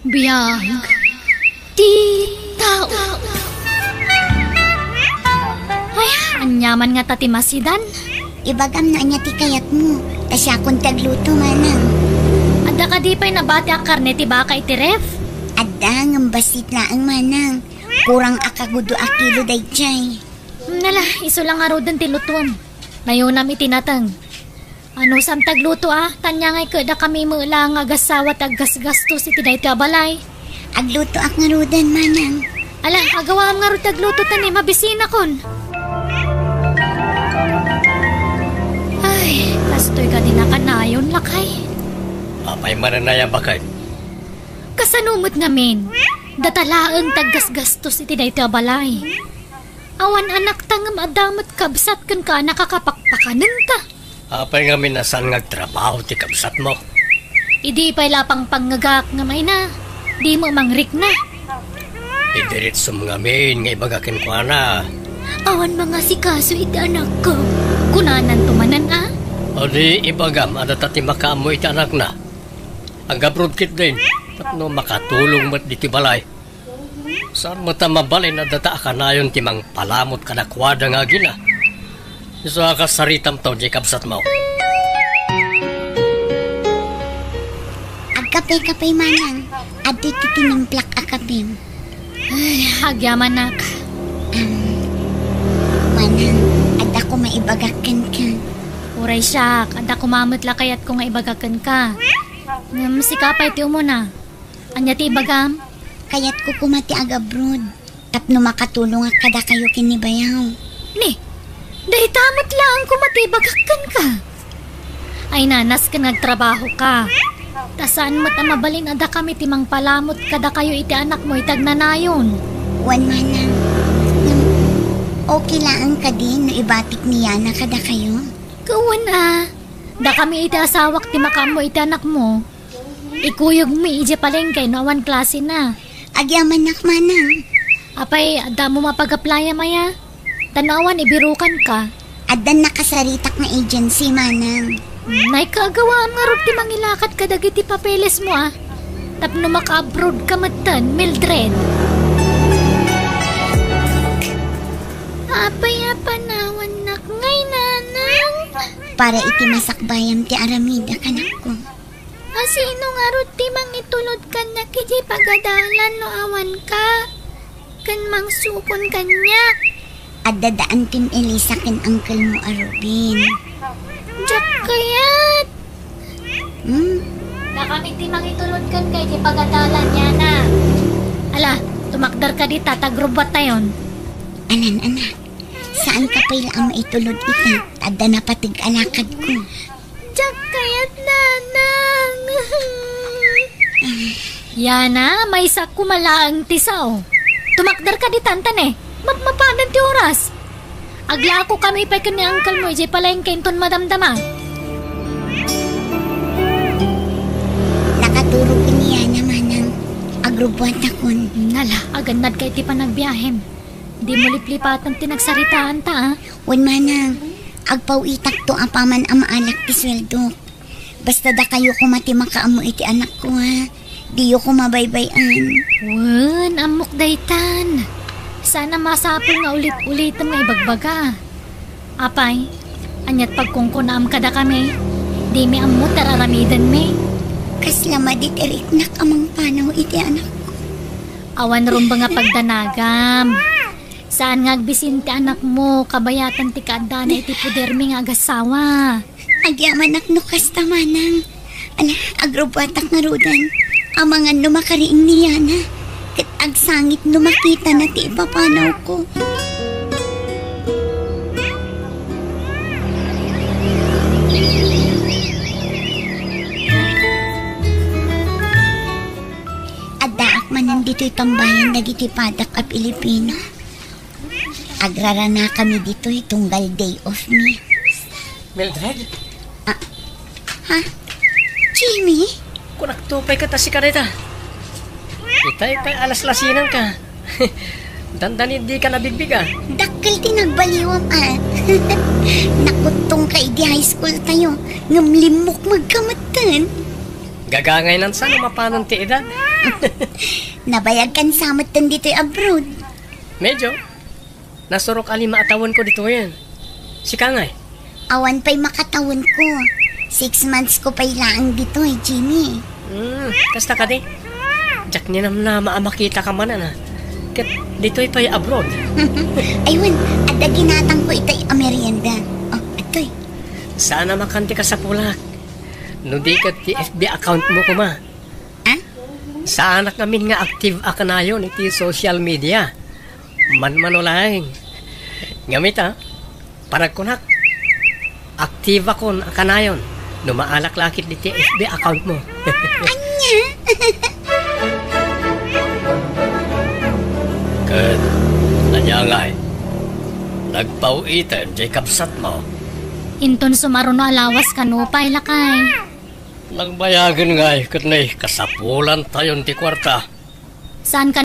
Biyag ti tao. Ay, anyaman nga tati masidan. Ibagam na niya ti kayat mo. Tasya kong tagluto, Manang. Adda ka di pa'y nabati ang karne ti baka iti ref. Adda ng basit na ang Manang. Kurang akagudo a kilo day chay. Nala, iso lang nga rodan ti lutuam. Nayunam itinatang. Ano sam tagluto tanya ngay kada kami mula nga gasawa tag gasgastos iti day ti abalay. Agluto ak nga rodan, Manang. Ala, agawa nga ro tagluto tani, mabisina kon. Ay, kastoy ka din nakanayon lakay. Apay maranaya bakay. Kasanumot ngamin, datalaang taggasgastos iti dahi balay. Awan anak tangam adamot kabsat kan ka nakakapakpakanan ta. Apay nga minasan ngagtrabaho ti kabsat mo. Idi pa'y lapang panggagak nga may na. Di mo mangrik na. Idirit sumngamin nga ibagakin ko na. Awan mga sikaso iti anak ko. Kunanan tumanan O di ibagam adatati makaamo iti anak na. Ang gabrod kit din. Tapno makatulong mo't di ti balay. Saan mo ta mabalay na data ka na yun timang palamot ka na kwada nga gina. Iso ka saritam to di kabsat mo. Agkapay-kapay manang. Adi titinimplak akapim. Ay, hagyaman nak. Manang, ada ko maibagakan ka. Uray siya, kada kumamot lakayat ko nga ibagakan ka. Ngam sikapay ti umuna. Anya ti ibagam? Kaya't ko kumati agabroad. Tapno makatulong kada kayo kinibayaw. Ni, dahil tamot lang kumati ibagakan ka. Ay nanas ka nagtrabaho ka. Tasaan mo't mabalin ada kami timang palamot kada kayo iti anak mo itagnanayon. Wan manang. Okay lang ka din no ibatik niya na kada kayo. Kawan da kami iti asawak ti makamo iti anak mo. Ikuyog mi ije palengke no awan klase na. Agyaman nak manang. Apay, ada mo mapagaplaya maya. Tanawan ibirukan ka. Adan nakasaritak na agency manang. Nay kaagawa nga rin ti mangilakat ka dagiti papeles mo Tapno maka-abroad ka matan, Mildred. Apay panawan nak ngay nanang. Para iti masakbayam ti aramida kanak ko. Sino nga rin ti mangitulod ka na kiti pagadalan no awan ka? Kan mangsukon kanya. Adadaan tim Elisa ken uncle mo Arubin. Diyak kayat. Na kami ti mangitulod kan kay ti pagadalan niya na. Ala, tumakdar ka di tatagrubat tayon. Anan anak, saan ka pa'y ang maitulod ita? Adda na patig alakad ko. Diyak kayat nanang. Yana, may sak kumalaang tisaw. Tumakdar ka di tantan Mapanan ti oras. Agla ako kami pa ni uncle mo, ije pala yung kenton madamdama. Nakaturo ko niya naman ang agrubuan takon. Nala, agandad kay ti panagbiyahem. Di mo liplipatan tinagsaritaan ta Wan manang, agpawitak to apaman ang maalak ti sweldo. Basta da kayo kumati makaamo iti anak ko Di ko mabaybayan. Wan, amok daytan. Sana masapol nga ulit-ulitan nga ibagbaga. Apay, anyat pagkungkunaam kada kami, di mi ammo tararamidan mi. Kasla madit eriknak amang panaw iti anak ko. Awan rumba nga pagdanagam. Saan nga agbisin ti anak mo, kabayatan ti kaadana iti pudermi nga agasawa. Agyaman ak nukas tamanang. Ala, agrobatak nga rudan. Amangan numakariing niya na. Kat agsangit no makita na ti ipapanaw ko. Adaak man nandito'y tambayan dagiti padak a Pilipino. Agrara na kami dito'y tunggal day off mi. Mildred? Ha? Jimmy? Kunaktupay ka ta si Kareta. Itay pa'y alas-lasinan ka. Dandanit di ka nabigbiga. Dakkel tinagbaliwam Nakutong ka di high school tayo. Ngamlimok magkamatan. Gagangay nan sana mapanon ti edad. Nabayag kan samatan dito'y abroad. Medyo. Nasurok alima atawan ko dito yan. Si Kangay. Awan pa'y makatawan ko. 6 months ko pa'y laang dito Jimmy. Kasta ka di. Jack niya na maamakita ka man Kat dito'y pa'y abroad. Ayun, ada ginatang ko ito'y amerienda. Oh, ito'y. Sana makanti ka sa pulak. No di ka ti FB account mo kuma. Sa anak namin nga active akanayon iti social media. Manmanulaing. Ngamit parang kunak. Active akon akanayon. Numaalak lakit iti FB account mo. Anya? Kat, nanyangay. Nagpauitan, Jacob sat mo. Inton sumaro no alawas kanupay lakay. Nagbayagan nga, kat na kasapulan tayon ti kwarta. Saan ka